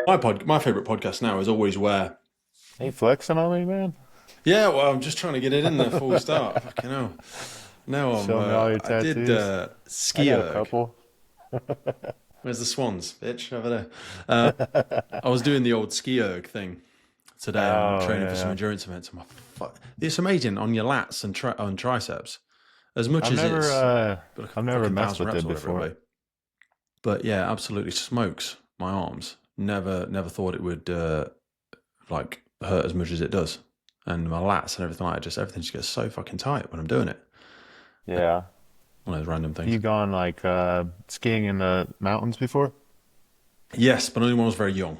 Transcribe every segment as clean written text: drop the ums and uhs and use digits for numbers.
My favorite podcast now is always where. Ain't flexing on me, man. Yeah, well, I'm just trying to get it in there before we start. Fucking hell. No, Show me all your I did tattoos. I ski got a erg. couple. Where's the swans, bitch? Over there. Uh, I was doing the old ski erg thing today. I'm Oh training for some yeah. endurance events. It's amazing on your lats and on triceps. As much I've as never it's uh like a I've never fucking messed thousand with reps it or whatever it'll before. be. But yeah, absolutely smokes my arms. Never thought it would like hurt as much as it does. And my lats and everything like that, just everything just gets so fucking tight when I'm doing it. Yeah. One of those random Have you things. gone like skiing in the mountains before? Yes, but only when I was very young.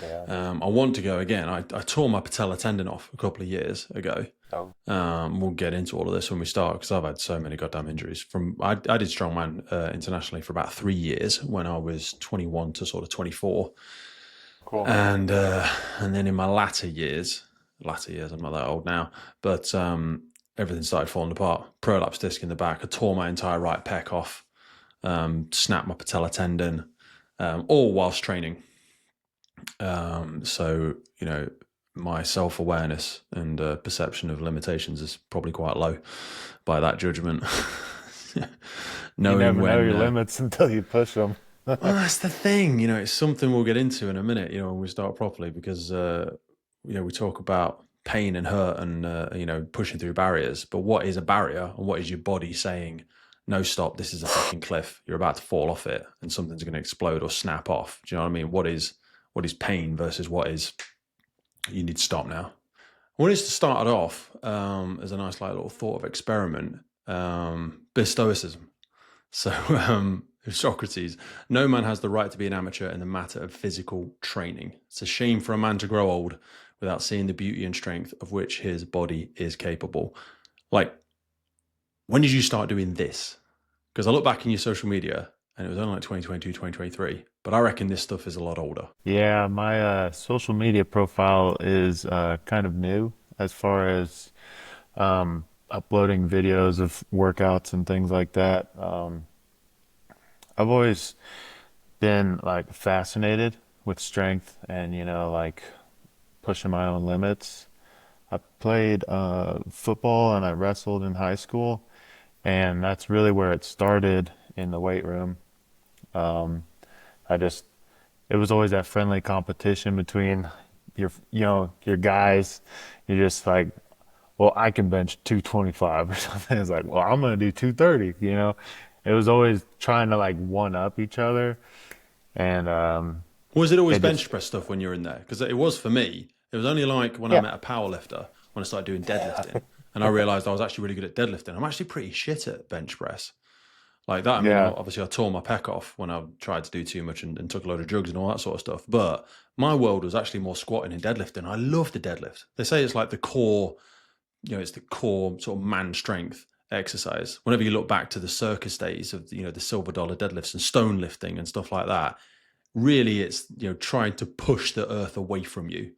Yeah. I want to go again. I tore my patella tendon off a couple of years ago. Oh, We'll get into all of this when we start because I've had so many goddamn injuries. I did strongman internationally for about 3 years when I was 21 to sort of 24, cool. and then in my latter years, I'm not that old now, but everything started falling apart. Prolapse disc in the back. I tore my entire right pec off. Snapped my patella tendon, all whilst training. So, my self awareness and perception of limitations is probably quite low by that judgment. You Knowing never know when, your limits until you push them. well, that's the thing, it's something we'll get into in a minute, when we start properly, because, we talk about pain and hurt and, pushing through barriers. But what is a barrier and what is your body saying, no, stop, this is a fucking cliff. You're about to fall off it and something's going to explode or snap off. Do you know what I mean? What is pain versus what is you need to stop now? I wanted to start it off as a nice like little thought of experiment. Bit of stoicism. So Socrates, no man has the right to be an amateur in the matter of physical training. It's a shame for a man to grow old without seeing the beauty and strength of which his body is capable. Like, when did you start doing this? Because I look back in your social media and it was only like 2022, 2023, but I reckon this stuff is a lot older. Yeah, my social media profile is kind of new as far as uploading videos of workouts and things like that. I've always been like fascinated with strength and like pushing my own limits. I played football and I wrestled in high school, and that's really where it started in the weight room. Um, I just it was always that friendly competition between your guys. You're just like, well, I can bench 225 or something. It's like, well, I'm gonna do 230. It was always trying to like one up each other, and Was it always it bench just press stuff when you were in there? Because it was for me. It was only like when I yeah. met a power lifter when I started doing deadlifting, and I realized I was actually really good at deadlifting. I'm actually pretty shit at bench press. Like that, I mean, Yeah. obviously I tore my pec off when I tried to do too much and took a load of drugs and all that sort of stuff. But my world was actually more squatting and deadlifting. I love the deadlift. They say it's like the core, it's the core sort of man strength exercise. Whenever you look back to the circus days of, the silver dollar deadlifts and stone lifting and stuff like that, really it's, trying to push the earth away from you.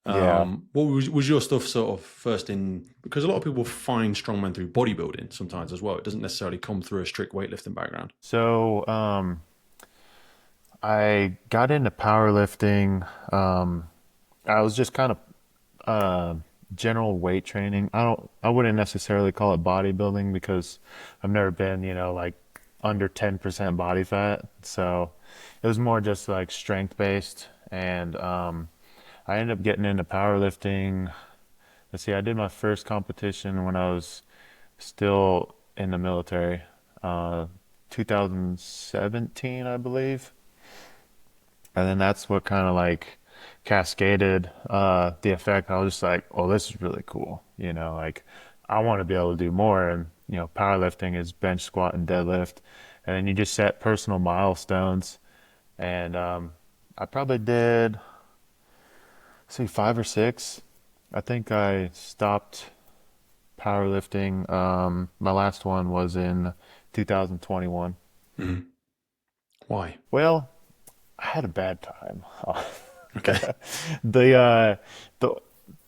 Yeah. What was your stuff sort of first in? Because a lot of people find strongman through bodybuilding sometimes as well. It doesn't necessarily come through a strict weightlifting background. So I got into powerlifting. I was just kind of uh, general weight training. I wouldn't necessarily call it bodybuilding because I've never been, like under 10% body fat. So it was more just like strength based. And I ended up getting into powerlifting. Let's see, I did my first competition when I was still in the military, uh, 2017, I believe. And then that's what kind of like cascaded the effect. I was just like, oh, this is really cool. Like I want to be able to do more. And, powerlifting is bench, squat, and deadlift. And then you just set personal milestones. And I probably did, see, five or six. I think I stopped powerlifting. My last one was in 2021. Mhm. Why? Well, I had a bad time. Okay. The uh the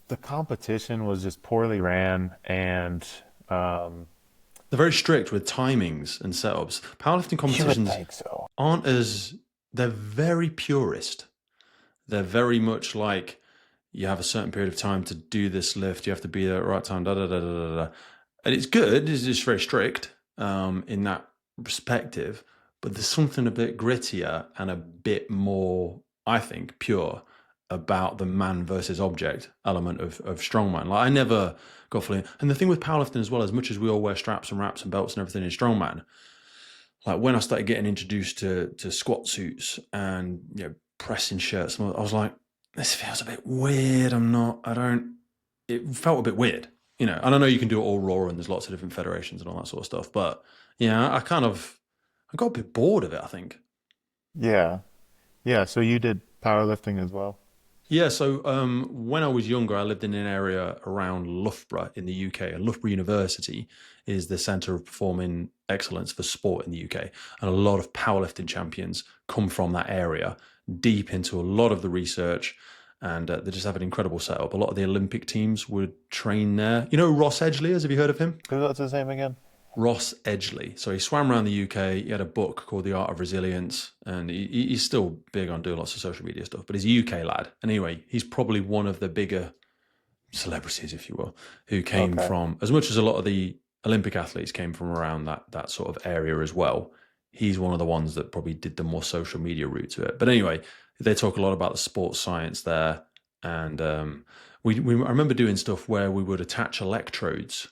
the competition was just poorly ran, and um They're very strict with timings and setups. Powerlifting you would competitions think so. aren't as, they're very purist. They're very much like you have a certain period of time to do this lift. You have to be there at the right time. Da da da da da. Da. And it's good. It's just very strict in that perspective. But there's something a bit grittier and a bit more, I think, pure about the man versus object element of strongman. Like I never got fully. And the thing with powerlifting as well, as much as we all wear straps and wraps and belts and everything in strongman, like when I started getting introduced to squat suits and pressing shirts, I was like, this feels a bit weird. I don't. It felt a bit weird, And I know you can do it all raw, and there's lots of different federations and all that sort of stuff. But yeah, I got a bit bored of it. I think. Yeah. Yeah. So you did powerlifting as well? Yeah, so when I was younger, I lived in an area around Loughborough in the UK, and Loughborough University is the centre of performing excellence for sport in the UK. And a lot of powerlifting champions come from that area, deep into a lot of the research, and they just have an incredible setup. A lot of the Olympic teams would train there. You know who Ross Edgley is? Have you heard of him? What's his name again? Ross Edgley. So he swam around the UK. He had a book called The Art of Resilience, and he's still big on doing lots of social media stuff. But he's a UK lad. And anyway, he's probably one of the bigger celebrities, if you will, who came Okay. from, as much as a lot of the Olympic athletes came from around that sort of area as well. He's one of the ones that probably did the more social media route to it. But anyway, they talk a lot about the sports science there, and I remember doing stuff where we would attach electrodes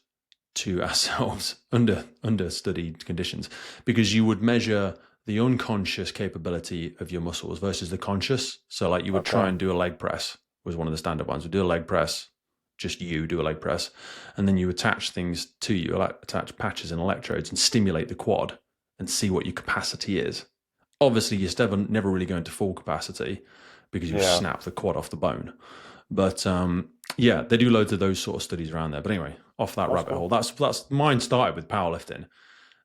to ourselves under studied conditions, because you would measure the unconscious capability of your muscles versus the conscious. So like you would try Okay. and do a leg press, was one of the standard ones. We'd do a leg press, just you do a leg press, and then you attach things to you, like attach patches and electrodes and stimulate the quad and see what your capacity is. Obviously, you're never really going to full capacity because you Yeah. snap the quad off the bone. But yeah, they do loads of those sort of studies around there. But anyway, off that That's rabbit cool. hole. That's mine started with powerlifting,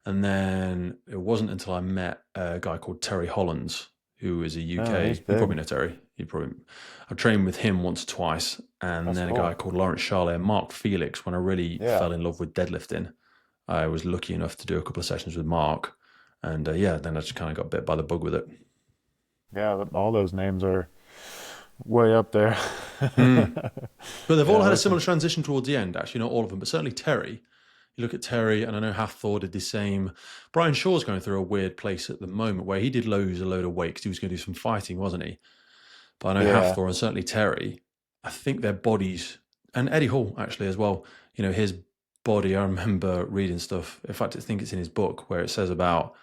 and then it wasn't until I met a guy called Terry Hollands, who is a Oh, he's UK. You big. probably know Terry. I trained with him once or twice, and That's then a guy cool. called Lawrence Charlet and Mark Felix. When I really Yeah. fell in love with deadlifting, I was lucky enough to do a couple of sessions with Mark, and yeah, then I just kind of got bit by the bug with it. Yeah. All those names are way up there. Mm. But they've all Yeah. had a Listen. similar transition towards the end. Actually, not all of them, but certainly Terry. You look at Terry, and I know Hathor did the same. Brian Shaw's going through a weird place at the moment where he did lose a load of weight because he was going to do some fighting, wasn't he? But I know Yeah. Hathor and certainly Terry, I think their bodies, and Eddie Hall actually as well, his body, I remember reading stuff. In fact, I think it's in his book where it says about,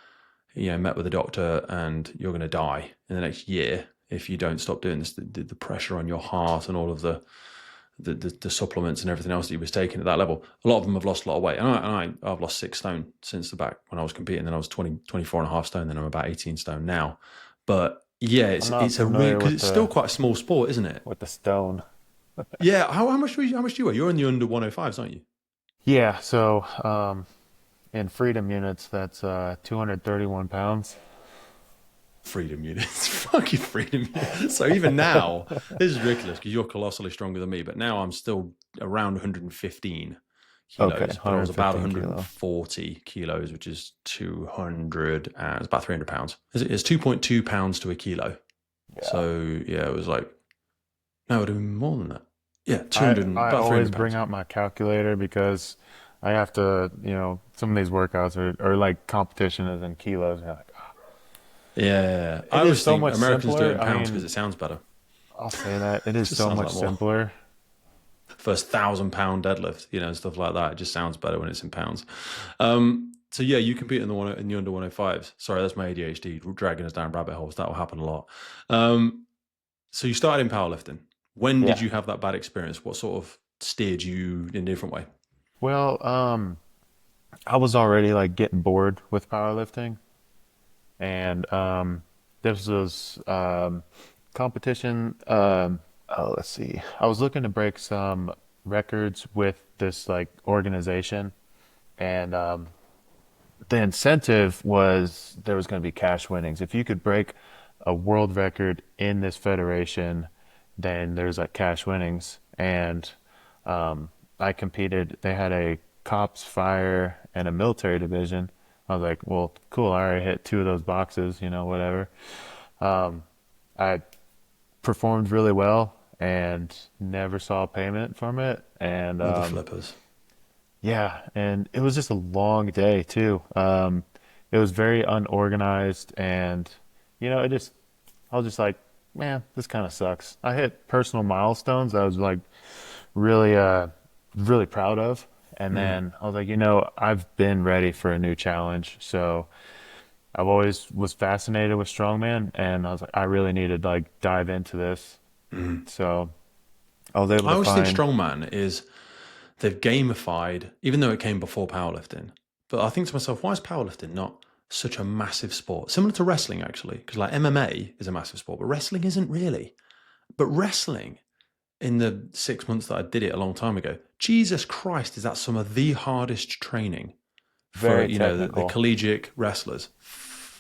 met with a doctor and you're going to die in the next year if you don't stop doing this. The pressure on your heart and all of the supplements and everything else that he was taking at that level. A lot of them have lost a lot of weight. I've lost 6 stone since the back when I was competing. Then I was 20, 24 and a half stone. Then I'm about 18 stone now. But yeah, I'm it's not it's a weird, familiar because it's still quite a small sport, isn't it? with the stone. Yeah. How much do you weigh? You're in the under 105s, aren't you? Yeah. So in freedom units, that's 231 pounds. Freedom units. Fuck you, freedom units. So even now, this is ridiculous because you're colossally stronger than me, but now I'm still around 115 Okay, kilos, but I was about 115 kilo. 140 kilos, which is 200, and it's about 300 pounds. It's 2.2 pounds to a kilo. Yeah. So yeah, it was like, no, it would have been more than that. Yeah, I 200, I about always 300 bring pounds. out my calculator because I have to, some of these workouts are like competition is in kilos. You're like, "Ah." Yeah, I It is always so think much Americans do it simpler. in I pounds because mean, it sounds better. I'll say that. It It is just so sounds much like more. simpler. First 1,000 pound deadlift, and stuff like that. It just sounds better when it's in pounds. So yeah, you compete in the under 105s. Sorry, that's my ADHD dragging us down rabbit holes. That will happen a lot. Um, so you started in powerlifting. When did Yeah. you have that bad experience? What sort of steered you in a different way? Well, I was already like getting bored with powerlifting, and this was competition. Oh, let's see. I was looking to break some records with this like organization, and the incentive was there was going to be cash winnings. If you could break a world record in this federation, then there's like cash winnings. And I competed. They had a cops, fire, and a military division. I was like, well, cool. I already hit two of those boxes, whatever. I performed really well and never saw payment from it. And Mother flippers. yeah, and it was just a long day too. It was very unorganized, and it just I was just like, man, this kind of sucks. I hit personal milestones that I was like really really proud of, and Mm. then I was like, I've been ready for a new challenge. So I've always was fascinated with strongman, and I was like, I really need to like dive into this. Mm. So I was able I to always think find, strongman is they've gamified, even though it came before powerlifting. But I think to myself, why is powerlifting not such a massive sport? Similar to wrestling, actually, because like MMA is a massive sport, but wrestling isn't really. But wrestling, in the 6 months that I did it a long time ago, Jesus Christ, is that some of the hardest training for, very the technical. collegiate wrestlers.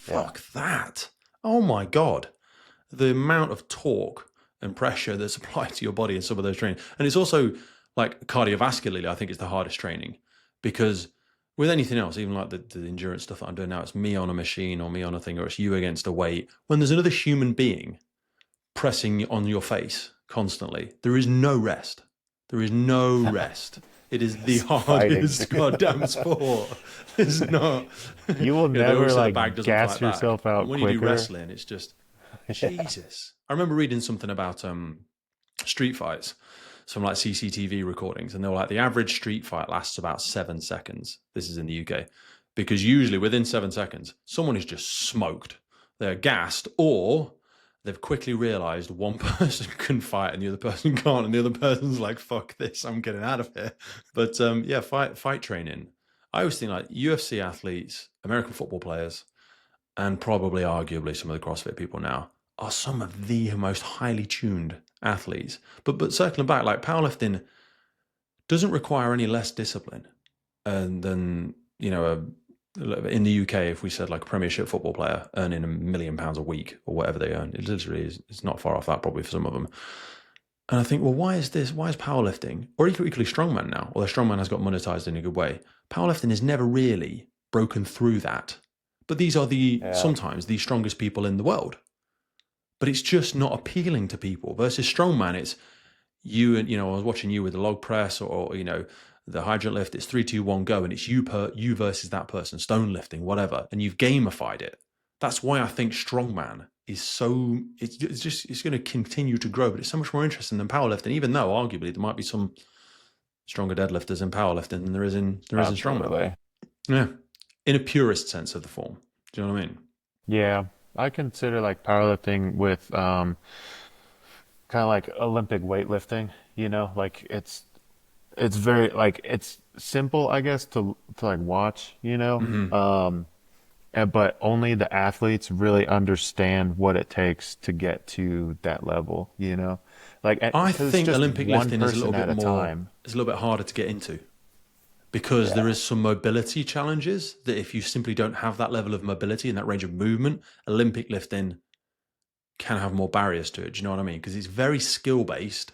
Yeah. Fuck that. Oh my God. The amount of torque and pressure that's applied to your body in some of those training. And it's also like cardiovascularly, I think it's the hardest training because with anything else, even like the endurance stuff that I'm doing now, it's me on a machine or me on a thing, or it's you against a weight. When there's another human being pressing on your face constantly, there is no rest. There is no rest. It is the Just fighting. hardest goddamn sport. It's not. You will They never always say the bag like doesn't gas fight back, yourself but out when you do quicker. wrestling, it's just Yeah. Jesus. I remember reading something about street fights, some like CCTV recordings, and they were like the average street fight lasts about 7 seconds. This is in the UK, because usually within 7 seconds, someone is just smoked. They're gassed, or they've quickly realized one person can fight and the other person can't, and the other person's like, "Fuck this, I'm getting out of here." But yeah, fight training. I always think like UFC athletes, American football players, and probably arguably some of the CrossFit people now are some of the most highly tuned athletes. But circling back, like powerlifting doesn't require any less discipline and than in the UK, if we said like a Premiership football player earning £1 million a week or whatever they earn, it literally is. It's not far off that probably for some of them. And I think, well, why is this? Why is powerlifting or equally strongman now? Although strongman has got monetized in a good way, powerlifting has never really broken through that. But these are Yeah. sometimes the strongest people in the world. But it's just not appealing to people. Versus strongman, it's you and I was watching you with the log press or the hydrant lift. It's 3, 2, 1, go, and it's you versus that person, stone lifting, whatever, and you've gamified it. That's why I think strongman is so. It's going to continue to grow, but it's so much more interesting than powerlifting. Even though arguably there might be some stronger deadlifters in powerlifting than there is in strongman. Absolutely. Yeah, in a purist sense of the form. Do you know what I mean? Yeah. I consider like powerlifting with kind of like Olympic weightlifting, like it's very like it's simple, I guess, to like watch, Mm-hmm. but only the athletes really understand what it takes to get to that level, like I because it's think just Olympic one lifting is a little person bit at a more. time. It's a little bit harder to get into because there Yeah. is some mobility challenges that if you simply don't have that level of mobility and that range of movement, Olympic lifting can have more barriers to it. Do you know what I mean? Because it's very skill based.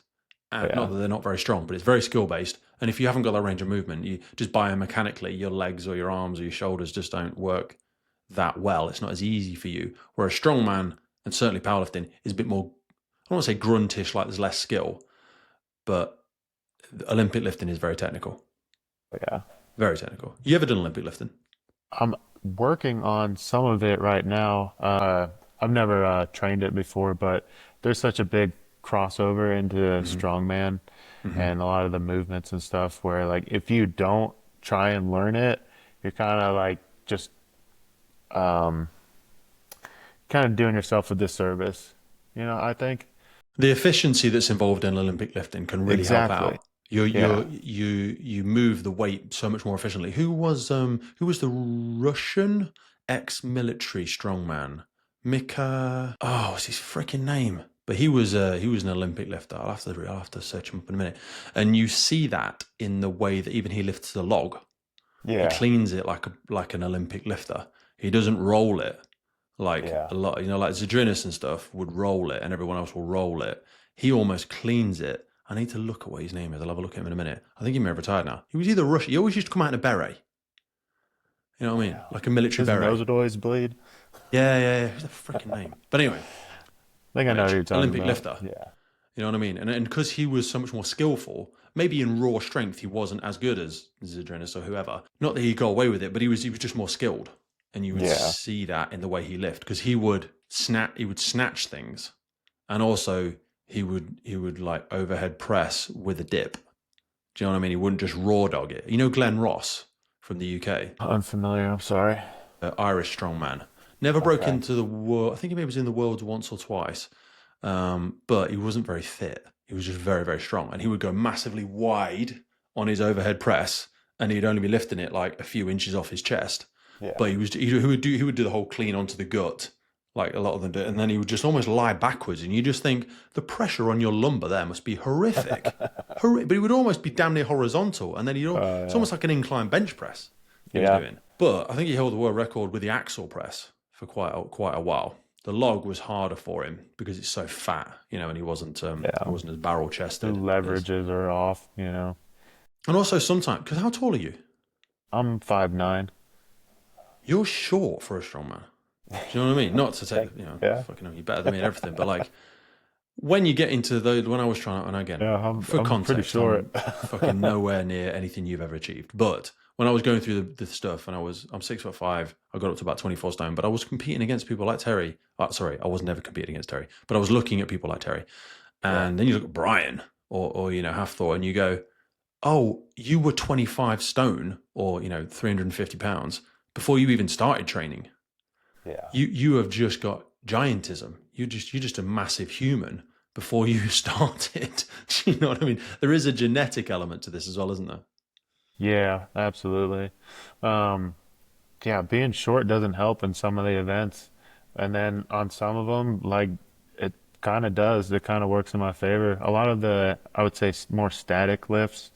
Not Yeah. that they're not very strong, but it's very skill based. And if you haven't got that range of movement, you just biomechanically, your legs or your arms or your shoulders just don't work that well. It's not as easy for you. Whereas strongman and certainly powerlifting is a bit more, I don't want to say gruntish, like there's less skill, but Olympic lifting is very technical. Yeah. Very technical. You ever done Olympic lifting? I'm working on some of it right now. I've never trained it before, but there's such a big crossover into Mm-hmm. strongman Mm-hmm. and a lot of the movements and stuff where like if you don't try and learn it, you're kind of like just um, kind of doing yourself a disservice, I think. The efficiency that's involved in Olympic lifting can really help Exactly. out. You Yeah. you move the weight so much more efficiently. Who was the Russian ex-military strongman? Mika. Oh, what's his freaking name? But he was an Olympic lifter. I'll have to search him up in a minute. And you see that in the way that even he lifts the log. He Yeah. cleans it like an Olympic lifter. He doesn't roll it like Yeah. a lot, like Zadrinis and stuff would roll it and everyone else will roll it. He almost cleans it. I need to look at what his name is. I'll have a look at him in a minute. I think he may have retired now. He was either Russian. He always used to come out in a beret. You know what I mean? Yeah. Like a military His nose beret. would always bleed. Yeah, yeah, yeah. Who's the freaking name? But anyway, I think I know who you're talking Olympic about. lifter. Yeah. You know what I mean? And because he was so much more skillful, maybe in raw strength he wasn't as good as Zydrunas or whoever. Not that he got away with it, but he was just more skilled, and you would Yeah. see that in the way he lifted because he would snatch things, and also he would like overhead press with a dip. Do you know what I mean? He wouldn't just raw dog it. You know Glenn Ross from the UK, Unfamiliar. I'm sorry. Irish strongman. Never broke Okay. into the world. I think he maybe was in the world once or twice, but he wasn't very fit. He was just very, very strong, and he would go massively wide on his overhead press, and he'd only be lifting it like a few inches off his chest. Yeah. But he would do the whole clean onto the gut, like a lot of them do, and then he would just almost lie backwards, and you just think the pressure on your lumbar there must be horrific, but he would almost be damn near horizontal, and then it's Yeah. almost like an incline bench press he was Yeah. doing. But I think he held the world record with the axle press for quite a while. The log was harder for him because it's so fat, and he Yeah. wasn't as barrel The chested. leverages are off, you know. And also sometimes, because how tall are you? I'm 5'9". You're short for a strongman. Do you know what I mean? Not to take, Yeah. fucking hell, you're better than me and everything, but like when you get into those, when I was trying to, and again, Yeah, for I'm pretty context, short. I'm fucking nowhere near anything you've ever achieved. But when I was going through the stuff, and I'm 6'5", I got up to about 24 stone, but I was competing against people like Terry. Sorry, I was never competing against Terry, but I was looking at people like Terry, Yeah. and then you look at Brian or Half Thor, and you go, oh, you were 25 stone or 350 pounds before you even started training. Yeah. You have just got giantism. You're just a massive human before you started. Do you know what I mean? There is a genetic element to this as well, isn't there? Yeah, absolutely. Um, yeah, being short doesn't help in some of the events. And then on some of them, like it kind of does. It kind of works in my favor. A lot of the, I would say, more static lifts,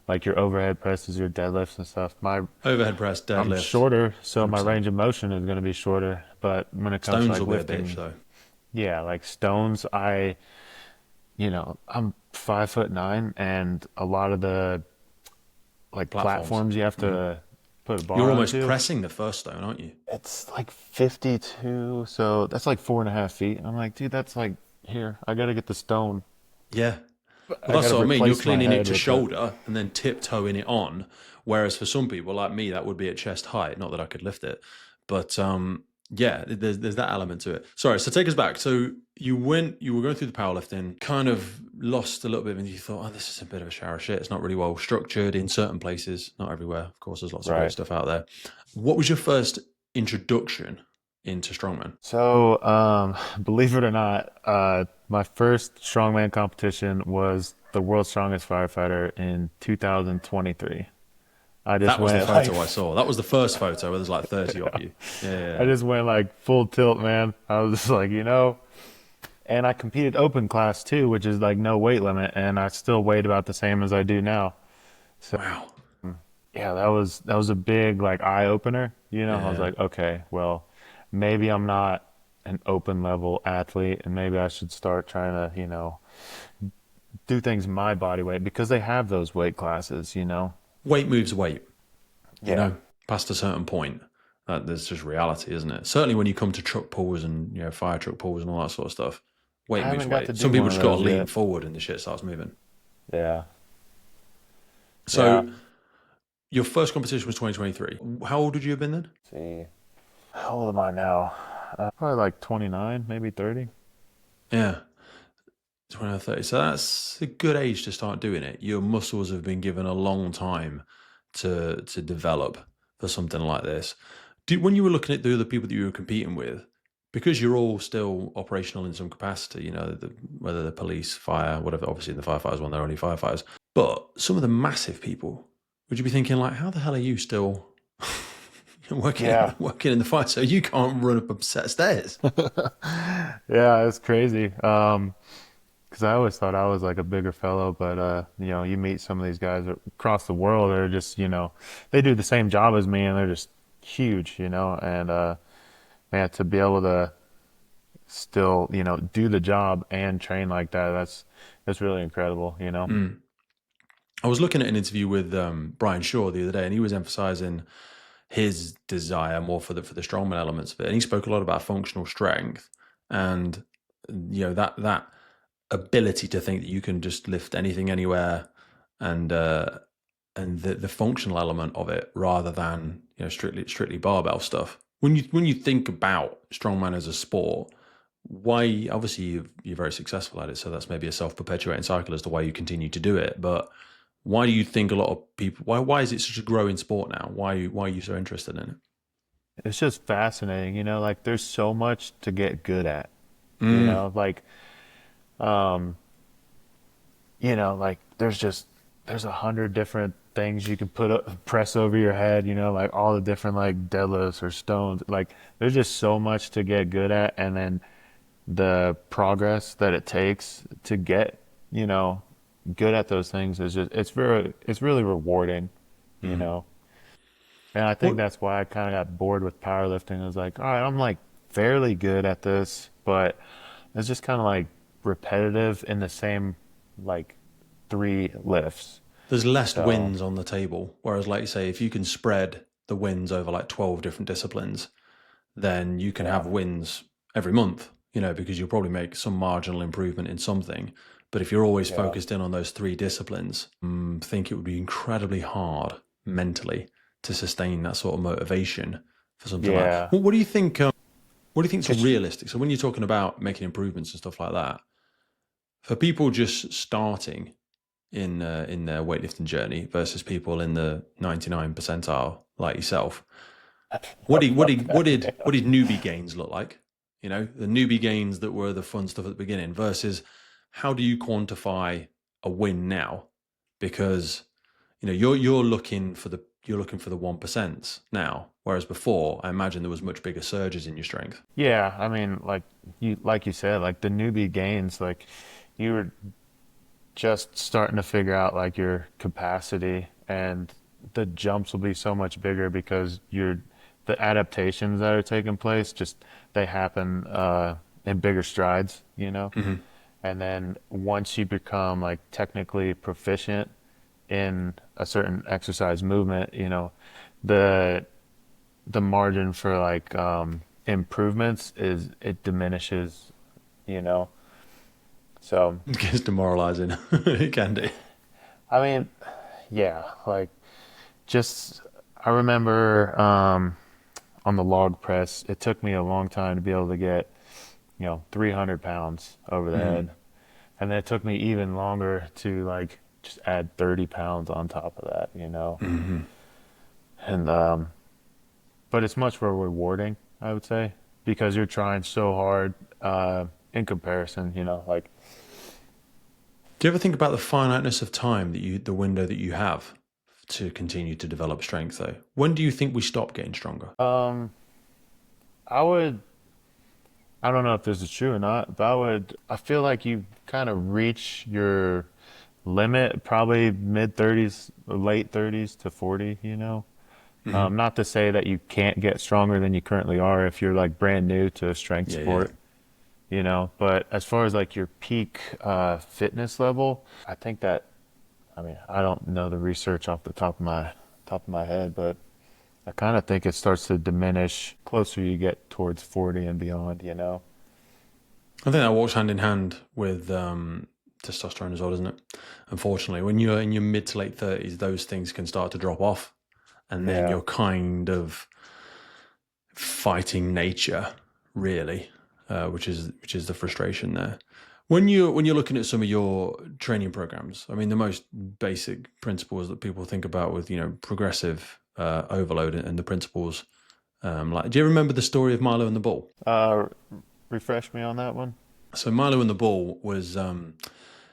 like your overhead presses, your deadlifts and stuff. Overhead press, I'm deadlift, shorter, so my 100%. range of motion is going to be shorter. But when it comes to Stones like will be a bitch lifting, though. yeah, like stones, I'm 5'9", and a lot of the like Platforms. platforms you have Mhm. to put a bar You're almost onto. pressing the first stone, aren't you? It's like 52, so that's like 4.5 feet. I'm like, dude, that's like here. I gotta get the stone. Yeah. Well, I that's gotta what I mean. You're replace my cleaning it head to with it. shoulder and then tiptoeing it on. Whereas for some people like me, that would be at chest height. Not that I could lift it, but yeah, there's that element to it. Sorry, so take us back. So you were going through the powerlifting, kind of lost a little bit, and you thought, oh, this is a bit of a shower of shit. It's not really well structured in certain places, not everywhere. Of course, there's lots of great Right. stuff out there. What was your first introduction into strongman? So, believe it or not, my first strongman competition was the world's strongest firefighter in 2023. I just That was the went like, photo I saw. That was the first photo where there's like 30 of you. Yeah, yeah, I yeah. just went like full tilt, man. I was just like, and I competed open class too, which is like no weight limit, and I still weighed about the same as I do now. So Wow. yeah, that was a big like eye opener. I was Yeah. like, okay, well, maybe I'm not an open level athlete, and maybe I should start trying to, do things my body weight because they have those weight classes. Weight moves weight, Yeah. past a certain point. There's just reality, isn't it? Certainly when you come to truck pulls and fire truck pulls and all that sort of stuff, I weight moves haven't got to weight. Some do people one of just got to those lean yet. forward and the shit starts moving. Yeah. Yeah. So your first competition was 2023. How old would you have been then? See, how old am I now? Probably like 29, maybe 30. Yeah, 20 or 30. So that's a good age to start doing it. Your muscles have been given a long time to develop for something like this. When you were looking at the other people that you were competing with, because you're all still operational in some capacity, whether the police, fire, whatever, obviously in the firefighters one, they're only firefighters, but some of the massive people, would you be thinking like, how the hell are you still Yeah. working in the fire so you can't run up a set of stairs? Yeah, it's crazy. Because I always thought I was like a bigger fellow, but you meet some of these guys across the world, they're just, they do the same job as me and they're just huge. And man, to be able to still, do the job and train like that, that's really incredible. I was looking at an interview with Brian Shaw the other day, and he was emphasizing his desire more for the strongman elements of it. And he spoke a lot about functional strength. And that ability to think that you can just lift anything anywhere, and the functional element of it, rather than strictly barbell stuff. When you think about strongman as a sport, why? Obviously, you're very successful at it, so that's maybe a self-perpetuating cycle as to why you continue to do it. But why do you think a lot of people? Why is it such a growing sport now? Why are you so interested in it? It's just fascinating, like there's so much to get good at, Mm, like um, like there's 100 different things you can press over your head, like all the different like deadlifts or stones. Like there's just so much to get good at, and then the progress that it takes to get, you know, good at those things is just it's really rewarding, you mm. know. And I think What that's why I kind of got bored with powerlifting. I was like, all right, I'm like fairly good at this, but it's just kind of like repetitive in the same like three lifts. There's less So, wins on the table, whereas, like you say, if you can spread the wins over like 12 different disciplines, then you can yeah. have wins every month, because you'll probably make some marginal improvement in something. But if you're always Yeah. focused in on those three disciplines, I think it would be incredibly hard mentally to sustain that sort of motivation for something like that. Yeah. What do you think? What do you think is 'Cause realistic? So when you're talking about making improvements and stuff like that, for people just starting in their weightlifting journey versus people in the 99 percentile like yourself, what I did what love did what that. did Yeah. what did newbie gains look like? The newbie gains that were the fun stuff at the beginning versus how do you quantify a win now? Because you're looking for the 1% now, whereas before I imagine there was much bigger surges in your strength. Yeah, I mean, like you said, like the newbie gains, like you were just starting to figure out like your capacity, and the jumps will be so much bigger because the adaptations that are taking place just they happen in bigger strides, Hmm. and then once you become like technically proficient in a certain exercise movement, the the margin for like improvements is it diminishes, you know. So It gets demoralizing. It can do. I mean, yeah, like just I remember on the log press, it took me a long time to be able to get 300 pounds over the Hmm. head, and then it took me even longer to like just add 30 pounds on top of that, Hmm. and but it's much more rewarding, I would say, because you're trying so hard in comparison, like Do you ever think about the finiteness of time the window that you have to continue to develop strength, though? When do you think we stop getting stronger? um I would I don't know if this is true or not, but I feel like you kind of reach your limit probably mid 30s, late 30s to 40, Hmm. Not to say that you can't get stronger than you currently are if you're like brand new to a strength Yeah, yeah. sport, but as far as like your peak fitness level, I think that I mean, I don't know the research off the top of my head, but I kind of think it starts to diminish closer you get towards 40 and beyond, I think that walks hand in hand with testosterone as well, doesn't it? Unfortunately, when you're in your mid to late 30s, those things can start to drop off, and then Yeah. you're kind of fighting nature, really, which is the frustration there. When you're looking at some of your training programs, I mean, the most basic principles that people think about with progressive overload and the principles. Like, do you remember the story of Milo and the Bull? Uh, Refresh me on that one. So Milo and the Bull was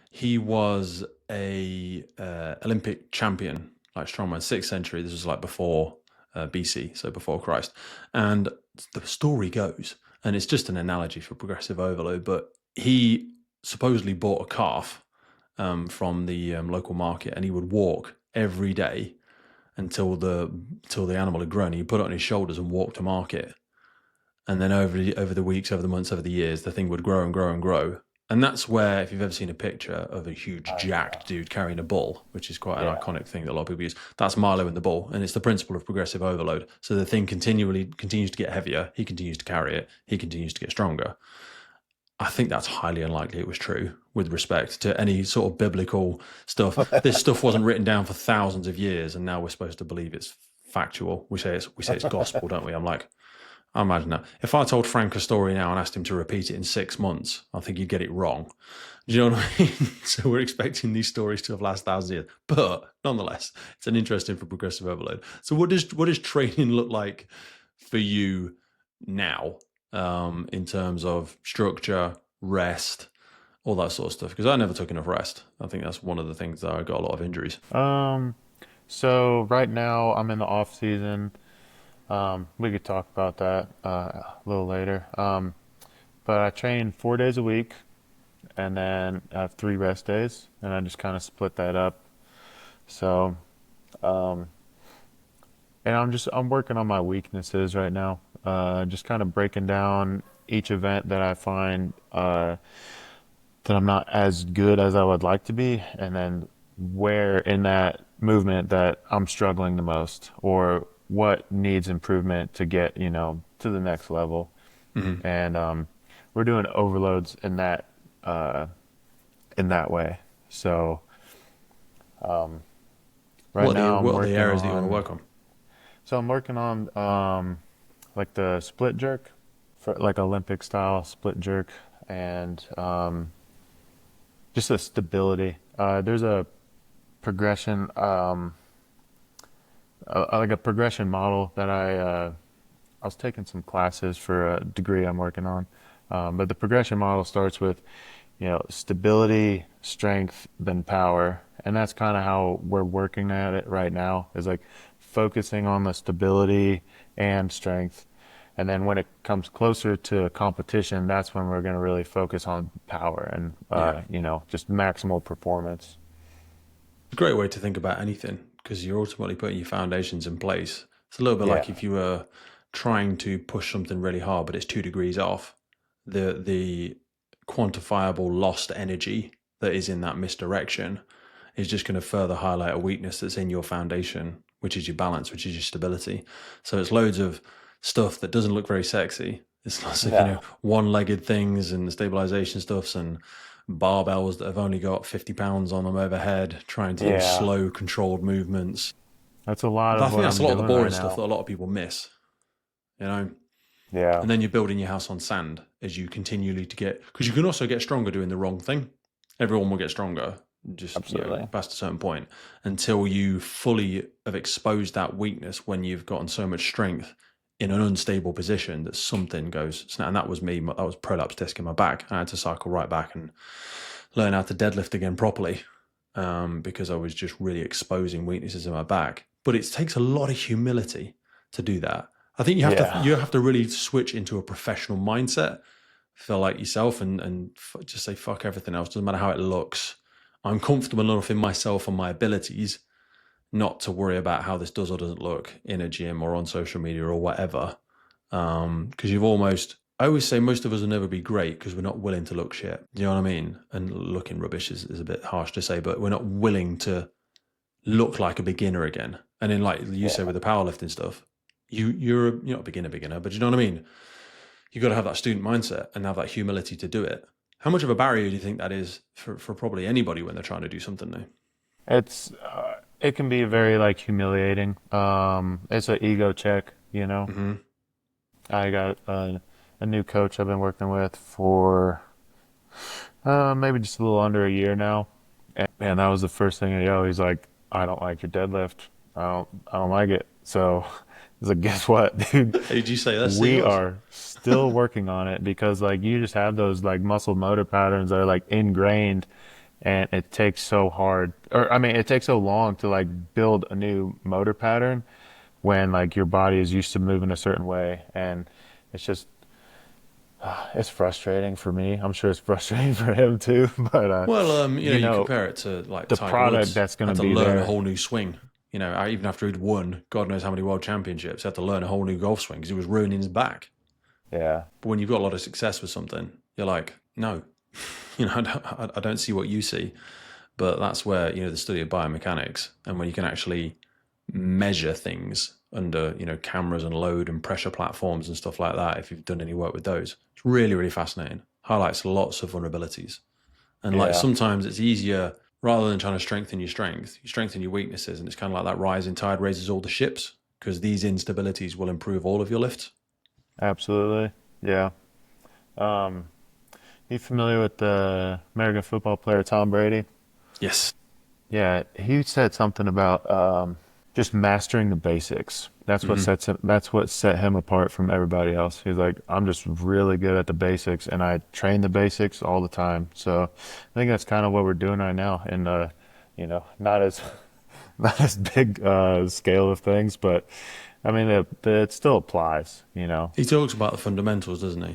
he was a Olympic champion, like strongman, 6th century. This was like before BC, so before Christ. And the story goes, and it's just an analogy for progressive overload, but he supposedly bought a calf from the local market, and he would walk every day until the animal had grown. He put it on his shoulders and walked to market, and then over the weeks, over the months, over the years, the thing would grow and grow and grow. And that's where, if you've ever seen a picture of a huge Yeah. jacked dude carrying a bull, which is quite an Yeah. iconic thing that a lot of people use, that's Milo and the bull, and it's the principle of progressive overload. So the thing continually continues to get heavier. He continues to carry it. He continues to get stronger. I think that's highly unlikely it was true with respect to any sort of biblical stuff. This stuff wasn't written down for thousands of years, and now we're supposed to believe it's factual. We say it's gospel, don't we? I'm like, I imagine that. If I told Frank a story now and asked him to repeat it in 6 months, I think he'd get it wrong. Do you know what I mean? So we're expecting these stories to have lasted thousands of years. But nonetheless, it's an interesting for progressive overload. So what does training look like for you now, in terms of structure, rest, all that sort of stuff? Because I never took enough rest. I think that's one of the things that I got a lot of injuries. So right now I'm in the off season. We could talk about that a little later. But I train 4 days a week, and then I have 3 rest days, and I just kind of split that up. So, um, and I'm working on my weaknesses right now. Just kind of breaking down each event that I find that I'm not as good as I would like to be, and then where in that movement that I'm struggling the most, or what needs improvement to get, to the next level. Mm-hmm. And we're doing overloads uh, in that way. So right now I'm What are the working areas that you want to on. work on? So I'm working on like the split jerk, for like Olympic style split jerk, and just the stability. There's a progression, like a progression model that I was taking some classes for a degree I'm working on. But the progression model starts with, stability, strength, then power. And that's kind of how we're working at it right now, is like focusing on the stability and strength. And then when it comes closer to competition, that's when we're going to really focus on power and, Yeah. just maximal performance. A great way to think about anything, because you're ultimately putting your foundations in place. It's a little bit like Yeah. if you were trying to push something really hard, but it's 2 degrees off. The quantifiable lost energy that is in that misdirection is just going to further highlight a weakness that's in your foundation, which is your balance, which is your stability. So it's loads of stuff that doesn't look very sexy. It's lots of, No. one-legged things and stabilization stuffs and barbells that have only got 50 pounds on them overhead, trying to do Yeah. slow, controlled movements. That's a lot I of think what that's a I'm lot of the doing boring right stuff that now. a lot of people miss, you know. Yeah. And then you're building your house on sand as you continually to get, because you can also get stronger doing the wrong thing. Everyone will get stronger, just Absolutely. past a certain point, until you fully have exposed that weakness when you've gotten so much strength in an unstable position that something goes snap. And that was me. That was prolapse disc in my back. I had to cycle right back and learn how to deadlift again properly, because I was just really exposing weaknesses in my back. But it takes a lot of humility to do that. I think Yeah. you have to really switch into a professional mindset, feel like yourself, and just say fuck everything else. Doesn't matter how it looks. I'm comfortable enough in myself and my abilities not to worry about how this does or doesn't look in a gym or on social media or whatever. Because you've almost, I always say most of us will never be great because we're not willing to look shit. Do you know what I mean? And looking rubbish is a bit harsh to say, but we're not willing to look like a beginner again. And then, like you said Yeah. with the powerlifting stuff, you're not a beginner, but you know what I mean? You got to have that student mindset and have that humility to do it. How much of a barrier do you think that is for probably anybody when they're trying to do something new? It can be very like humiliating. It's an ego check, you know. Mm-hmm. I got a new coach I've been working with for maybe just a little under a year now. And man, that was the first thing he's like, I don't like your deadlift. I don't like it. So he's like, guess what, dude? Did you say let's see We yours? are still working on it because like you just have those like muscle motor patterns that are like ingrained, and it takes so hard, or I mean it takes so long to like build a new motor pattern when like your body is used to moving a certain way. And it's just it's frustrating for me. I'm sure it's frustrating for him too. But Well, you you know compare it to like the Tiger product Woods that's going to had to be learn a there. whole new swing. Even after he'd won God knows how many world championships, he had to learn a whole new golf swing because he was ruining his back. Yeah. But when you've got a lot of success with something, you're like, no, I don't see what you see. But that's where, the study of biomechanics, and when you can actually measure things under, cameras and load and pressure platforms and stuff like that, if you've done any work with those, it's really, really fascinating. highlights lots of vulnerabilities. And like Yeah, sometimes it's easier, rather than trying to strengthen your strength, you strengthen your weaknesses. And it's kind of like that rising tide raises all the ships, because these instabilities will improve all of your lifts. absolutely. Yeah. Um, you familiar with the American football player Tom Brady? Yes. Yeah, he said something about just mastering the basics. Hmm. That's what set him apart from everybody else. He's like, I'm just really good at the basics and I train the basics all the time. So I think that's kind of what we're doing right now in not as not as big scale of things, but I mean it still applies, you know. He talks about the fundamentals, doesn't he?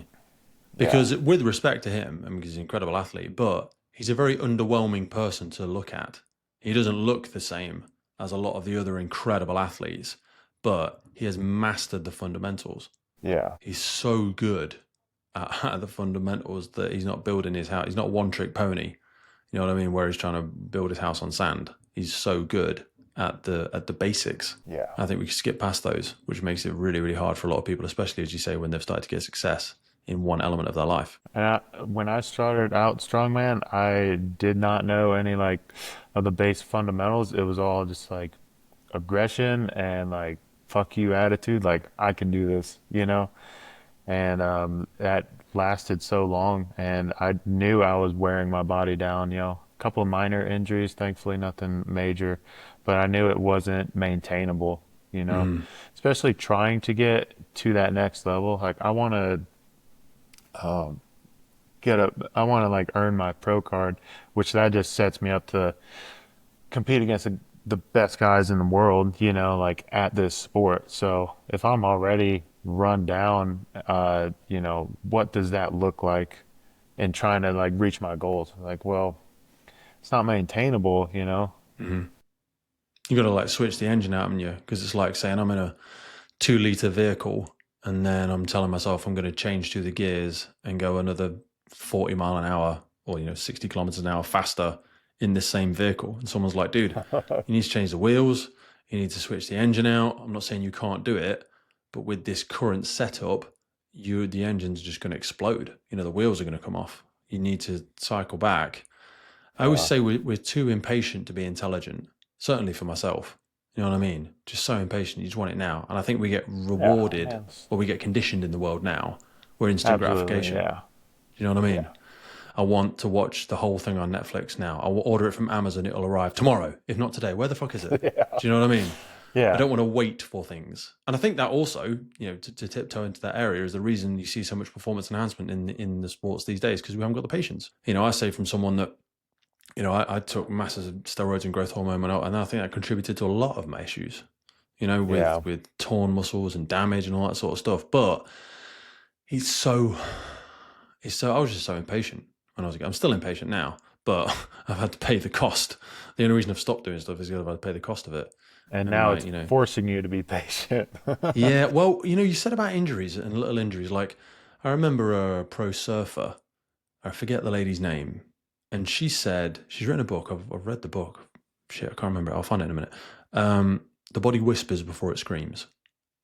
Yeah. Because with respect to him, I mean, he's an incredible athlete, but he's a very underwhelming person to look at. He doesn't look the same as a lot of the other incredible athletes, but he has mastered the fundamentals. Yeah. He's so good at the fundamentals that he's not building his house. He's not a one-trick pony. You know what I mean? Where he's trying to build his house on sand. He's so good at the basics. Yeah. I think we skip past those, which makes it really, really hard for a lot of people, especially as you say, when they've started to get success in one element of their life. And when I started out strongman, I did not know any like of the base fundamentals. It was all just like aggression and like fuck you attitude. Like I can do this, you know? And that lasted so long, and I knew I was wearing my body down. You know, a couple of minor injuries, thankfully nothing major, but I knew it wasn't maintainable. You know, Mm. especially trying to get to that next level. Like I want to I want to like earn my pro card, which that just sets me up to compete against the best guys in the world, you know, like at this sport. So if I'm already run down, what does that look like in trying to like reach my goals? Like, well, it's not maintainable, you know? Mm. You got to like switch the engine out, haven't you? Because it's like saying I'm in a 2 liter vehicle, and then I'm telling myself I'm going to change to the gears and go another 40 mile an hour, or 60 kilometers an hour faster in this same vehicle. And someone's like, dude, you need to change the wheels, you need to switch the engine out. I'm not saying you can't do it, but with this current setup, the engine's just going to explode. The wheels are going to come off. You need to cycle back. I always Yeah. say we're too impatient to be intelligent, certainly for myself. You know what I mean? Just so impatient. You just want it now. And I think we get Yeah, rewarded, man. or we get conditioned in the world now. We're instant Absolutely. gratification. Yeah. Do you know what I mean? Yeah. I want to watch the whole thing on Netflix now. I will order it from Amazon. It'll arrive tomorrow, if not today. Where the fuck is it? Yeah. Do you know what I mean? I Yeah. don't want to wait for things. And I think that also, to tiptoe into that area is the reason you see so much performance enhancement in the sports these days, because we haven't got the patience. I say from someone that I took masses of steroids and growth hormone, and I think that contributed to a lot of my issues, Yeah. with torn muscles and damage and all that sort of stuff. But he's so, I was just so impatient when I was a kid. I'm still impatient now, but I've had to pay the cost. The only reason I've stopped doing stuff is because I've had to pay the cost of it. And And now like, it's forcing you to be patient. yeah, well, you said about injuries and little injuries. Like, I remember a pro surfer, I forget the lady's name, and she said she's written a book. I've read the book. Shit, I can't remember it. I'll find it in a minute. The body whispers before it screams,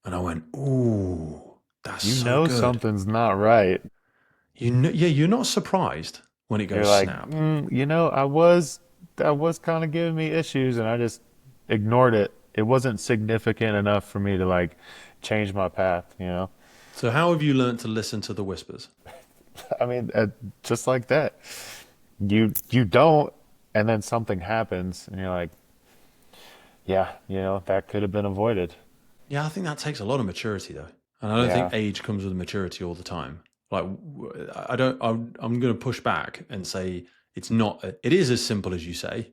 and I went, "Ooh, that's You so know good." something's not right. Yeah, you're not surprised when it You're goes like, snap. that was kind of giving me issues, and I just ignored it. It wasn't significant enough for me to like change my path, you know? So how have you learned to listen to the whispers? I mean, just like that. You don't, and then something happens, and you're like, yeah, that could have been avoided. Yeah, I think that takes a lot of maturity, though, and I don't think Yeah, age comes with maturity all the time. Like, I don't. I'm going to push back and say it's not. It is as simple as you say,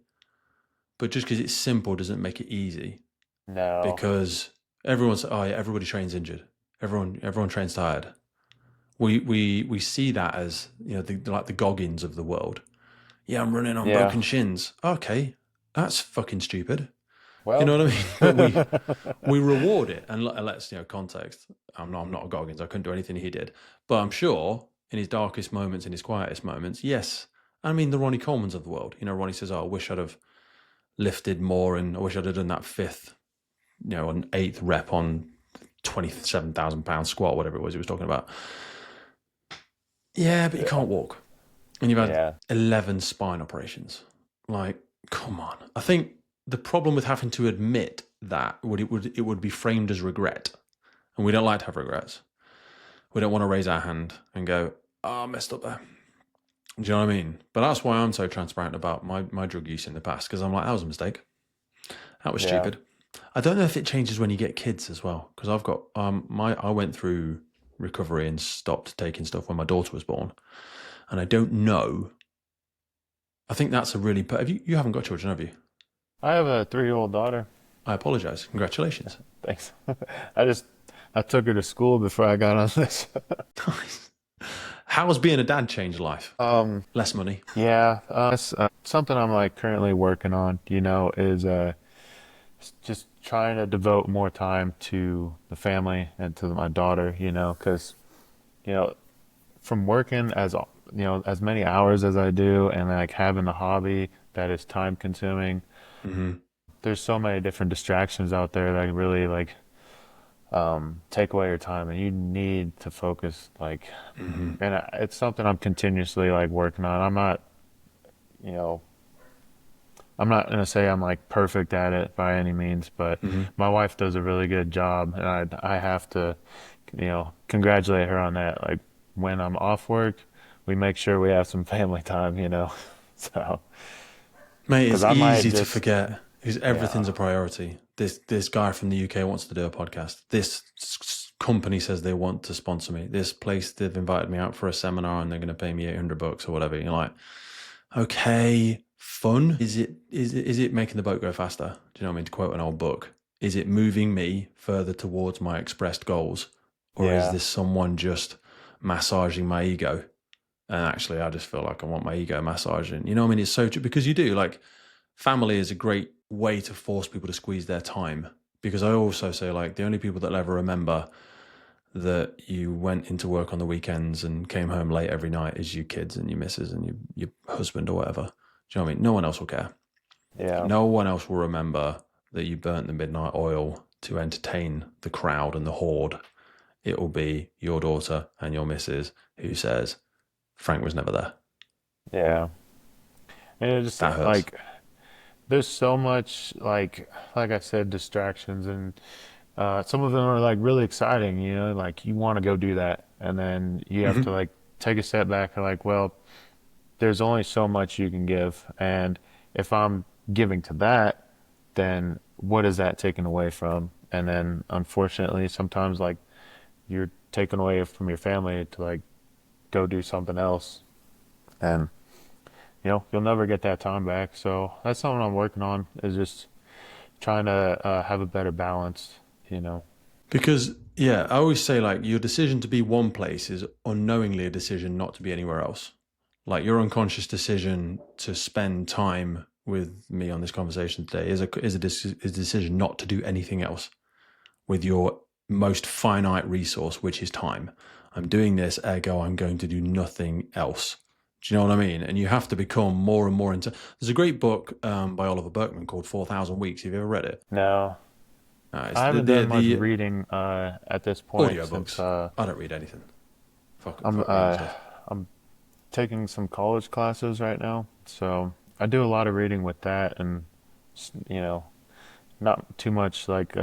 but just because it's simple doesn't make it easy. no, Because everyone's, oh yeah, everybody trains injured. Everyone trains tired. We see that as like the Goggins of the world. Yeah, I'm running on yeah. broken shins. Okay, that's fucking stupid. You Well, know what I mean? But we reward it, and let's context. I'm not a Goggins. I couldn't do anything he did, but I'm sure in his darkest moments, in his quietest moments, yes. I mean, the Ronnie Colemans of the world. Ronnie says, "Oh, I wish I'd have lifted more, and I wish I'd have done that fifth, an eighth rep on 27,000 pound squat, whatever it was he was talking about." Yeah, but you can't walk. And you've had Yeah. 11 spine operations. Like, come on. I think the problem with having to admit that it would be framed as regret. And we don't like to have regrets. We don't want to raise our hand and go, oh, I messed up there. Do you know what I mean? But that's why I'm so transparent about my drug use in the past, because I'm like, that was a mistake. That was Yeah. stupid. I don't know if it changes when you get kids as well, because I've got I went through recovery and stopped taking stuff when my daughter was born, and I don't know. I think that's a really. You haven't got children, have you? I have a 3-year-old daughter. I apologize. Congratulations. Thanks. I just I took her to school before I got on this. Nice. How's being a dad changed life? Less money. Yeah, that's something I'm like currently working on, is just trying to devote more time to the family and to my daughter, because, you know, from working as many hours as I do and like having the hobby that is time consuming, Hmm. there's so many different distractions out there that really like take away your time, and you need to focus like, Hmm. and it's something I'm continuously like working on. You know, I'm not gonna say I'm like perfect at it by any means, but Hmm. my wife does a really good job, and I have to, congratulate her on that. Like when I'm off work, we make sure we have some family time. So, Mate, because it's I might easy to just, forget because yeah, everything's a priority. This guy from the UK wants to do a podcast. This company says they want to sponsor me. This place, they've invited me out for a seminar and they're going to pay me $800 or whatever. You're like, okay, fun. Is it making the boat go faster? Do you know what I mean? To quote an old book, is it moving me further towards my expressed goals, or is yeah, this someone just massaging my ego? And actually, I just feel like I want my ego massaging. You know what I mean? It's so true, because you do. Like, family is a great way to force people to squeeze their time. Because I also say, like, the only people that'll ever remember that you went into work on the weekends and came home late every night is your kids and your missus and your husband or whatever. Do you know what I mean? No one else will care. yeah, No one else will remember that you burnt the midnight oil to entertain the crowd and the horde. It will be your daughter and your missus who says, Frank was never there. yeah. And it just That hurts. like there's so much like I said, distractions, and some of them are like really exciting, like you want to go do that, and then you have to Hmm. like take a step back and like, well, there's only so much you can give, and if I'm giving to that, then what is that taken away from? And then unfortunately, sometimes like you're taken away from your family to like go do something else, and you'll never get that time back. So that's something I'm working on, is just trying to have a better balance, you know. Because, yeah, I always say, like, your decision to be one place is unknowingly a decision not to be anywhere else. Like, your unconscious decision to spend time with me on this conversation today is a decision not to do anything else with your most finite resource, which is time. I'm doing this, ergo, I'm going to do nothing else. Do you know what I mean? And you have to become more and more into. There's a great book by Oliver Berkman called 4,000 Weeks. Have you ever read it? No, It's I the haven't done much the reading at this point since audiobooks. I don't read anything. I'm Fuck reading stuff. I'm taking some college classes right now, so I do a lot of reading with that, and you know, not too much like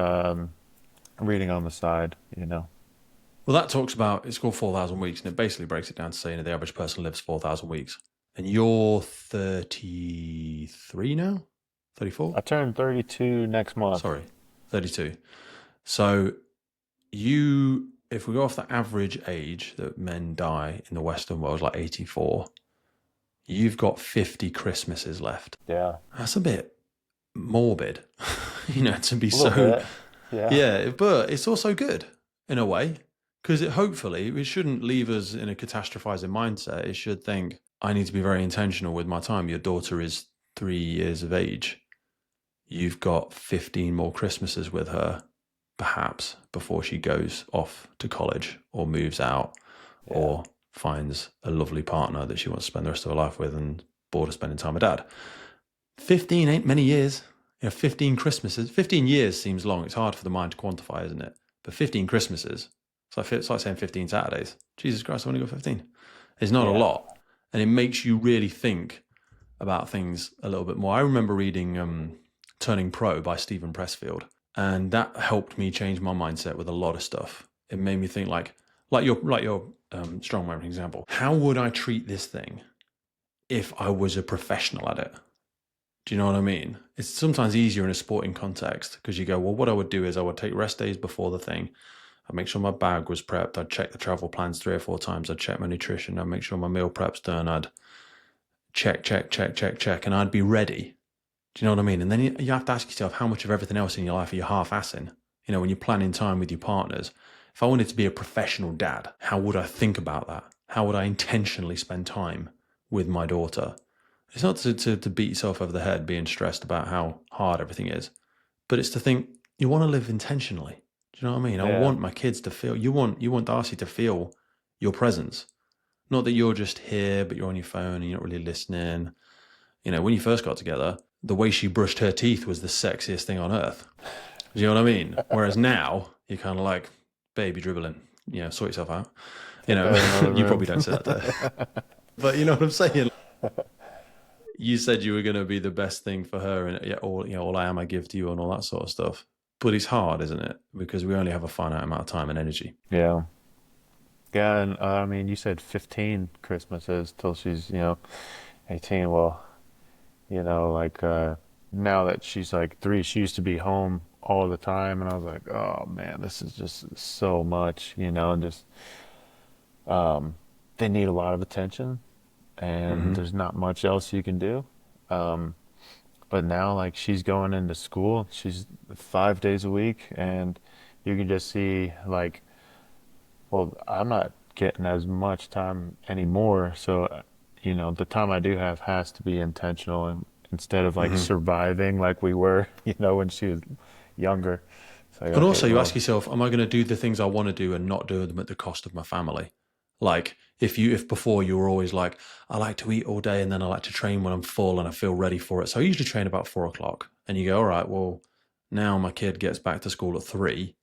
reading on the side. Well, that talks about, it's called 4,000 Weeks, and it basically breaks it down to saying that the average person lives 4,000 weeks. And you're 33 now? 34? I turn 32 next month. Sorry, 32. So if we go off the average age that men die in the Western world, like 84, you've got 50 Christmases left. Yeah, That's a bit morbid, to be a little so. bit. Yeah, Yeah, but it's also good in a way, because hopefully it shouldn't leave us in a catastrophizing mindset. It should think, I need to be very intentional with my time. Your daughter is 3 years of age. You've got 15 more Christmases with her, perhaps, before she goes off to college or moves out yeah, or finds a lovely partner that she wants to spend the rest of her life with and bored of spending time with dad. 15 ain't many years. 15 Christmases. 15 years seems long. It's hard for the mind to quantify, isn't it? But 15 Christmases, it's like saying 15 Saturdays. Jesus Christ, I've only got 15. It's not a Yeah. lot. And it makes you really think about things a little bit more. I remember reading Turning Pro by Stephen Pressfield, and that helped me change my mindset with a lot of stuff. It made me think like your strongman example. How would I treat this thing if I was a professional at it? Do you know what I mean? It's sometimes easier in a sporting context because you go, well, what I would do is I would take rest days before the thing. I'd make sure my bag was prepped. I'd check the travel plans 3 or 4 times. I'd check my nutrition. I'd make sure my meal prep's done. I'd check, and I'd be ready. Do you know what I mean? And then you have to ask yourself, how much of everything else in your life are you half-assing? You know, when you're planning time with your partners, if I wanted to be a professional dad, how would I think about that? How would I intentionally spend time with my daughter? It's not to beat yourself over the head being stressed about how hard everything is, but it's to think you want to live intentionally. Do you know what I mean? I Yeah. want my kids to feel, you want Darcy to feel your presence. Not that you're just here, but you're on your phone and you're not really listening. You know, when you first got together, the way she brushed her teeth was the sexiest thing on earth. Do you know what I mean? Whereas now, you're kind of like, baby dribbling, you know, sort yourself out. You Go in know, another you room. probably don't say that there. But you know what I'm saying? You said you were going to be the best thing for her and all I am, I give to you and all that sort of stuff. But it's hard, isn't it? Because we only have a finite amount of time and energy. Yeah. Yeah, and I mean, you said 15 Christmases till she's, 18. Well, like now that she's like 3, she used to be home all the time, and I was like, oh man, this is just so much, and just they need a lot of attention, and Hmm. there's not much else you can do. Um, but now, like, she's going into school, she's 5 days a week, and you can just see, like, well, I'm not getting as much time anymore, so the time I do have has to be intentional, and instead of like Hmm. surviving like we were, when she was younger. It's like, And okay, also, you ask well, yourself, am I going to do the things I want to do and not do them at the cost of my family? Like, if before you were always like, I like to eat all day and then I like to train when I'm full and I feel ready for it. So I usually train about 4 o'clock. And you go, all right, well, now my kid gets back to school at 3.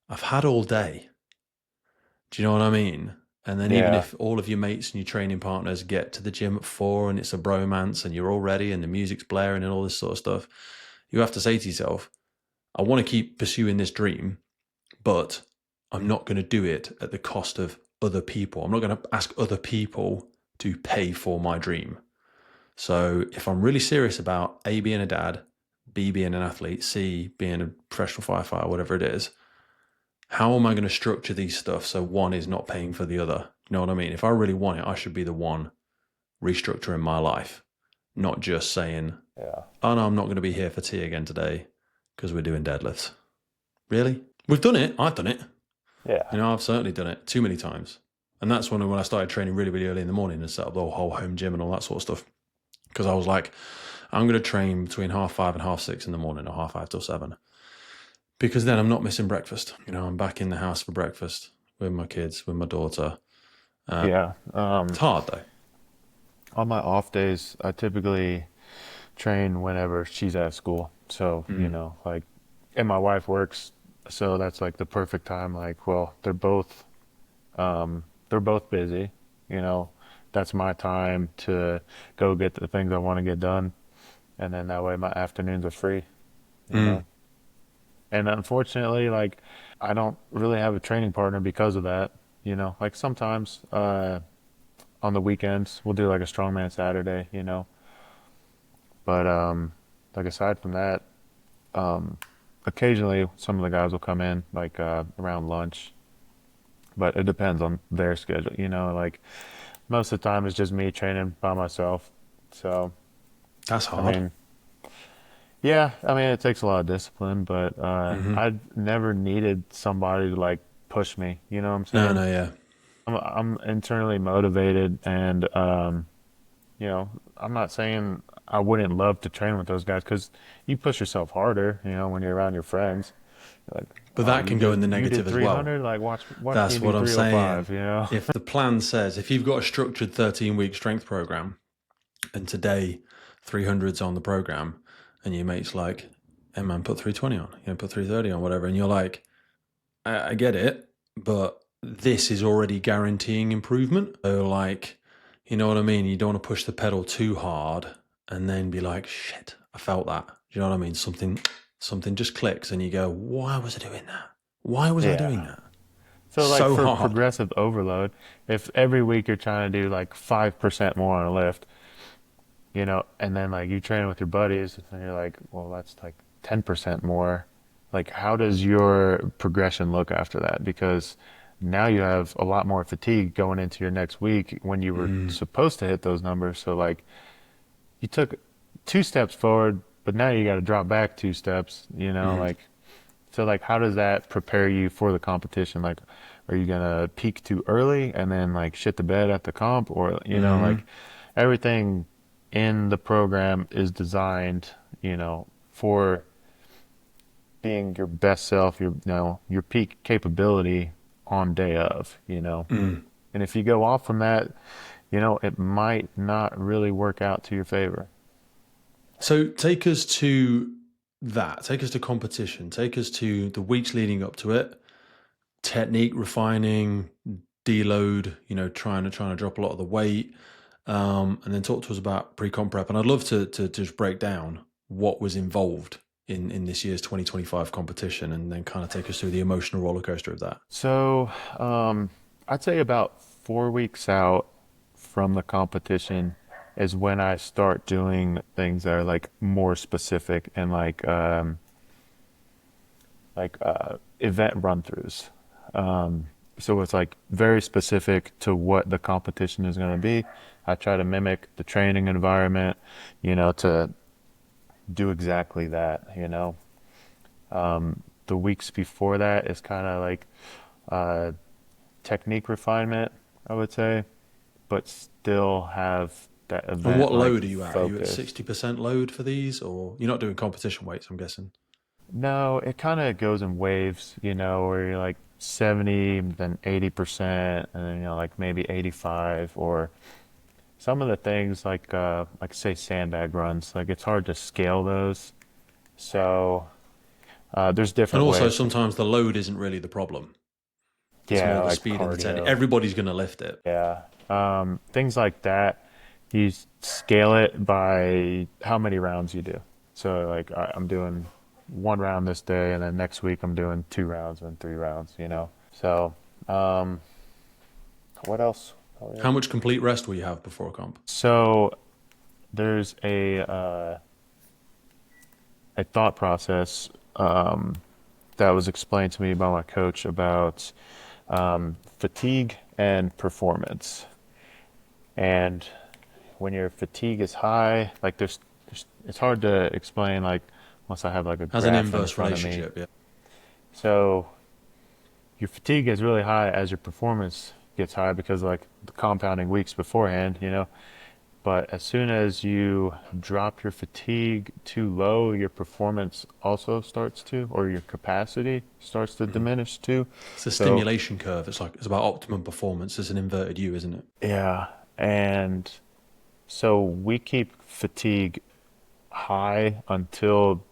I've had all day. Do you know what I mean? And then even yeah, if all of your mates and your training partners get to the gym at 4 and it's a bromance and you're all ready and the music's blaring and all this sort of stuff, you have to say to yourself, I want to keep pursuing this dream, but I'm not going to do it at the cost of other people. I'm not going to ask other people to pay for my dream. So if I'm really serious about A, being a dad, B, being an athlete, C, being a professional firefighter, whatever it is, how am I going to structure these stuff so one is not paying for the other? You know what I mean? If I really want it, I should be the one restructuring my life, not just saying, yeah, oh no, I'm not going to be here for tea again today because we're doing deadlifts. Really? We've done it. I've done it. yeah, You know, I've certainly done it too many times. And that's when I started training really, really early in the morning and set up the whole home gym and all that sort of stuff. Because I was like, I'm going to train between 5:30 and 6:30 in the morning or 5:30 till 7. Because then I'm not missing breakfast. You know, I'm back in the house for breakfast with my kids, with my daughter. yeah. It's hard though. On my off days, I typically train whenever she's at school. So, Mm. like, and my wife works, so that's like the perfect time. Like, well, they're both busy, you know. That's my time to go get the things I want to get done, and then that way my afternoons are free, you Mm. know. And unfortunately, like, I don't really have a training partner because of that, you know. Like sometimes on the weekends we'll do like a strongman Saturday, you know. But like aside from that, occasionally some of the guys will come in like around lunch, but it depends on their schedule, you know. Like most of the time it's just me training by myself. So, That's I hard. mean, yeah, I mean, it takes a lot of discipline, but Hmm. I never needed somebody to like push me. You know what I'm No, saying? no, yeah. I'm internally motivated, and I'm not saying I wouldn't love to train with those guys because you push yourself harder. You know, when you're around your friends, you're like, But oh, that you can go did in the you did negative as well. 300, like watch me That's do what I'm saying. 305. You know? If the plan says, if you've got a structured 13-week strength program and today 300's on the program and your mate's like, hey man, put 320 on, put 330 on, whatever. And you're like, I get it, but this is already guaranteeing improvement. So like, You know what I mean? You don't want to push the pedal too hard and then be like, shit, I felt that. Do you know what I mean? Something just clicks and you go, why was I doing that? Why was I Yeah. doing that? So like So for hard. progressive overload, if every week you're trying to do like 5% more on a lift, and then like you train with your buddies and you're like, well, that's like 10% more. Like, how does your progression look after that? Because now you have a lot more fatigue going into your next week when you were Mm, supposed to hit those numbers. So like you took 2 steps forward, but now you got to drop back 2 steps, mm, like, so like how does that prepare you for the competition? Like, are you gonna peak too early and then like shit the bed at the comp, or like mm. everything in the program is designed, for being your best self, your peak capability on day of. Mm. And if you go off from that, it might not really work out to your favor. So take us to that. Take us to competition. Take us to the weeks leading up to it. Technique refining, deload. Trying to drop a lot of the weight, and then talk to us about pre-comp prep. And I'd love to just break down what was involved in this year's 2025 competition, and then kind of take us through the emotional roller coaster of that. So, I'd say about 4 weeks out from the competition is when I start doing things that are like more specific and like event run-throughs. So it's like very specific to what the competition is going to be. I try to mimic the training environment, to do exactly that. The weeks before that is kind of like uh, technique refinement, I would say, but still have that And event what like load are you at? Are you at focus. 60% load for these, or you're not doing competition weights, I'm guessing? No, it kind of goes in waves, where you're like 70, then 80%, and then like maybe 85, or some of the things like say sandbag runs, like it's hard to scale those. So there's And different also, ways. sometimes the load isn't really the problem. It's more Yeah, the like speed and the technique. cardio. Everybody's going to lift it. Yeah. Things like that. You scale it by how many rounds you do. So like I'm doing 1 round this day, and then next week I'm doing 2 rounds and 3 rounds. So what else? Oh, yeah. How much complete rest will you have before a comp? So there's a thought process that was explained to me by my coach about fatigue and performance. And when your fatigue is high, like it's hard to explain like unless I have like a Has an graph in inverse front of me. relationship, yeah. So your fatigue is really high as your performance gets high because like the compounding weeks beforehand. But as soon as you drop your fatigue too low, your performance also starts to, or your capacity starts to Mhm. diminish too. It's a So stimulation curve. It's about optimum performance. It's an inverted U, isn't it? yeah, and so we keep fatigue high until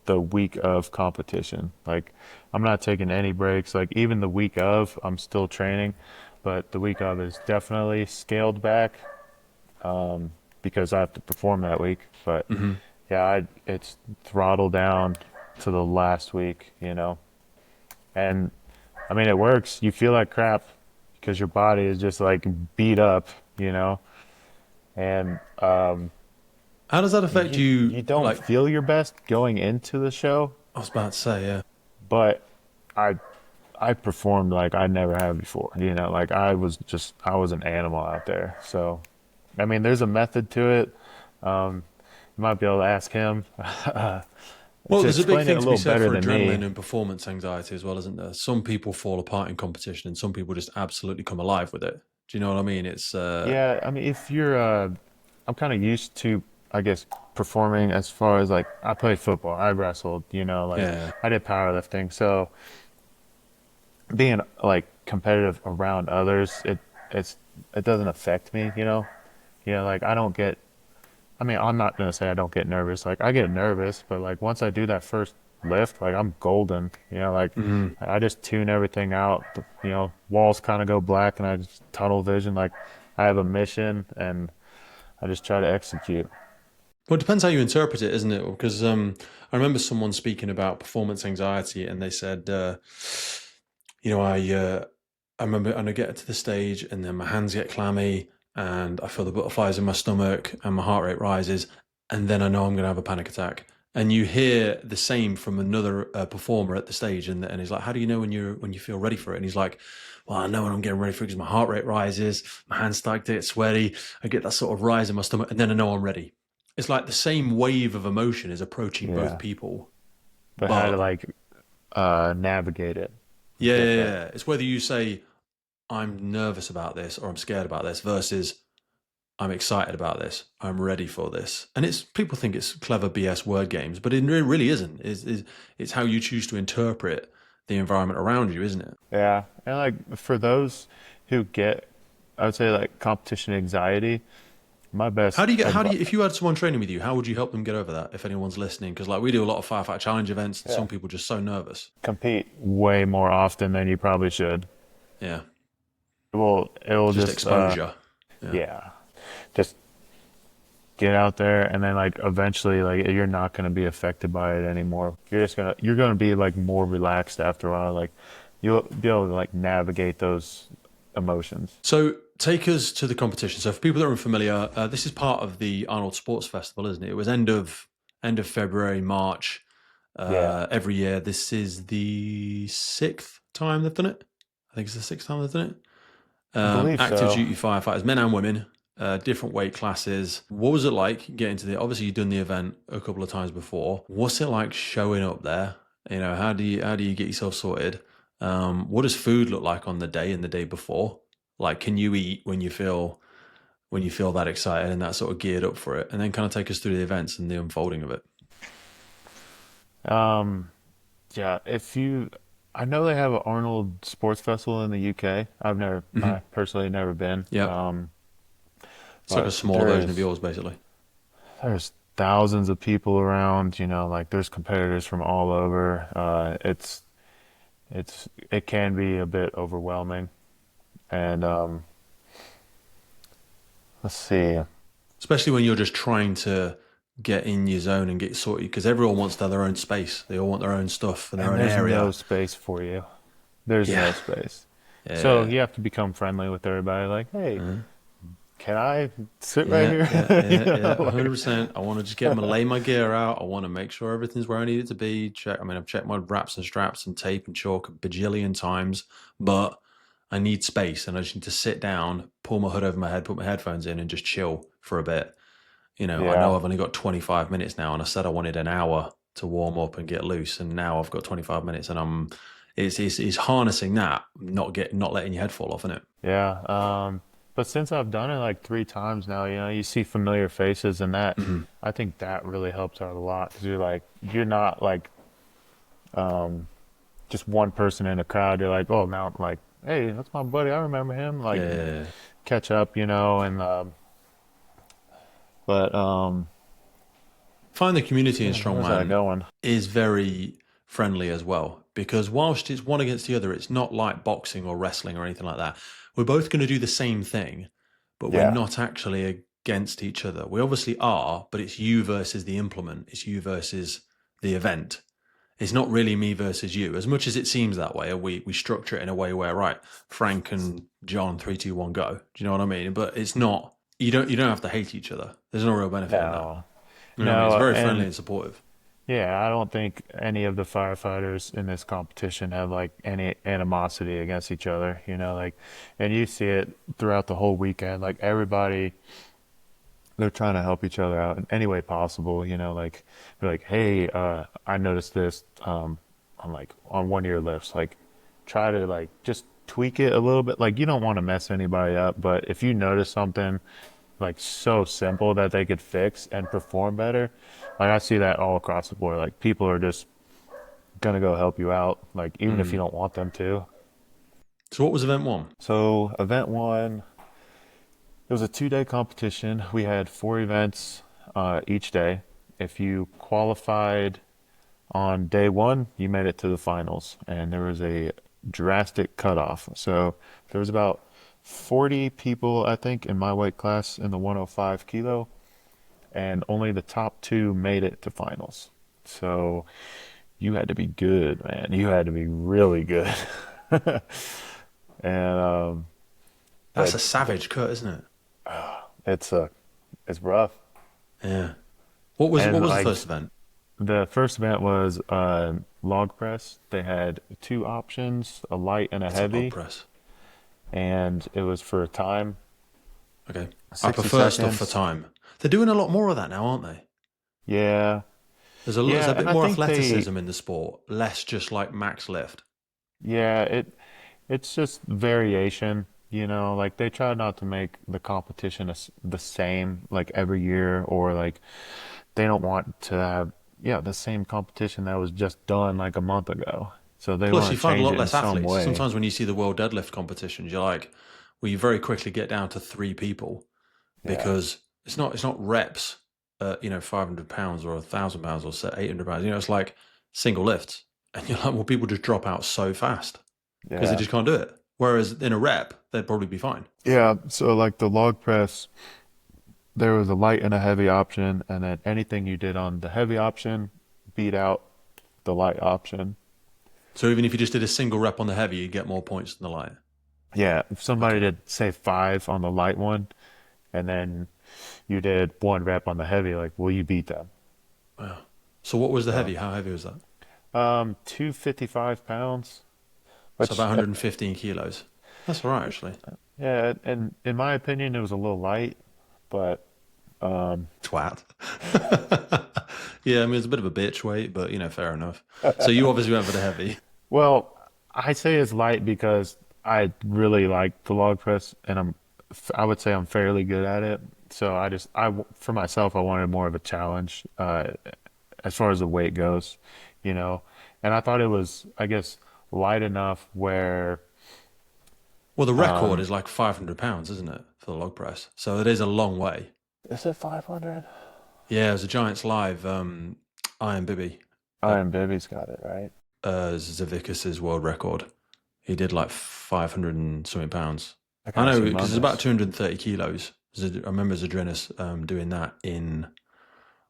the week of competition. Like I'm not taking any breaks. Like even the week of, I'm still training, but the week of is definitely scaled back because I have to perform that week. But Hmm. yeah, it's throttled down to the last week. And I mean, it works. You feel like crap because your body is just like beat up. And How does that affect you you? don't Like, feel your best going into the show, I was about to say, yeah. but I I performed like I never have before. Like I was an animal out there. So I mean, there's a method to it. You might be able to ask him Well, to there's a big explain it thing a to be little said better for than me. adrenaline and performance anxiety as well, isn't there? Some people fall apart in competition, and some people just absolutely come alive with it. Do you know what I mean? It's Yeah, I mean, if you're, I'm kind of used to, I guess, performing as far as like I played football, I wrestled, like yeah. I did powerlifting. So being like competitive around others, it's it doesn't affect me. Like I don't get. I mean, I'm not gonna say I don't get nervous. Like I get nervous, but like once I do that first lift, like I'm golden. Like Hmm. I just tune everything out. Walls kind of go black, and I just tunnel vision. Like I have a mission and I just try to execute. Well, it depends how you interpret it, isn't it? Because I remember someone speaking about performance anxiety, and they said, you know, I remember, and I get to the stage, and then my hands get clammy, and I feel the butterflies in my stomach, and my heart rate rises, and then I know I'm going to have a panic attack. And you hear the same from another performer at the stage, and he's like, "How do you know when you feel ready for it?" And he's like, "Well, I know when I'm getting ready for it because my heart rate rises, my hands start to get sweaty, I get that sort of rise in my stomach, and then I know I'm ready." It's like the same wave of emotion is approaching both Yeah. people, But how to but like navigate it is yeah, yeah, different. yeah. It's whether you say I'm nervous about this or I'm scared about this versus I'm excited about this, I'm ready for this. And it's people think it's clever BS word games, but it really isn't. It's how you choose to interpret the environment around you, isn't it? Yeah. And like for those who get, I would say like competition anxiety, my best How do advice, you, if you had someone training with you, how would you help them get over that if anyone's listening? Because like we do a lot of firefight challenge events and yeah, some people are just so nervous. compete way more often than you probably should. Yeah. It will Just just, exposure. Yeah. yeah, just get out there and then like eventually like you're not going to be affected by it anymore. You're going to be like more relaxed after a while. Like you'll be able to like navigate those emotions. So take us to the competition. So for people that are unfamiliar, this is part of the Arnold Sports Festival, isn't it? It was end of February, March, Yeah, every year. This is the sixth time they've done it. I think it's the sixth time they've done it. I believe Active so. duty firefighters, men and women, different weight classes. What was it like getting to the? Obviously, you've done the event a couple of times before. What's it like showing up there? You know, how do you get yourself sorted? What does food look like on the day and the day before? Like, can you eat when you feel that excited and that sort of geared up for it? And then kind of take us through the events and the unfolding of it. Um, yeah, I know they have an Arnold Sports Festival in the UK. I Hmm. personally never been. Yeah, it's like a But smaller version of yours, basically. there's thousands of people around, like there's competitors from all over. It can be a bit overwhelming. And let's see. Especially when you're just trying to get in your zone and get sorted, because everyone wants to have their own space. They all want their own stuff and their And own there's no area. space for you. There's Yeah, no space. So yeah, you have to become friendly with everybody. Like, hey, uh, can I sit right yeah, yeah, here? yeah, yeah. Like, 100%. I want to just lay my gear out. I want to make sure everything's where I need it to be. Check. I mean, I've checked my wraps and straps and tape and chalk a bajillion times, but I need space and I just need to sit down, pull my hood over my head, put my headphones in, and just chill for a bit. You know, I know yeah, I've only got 25 minutes now, and I said I wanted an hour to warm up and get loose, and now I've got 25 minutes, and it's harnessing that, not letting your head fall off, isn't it? yeah. But since I've done it like 3 times now, you see familiar faces, and that Hmm. I think that really helps out a lot because you're not like just one person in a crowd. You're like, oh, now like, hey, that's my buddy. I remember him. Like, Yeah. catch up, and but Find the community in where's that strongman going? is very friendly as well, because whilst it's one against the other, it's not like boxing or wrestling or anything like that. We're both going to do the same thing, but we're Yeah, not actually against each other. We obviously are, but it's you versus the implement. It's you versus the event. It's not really me versus you, as much as it seems that way. We structure it in a way where, right, Frank and John, 3, 2, 1, go. Do you know what I mean? But it's not. You don't have to hate each other. There's no real benefit in that. no, You know what I mean? It's very friendly and and supportive. yeah, I don't think any of the firefighters in this competition have like any animosity against each other. Like, and you see it throughout the whole weekend. Like everybody, they're trying to help each other out in any way possible. Like they're like, hey, I noticed this. On like on one of your lifts, like try to like just tweak it a little bit. Like you don't want to mess anybody up, but if you notice something like so simple that they could fix and perform better, like I see that all across the board. Like people are just gonna go help you out, like even if you Mm. don't want them to. So what was event one? So event one, it was a 2-day competition. We had 4 events each day. If you qualified on day one, you made it to the finals, and there was a drastic cutoff. So there was about 40 people, I think, in my weight class in the 105 kilo, and only the top two made it to finals. So you had to be good, man. You had to be really good. And That's a but savage cut, isn't it? it's it's rough. Yeah. What And was the like first event? the first event was log press. They had two options, a light and a What's a log heavy, press? and it was for a time, Okay. I 60 prefer stuff for seconds. time. They're doing a lot more of that now, aren't they? Yeah. There's Yeah, a and bit I more think they, athleticism in the sport, less just like max lift. yeah, it's just variation, like they try not to make the competition the same like every year, or like they don't want to have, yeah, the same competition that was just done like a month ago. So they Plus, you want to find a change lot it in less some athletes. way. Sometimes when you see the world deadlift competitions, you're like, well, you very quickly get down to three people Yeah. because it's not reps, 500 pounds or 1,000 pounds or 800 pounds. It's like single lifts, and you're like, well, people just drop out so fast because they Yeah. just can't do it. Whereas in a rep, they'd probably be fine. Yeah, so like the log press, there was a light and a heavy option, and then anything you did on the heavy option beat out the light option. So even if you just did a single rep on the heavy, you'd get more points than the light. Yeah, if somebody Okay. did say five on the light one, and then you did one rep on the heavy, like, will you beat them? Wow. So what was the So, heavy? How heavy was that? 255 pounds, So about which, 115 kilos. That's all right, actually. yeah, and in my opinion, it was a little light, but Twat. Yeah, I mean, it's a bit of a bitch weight, but fair enough. So you obviously went for the heavy. well, I say it's light because I really like the log press, and I would say I'm fairly good at it. So for myself, I wanted more of a challenge, as far as the weight goes, you know. And I thought it was, I guess, light enough where, Well, the record um, is like 500 pounds, isn't it, for the log press? So it is a long way. is it 500? Yeah, it was a Giants Live, Iron Bibby, Iron Bibby's got it, right? Zavikis's world record. He did like 500 and something pounds. That I guy's know because it's about humongous. 230 kilos. I remember Zadrinis doing that in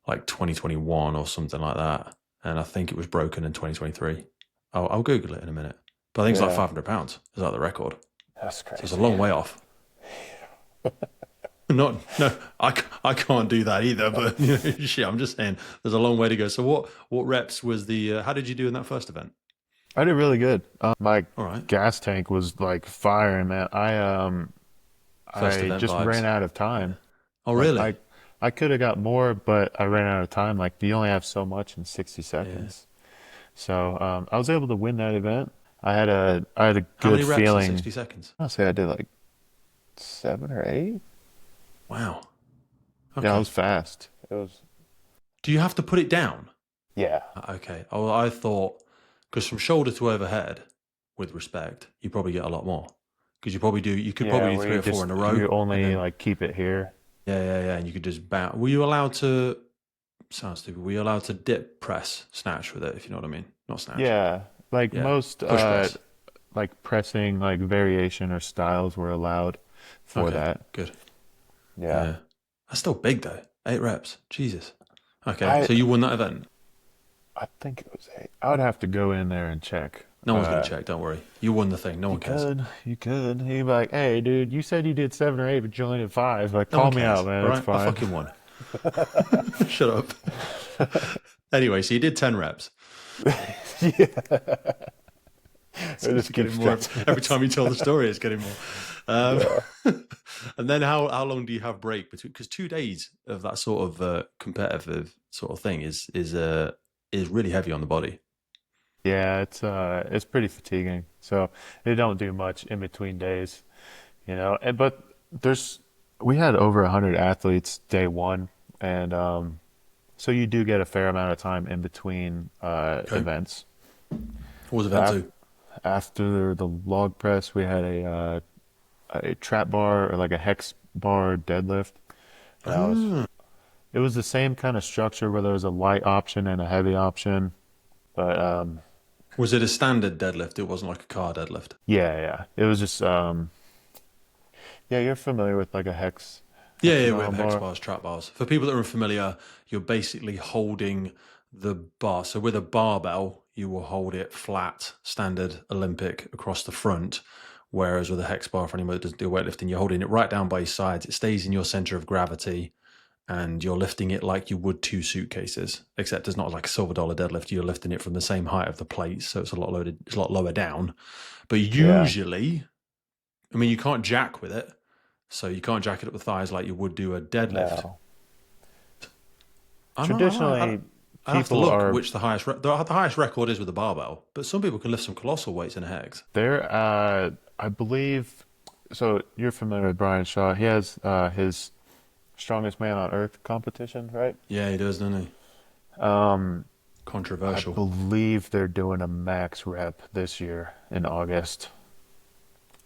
like 2021 or something like that. And I think it was broken in 2023. I'll Google it in a minute. But I think it's like Yeah, 500 pounds is like the record. that's So it's a crazy. long way off. Not, no, I can't do that either. But shit, I'm just saying there's a long way to go. So what reps was how did you do in that first event? I did really good. My All right. gas tank was like firing, man. First I event just ran vibes. out of Yeah. time. Oh, Like really? I could have got more, but I ran out of time. Like you only have so much in 60 Yeah. seconds. So I was able to win that event. I had a How good many reps in feeling. 60 seconds? I'll say I did like 7 or 8. Wow. Yeah, I Okay. was fast. It was, Do you have to put it down? yeah. Okay. Oh, I thought because from shoulder to overhead, with respect, you probably get a lot more because you could Yeah, probably do where three you or four just in a row, you and only then like keep it here. yeah, and you could just bounce. Were you allowed to? Sounds stupid. Were you allowed to dip press snatch with it? If you know what I mean, not snatch. Yeah, like Yeah, most push press. like pressing like variation or styles were allowed for Okay, that. good. Yeah. Yeah, that's still big though. 8 reps. Jesus. Okay, I so you won that event. I think it was 8. I would have to go in there and check. No one's gonna check. Don't worry. You won the thing. No You one cares. could, you could. He'd be like, "Hey, dude, you said you did 7 or 8, but you only did 5. Like, No one call me out, cares. man. All It's right, I fine." fucking won. Shut up. Anyway, so you did 10 reps. Yeah, It's it just getting keeps more stretching. every time you tell the story. It's getting more. Um, Yeah. and then how long do you have break between? Because 2 days of that sort of competitive sort of thing is really heavy on the body. Yeah, it's pretty fatiguing. So they don't do much in between days, but there's we had over 100 athletes day one, and so you do get a fair amount of time in between Okay, events. what was So event two? after the log press, we had a trap bar or like a hex bar deadlift. And Ah, it was the same kind of structure where there was a light option and a heavy option. But was it a standard deadlift? It wasn't like a car deadlift. yeah, it was just Yeah, you're familiar with like a Yeah, yeah, hexagonal with hex bar. bars, trap bars. For people that are unfamiliar, you're basically holding the bar. So with a barbell, you will hold it flat, standard Olympic across the front. Whereas with a hex bar, for anyone that doesn't do weightlifting, you're holding it right down by your sides. It stays in your center of gravity, and you're lifting it like you would two suitcases, except it's not like a silver dollar deadlift. You're lifting it from the same height of the plates, so it's a lot loaded, it's a lot lower down. But Yeah. usually, I mean, you can't jack with it, so you can't jack it up the thighs like you would do a deadlift. No. I know. Traditionally, I'd have to people look are which the highest record is with the barbell. But some people can lift some colossal weights in a hex. there. I believe. So you're familiar with Brian Shaw. He has his Strongest Man on Earth competition, right? Yeah, he does, doesn't he? I Controversial. believe they're doing a max rep this year in August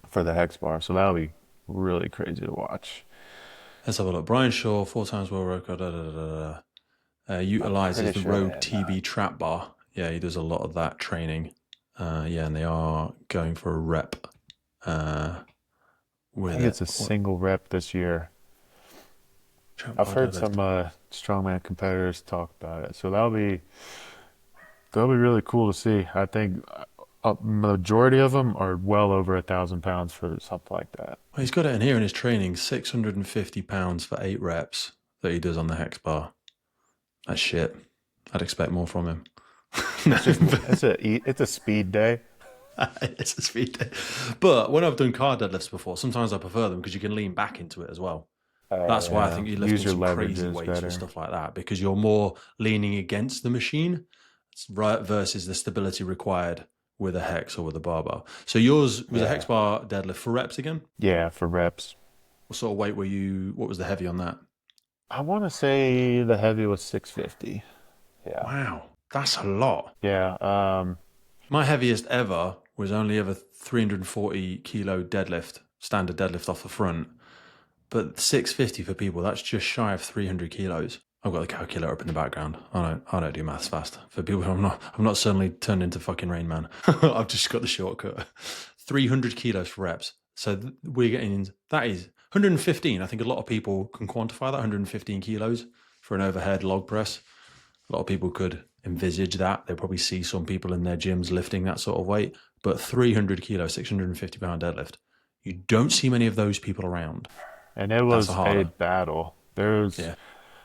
for the hex bar. So that'll be really crazy to watch. Let's have a look. Brian Shaw, 4 times world record. I'm Utilizes pretty the sure they Rogue have that. TB trap bar. Yeah, he does a lot of that training. Yeah, and they are going for a rep I with think it. it's a What single rep this year. trap I've bar heard deadlift? some strongman competitors talk about it, so that'll be really cool to see. I think a majority of them are well over 1,000 pounds for something like that. Well, he's got it in here in his training. 650 pounds for 8 reps that he does on the hex bar. That's shit. I'd expect more from him. It's just it's a speed day. It's a speed day. But when I've done car deadlifts before, sometimes I prefer them because you can lean back into it as well. Oh That's why I yeah, think you're use lifting your some crazy leverages weights with better. stuff like that because you're more leaning against the machine, right, versus the stability required with a hex or with a barbell. So yours was a hex Yeah, bar deadlift for reps again. yeah, for reps. What sort of weight were you? What was the heavy on that? I want to say the heavy was 650. Yeah, Wow, that's a lot. yeah. My heaviest ever was only ever 340 kilo deadlift, standard deadlift off the front. But 650 for people, that's just shy of 300 kilos. I've got the calculator up in the background. I don't do maths fast. For people, I'm not suddenly turned into fucking Rain Man. I've just got the shortcut. 300 kilos for reps. So we're getting, that is 115. I think a lot of people can quantify that 115 kilos for an overhead log press. A lot of people could envisage that. They'll probably see some people in their gyms lifting that sort of weight. But 300 kilos, 650-pound deadlift, you don't see many of those people around. And it That's a was a harder. battle. There's Yeah.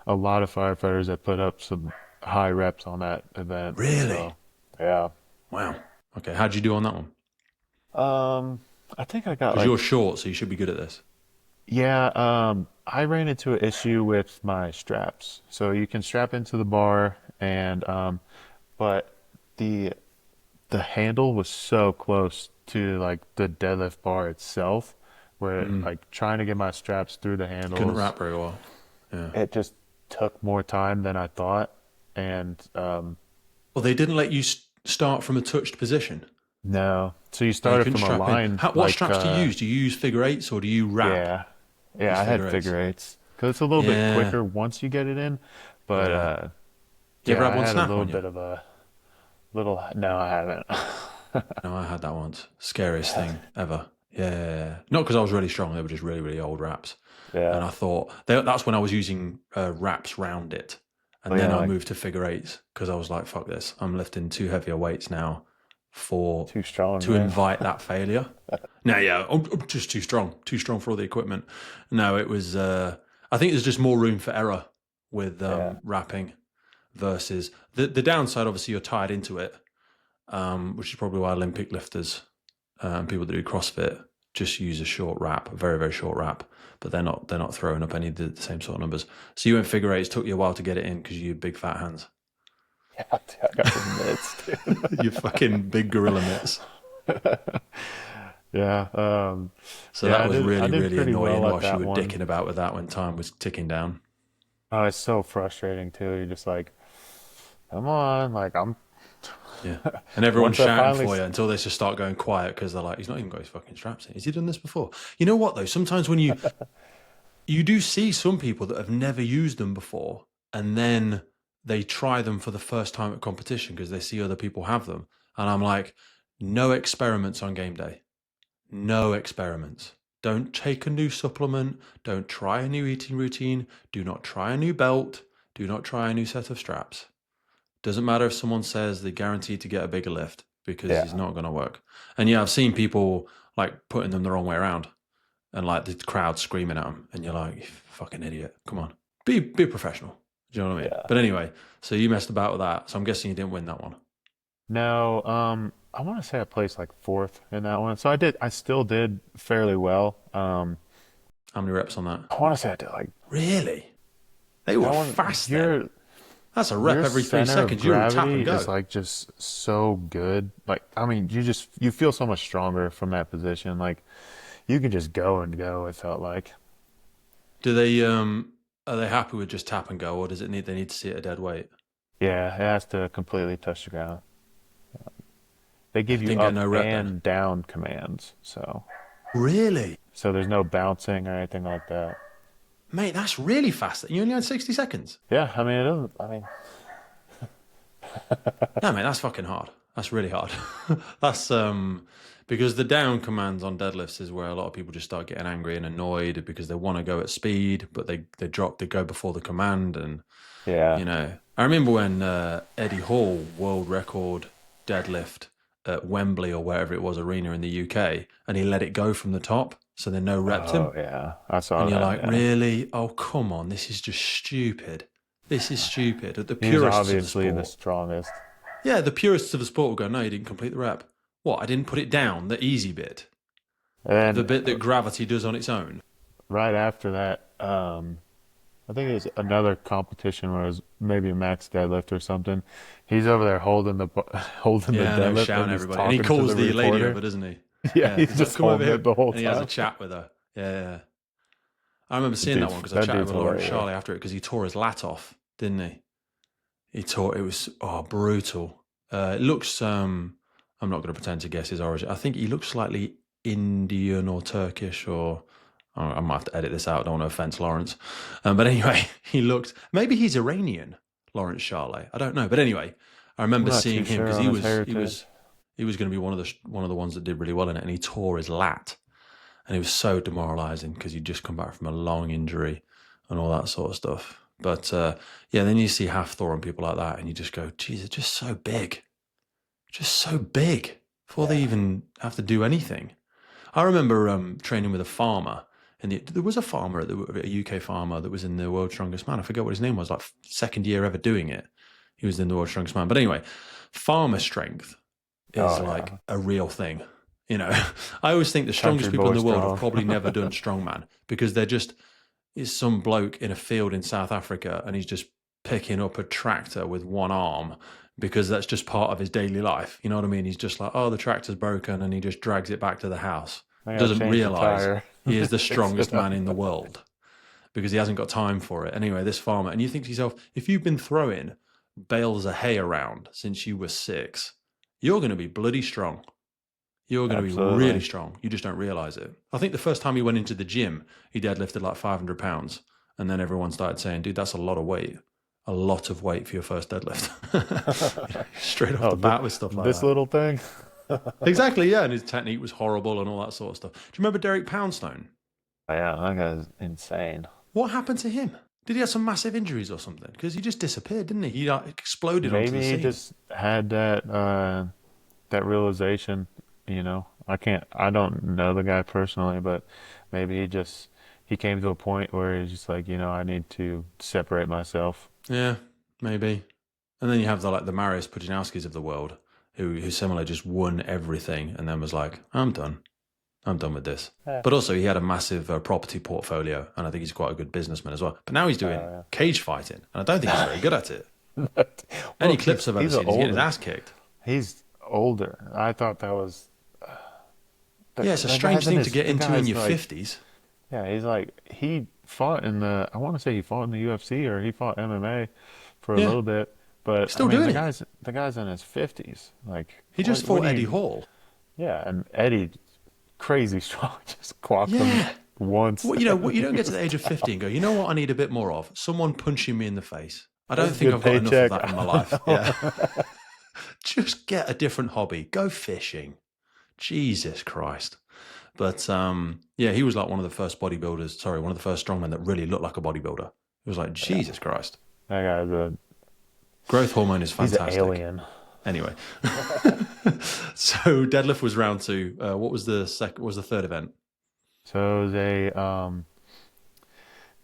a lot of firefighters that put up some high reps on that event. Really? So, yeah. Wow. Okay. How'd you do on that one? I think I got Because like, you're short, so you should be good at this. yeah, I ran into an issue with my straps. So you can strap into the bar and but the the handle was so close to like the deadlift bar itself where like trying to get my straps through the Couldn't handles, wrap very well. Yeah. it just took more time than I thought. And Well, they didn't let you start from a touched position. no. So you No, you started couldn't from a strap in. line What like straps do you use? Do you use figure eights or do you wrap? yeah. Use Yeah, I had figure eights. figure eights because it's a little bit Yeah. quicker once you get it in. But Yeah. Do you ever yeah, have I one had a snap little on you? bit of a little no, I haven't. No, I had that once. Scariest thing ever. Yeah. Yeah, yeah. Not because I was really strong. They were just really, really old wraps. And Yeah. I thought that's when I was using wraps round it. Oh And then yeah, I like moved to figure eights because I was like, fuck this. I'm lifting too heavier weights now for too strong, to right? invite that failure. No, yeah, I'm just too strong for all the equipment. No, it was. I think there's just more room for error with Yeah. wrapping versus the downside. Obviously, you're tied into it, which is probably why Olympic lifters and people that do CrossFit just use a short wrap, a very very short wrap. But they're not throwing up any of the same sort of numbers. So you went figure eights. Took you a while to get it in because you had big fat hands. Yeah, dude, I got the mitts, dude. You fucking big gorilla mitts. Yeah. So Yeah, that was I really, did really pretty annoying well at whilst you that were one. dicking about with that when time was ticking down. Oh, it's so frustrating too. You're just like, come on, like I'm Yeah. And everyone's once I shouting finally for you until they just start going quiet because they're like, he's not even got his fucking straps in. Has he done this before? You know what though? Sometimes when you do see some people that have never used them before and then they try them for the first time at competition because they see other people have them. And I'm like, no experiments on game day. No experiments. Don't take a new supplement. Don't try a new eating routine. Do not try a new belt. Do not try a new set of straps. Doesn't matter if someone says they're guaranteed to get a bigger lift, because it's Yeah. not going to work. And yeah, I've seen people like putting them the wrong way around, and like the crowd screaming at them, and you're like, you fucking idiot. Come on. Be professional. Do you know what I mean? Yeah. But anyway, so you messed about with that. So I'm guessing you didn't win that one. No, I want to say I placed like fourth in that one. So I still did fairly well. How many reps on that? I want to say I did like Really? They were that one. fast then. That's a rep Your every three center of seconds. You were tap gravity and is go. like just so good. Like, I mean, you feel so much stronger from that position. Like, you can just go and go, it felt like. Do they are they happy with just tap and go, or does it need they need to see it at dead weight? Yeah, it has to completely touch the ground. They give you Didn't get up no rep then. and down commands, Really? so there's no bouncing or anything like that. Mate, that's really fast. You only had 60 seconds. Yeah, I mean, it doesn't. I mean, No, mate, that's fucking hard. That's really hard. That's because the down commands on deadlifts is where a lot of people just start getting angry and annoyed because they want to go at speed, but they go before the command. And yeah. I remember when Eddie Hall world record deadlift at Wembley or wherever it was arena in the UK, and he let it go from the top, so then no repped him. Oh yeah, I saw And you're that. like, Yeah, really? Oh, come on, this is just stupid. This is stupid. The he was purists of the obviously the sport. strongest. Yeah, the purists of the sport will go, no, you didn't complete the rep. What? I didn't put it down, the easy bit, And the then bit that gravity does on its own. right after that, I think it was another competition where it was maybe a max deadlift or something. He's over there holding the holding the Yeah, no, deadlift shouting and at he's everybody. And he talking to calls the lady reporter. over, doesn't he? Yeah, Yeah, he's he's like, just come over holding here. it the whole And he has a time. chat with her. Yeah. I remember That seeing that dude's one because I that chatted dude's with Lawrence hilarious. Charlie after it because he tore his lat off, didn't he? It was, brutal. It looks, I'm not going to pretend to guess his origin. I think he looks slightly Indian or Turkish or, I might have to edit this out. I don't want to offend Lawrence. But anyway, maybe he's Iranian, Lawrence Charlie. I don't know. But anyway, I I'm remember not too seeing him sure because on his heritage. he was going to be one of the ones that did really well in it, and he tore his lat, and it was so demoralizing because he'd just come back from a long injury and all that sort of stuff. But yeah, then you see Hafthor and people like that, and you just go, geez, they're just so big before they Yeah. even have to do anything. I remember training with a farmer, and there was a farmer a UK farmer that was in the World's Strongest Man. I forget what his name was. Like second year ever doing it, he was in the World's Strongest Man. But anyway, farmer strength is Oh like yeah. a real thing. You know, I always think the Country strongest people in boy the world have strong. probably never done strongman because they're just is some bloke in a field in South Africa and he's just picking up a tractor with one arm because that's just part of his daily life. You know what I mean? He's just like, oh, the tractor's broken, and he just drags it back to the house. I gotta Doesn't change the realize tire. he is the Fix strongest it man up. in the world because he hasn't got time for it. Anyway, this farmer, and you think to yourself, if you've been throwing bales of hay around since you were 6, you're going to be bloody strong. You're going to be really Absolutely. strong. You just don't realize it. I think the first time he went into the gym, he deadlifted like 500 pounds. And then everyone started saying, dude, that's a lot of weight. A lot of weight for your first deadlift. Straight off Oh, the bat with stuff like this that. little thing. Exactly, yeah. And his technique was horrible and all that sort of stuff. Do you remember Derek Poundstone? Yeah, that guy's insane. What happened to him? Did he have some massive injuries or something? Because he just disappeared, didn't he? He exploded onto Maybe the he scene. just had that realization, I don't know the guy personally, but maybe he came to a point where he's just like, I need to separate myself. Yeah, maybe. And then you have the Marius Pudzianowskis of the world, who similarly just won everything and then was like, I'm done. I'm done with this. Yeah. But also, he had a massive property portfolio, and I think he's quite a good businessman as well. But now he's doing Yeah. cage fighting, and I don't think he's very good at it. Well, Any clips I've ever seen, he's getting his ass kicked. He's older. I thought that was Yeah, it's a the strange guy's in thing his to get the into in guy's your like 50s. yeah, he's like he fought I want to say he fought in the UFC or he fought MMA for a Yeah, little bit, but I still mean doing it. the guy's in his 50s. Like He just what fought do Eddie you Hall. yeah, and Eddie crazy strong just clocked him Yeah. once. What you don't get to the age of 50 and go, you know what I need a bit more of? Someone punching me in the face. I don't That's a think good I've got enough of paycheck. that in my life. Yeah. Just get a different hobby. Go fishing. Jesus Christ. But yeah, he was like one of the first bodybuilders. Sorry, one of the first strongmen that really looked like a bodybuilder. It was like Jesus Christ. That guy's Growth hormone is he's an fantastic. alien. Anyway, so deadlift was round two. What was the second? What was the third event? So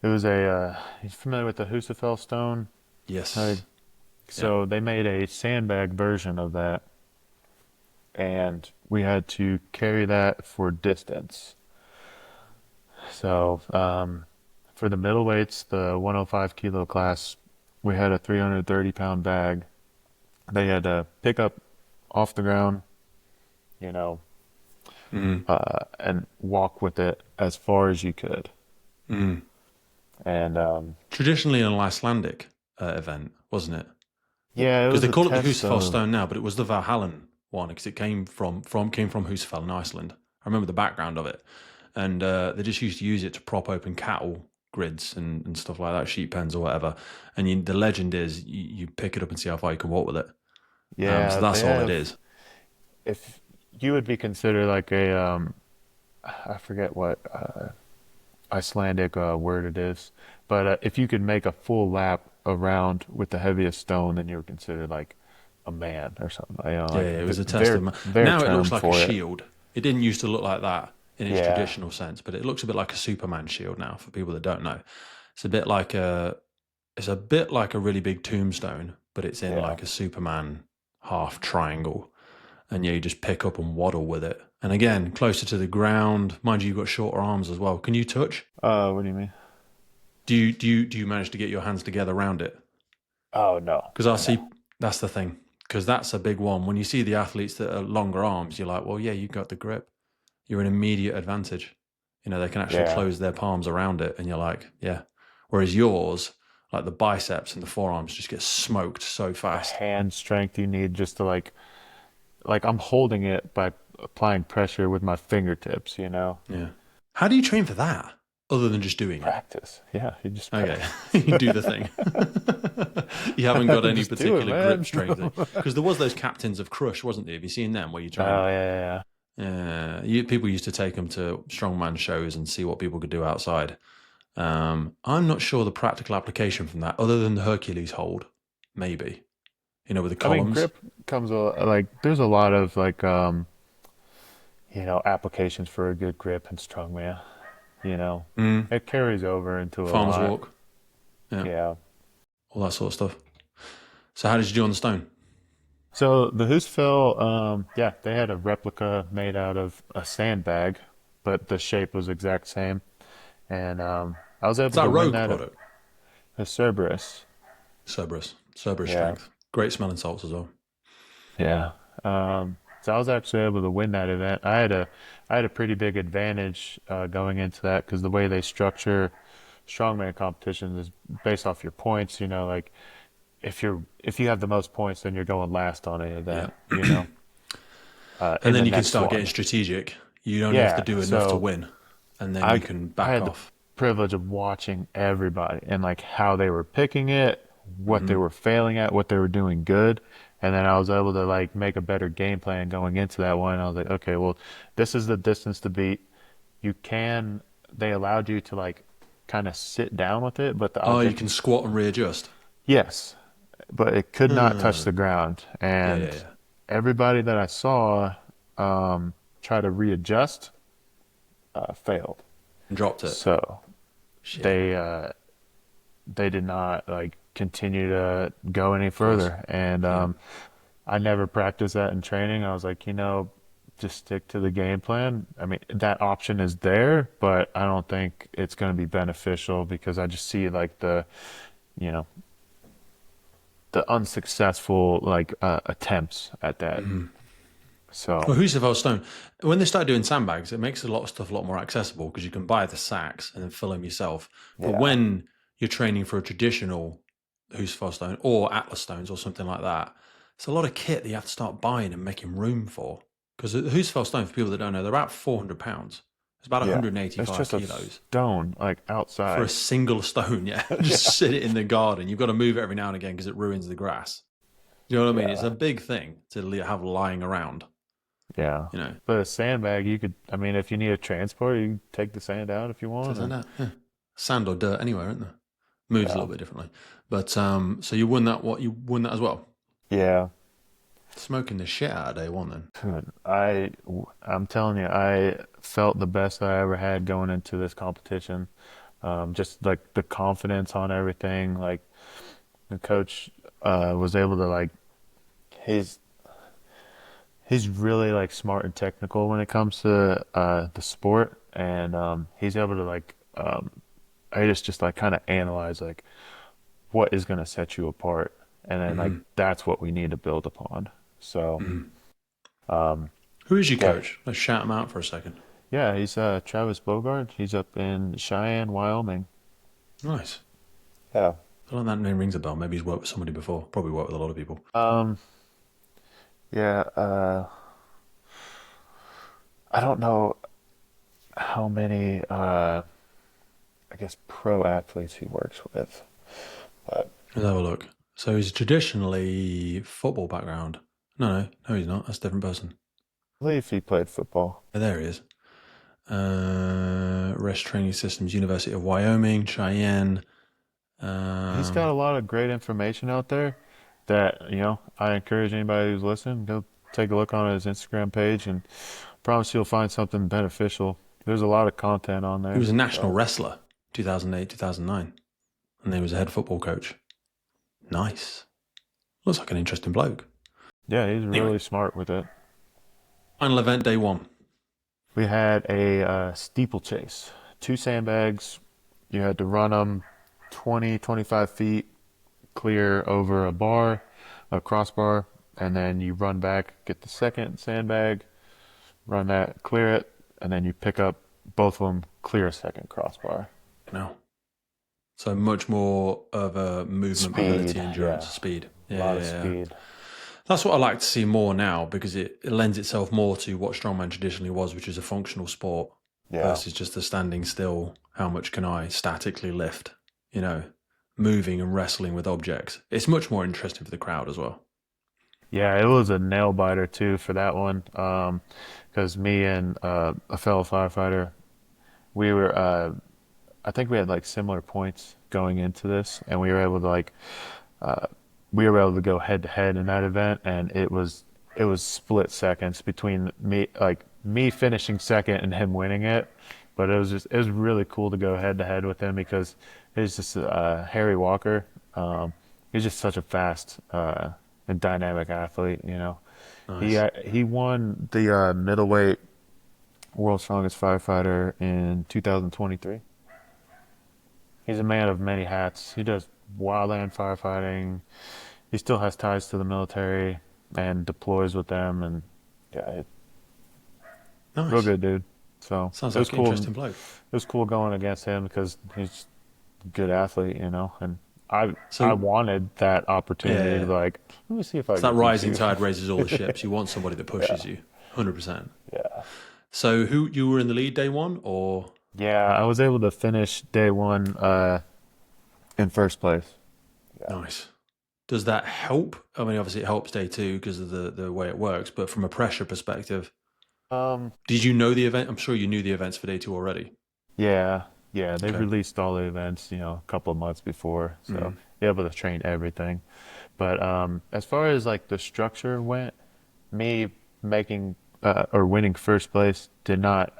it was a you familiar with the Husafell stone? Yes. Yeah. So they made a sandbag version of that, and we had to carry that for distance. So for the middleweights, the 105 kilo class, we had a 330-pound bag. They had to pick up off the ground, you know, Mm. and walk with it as far as you could. Mm. And Traditionally an Icelandic event, wasn't it? yeah, it Because was they a call it the test Husafell of stone now, but it was the Valhallan one because it came from Husafell in Iceland. I remember the background of it, and they just used to use it to prop open cattle grids and stuff like that, sheep pens or whatever. And the legend is you pick it up and see how far you can walk with it. So yeah, they that's all it have. is. If you would be considered like a I forget what Icelandic word it is, but if you could make a full lap around with the heaviest stone, then you're considered like a man or something. You know, Yeah, like it was a test their of. their Now it term looks like a for it. shield. It didn't used to look like that in its Yeah, traditional sense, but it looks a bit like a Superman shield now. For people that don't know, it's a bit like a it's a bit like a really big tombstone, but it's in yeah. like a Superman half triangle, and yeah, you just pick up and waddle with it. And again, closer to the ground. Mind you, you've got shorter arms as well. Can you touch? What do you mean? Do you manage to get your hands together around it? Oh no, Because I no. see that's the thing. Because that's a big one. When you see the athletes that are longer arms, you're like, well, yeah, you got the grip. You're an immediate advantage. They can actually Yeah, close their palms around it, and you're like, yeah. Whereas yours, like the biceps and the forearms, just get smoked so the fast. hand strength you need just to like I'm holding it by applying pressure with my fingertips. Yeah. How do you train for that other than just doing it? Practice. Yeah, you just Okay, you do the thing. You haven't got any just do it, particular man. grip strength because there was those captains of Crush, wasn't there? Have you seen them where you try and Oh yeah, people used to take them to strongman shows and see what people could do outside. I'm not sure the practical application from that, other than the Hercules hold, maybe. With the I mean, columns. grip comes like there's a lot of like applications for a good grip and strongman. You know, Mm, it carries over into a farmers lot. walk. Yeah, Yeah. all that sort of stuff. So how did you do on the stone? So the Hoosville, yeah, they had a replica made out of a sandbag, but the shape was exact same, and I was Is able that to win Rogue that product? a Cerberus. Cerberus Yeah, strength. Great smelling salts as well. yeah. So I was actually able to win that event. I had a pretty big advantage going into that because the way they structure strongman competitions is based off your points. Like if you have the most points, then you're going last on an Yeah. event. And In the then you can next start getting one. strategic. You only have to Yeah. do enough to So win, and then you I can I back had the off. privilege of watching everybody and like how they were picking it, what they Hmm. were failing at, what they were doing good, and then I was able to like make a better game plan going into that one. I was like, okay, well, this is the distance to beat. You can. They allowed you to like kind of sit down with it, but the Oh, you object can is squat and readjust. yes, but it could not touch Hmm. the ground. Yeah, And yeah, yeah. everybody that I saw try to readjust failed. And dropped it. So Shit. they did not like continue to go any Of course. further. And Yeah. I never practiced that in training. I was like, just stick to the game plan. I mean, that option is there, but I don't think it's going to be beneficial because I just see like you know, the unsuccessful like attempts at that. Hmm. So Well, Husafell Stone, when they started doing sandbags, it makes a lot of stuff a lot more accessible because you can buy the sacks and then fill them yourself. But yeah, when you're training for a traditional Husafell Stone or Atlas Stones or something like that, it's a lot of kit that you have to start buying and making room for. Because the Husafell Stone, for people that don't know, they're about 400 pounds. It's about yeah, it's 185 just a kilos stone like for a outside. single stone. Yeah, just Yeah, sit it in the garden. You've got to move it every now and again because it ruins the grass. You know what I mean? It's yeah, a big thing to have lying around. Yeah. You know, But a sandbag, you could, I mean, if you need a transport, you can take the sand out if you to want. sand And out. Yeah. Sand or dirt anywhere, isn't there? Moves a yeah. little bit differently. But so you won that. What you won that as well? Yeah. Smoking the shit out of day one then. Dude, I'm telling you, I felt the best I ever had going into this competition. Just like the confidence on everything. Like the coach was able to like he's he's really like smart and technical when it comes to the sport, and he's able to like I just like kind of analyze like what is going to set you apart, and then like Mm-hmm. that's what we need to build upon. So Mm-hmm. um, Who is your yeah, coach? Let's shout him out for a second. yeah, he's Travis Bogard. He's up in Cheyenne, Wyoming. Nice. Yeah. I feel like that name rings a bell. Maybe he's worked with somebody before. Probably worked with a lot of people. Um, yeah, I don't know how many I guess pro athletes he works with, but Let's have a look. So he's traditionally football background. No, he's not. That's a different person. I believe he played football. Oh, there he is. Rest Training Systems, University of Wyoming, Cheyenne. He's got Um, a lot of great information out there that, I encourage anybody who's listening, go take a look on his Instagram page and promise you'll find something beneficial. There's a lot of content on he there. was a national So, wrestler, 2008, 2009, and then he was a head football coach. Nice. Looks like an interesting bloke. yeah, he's Anyway, really smart with it. final event day one. We had a steeplechase, two sandbags. You had to run them 20, 25 feet clear over a bar, a crossbar, and then you run back, get the second sandbag, run that, clear it, and then you pick up both of them, clear a second crossbar. You know, so much more of a movement, Speed, mobility, endurance, yeah, speed. a Yeah, lot yeah, of yeah. speed. That's what I like to see more now because it lends itself more to what strongman traditionally was, which is a functional sport Yeah, versus just the standing still. How much can I statically lift? You know, moving and wrestling with objects. It's much more interesting for the crowd as well. yeah, it was a nail biter too for that one. Because me and a fellow firefighter, we were, I think we had like similar points going into this, and we were able to like we were able to go head to head in that event, and it was split seconds between me finishing second and him winning it. But it was really cool to go head to head with him because he's just Harry Walker. He's just such a fast and dynamic athlete. He Nice. uh, he won the middleweight World's Strongest Firefighter in 2023. He's a man of many hats. He does wildland firefighting. He still has ties to the military and deploys with them, and yeah, real Nice. good dude. So Sounds it was like an cool. interesting It bloke. was cool going against him because he's a good athlete, and I So, wanted that opportunity to yeah, be like, let me see if I it's that can beat rising you. tide raises all the ships. You want somebody that Yeah, pushes you, 100%. yeah, So, who you were in the lead day one, or yeah. I was able to finish day one in first place. Yeah. nice? Does that help? I mean, obviously, it helps day two because of the way it works. But from a pressure perspective, Um. did you know the event? I'm sure you knew the events for day two already. Yeah. Yeah. They've Okay. released all the events, a couple of months before, so Mm. you're able to train everything. But as far as like the structure went, me making or winning first place did not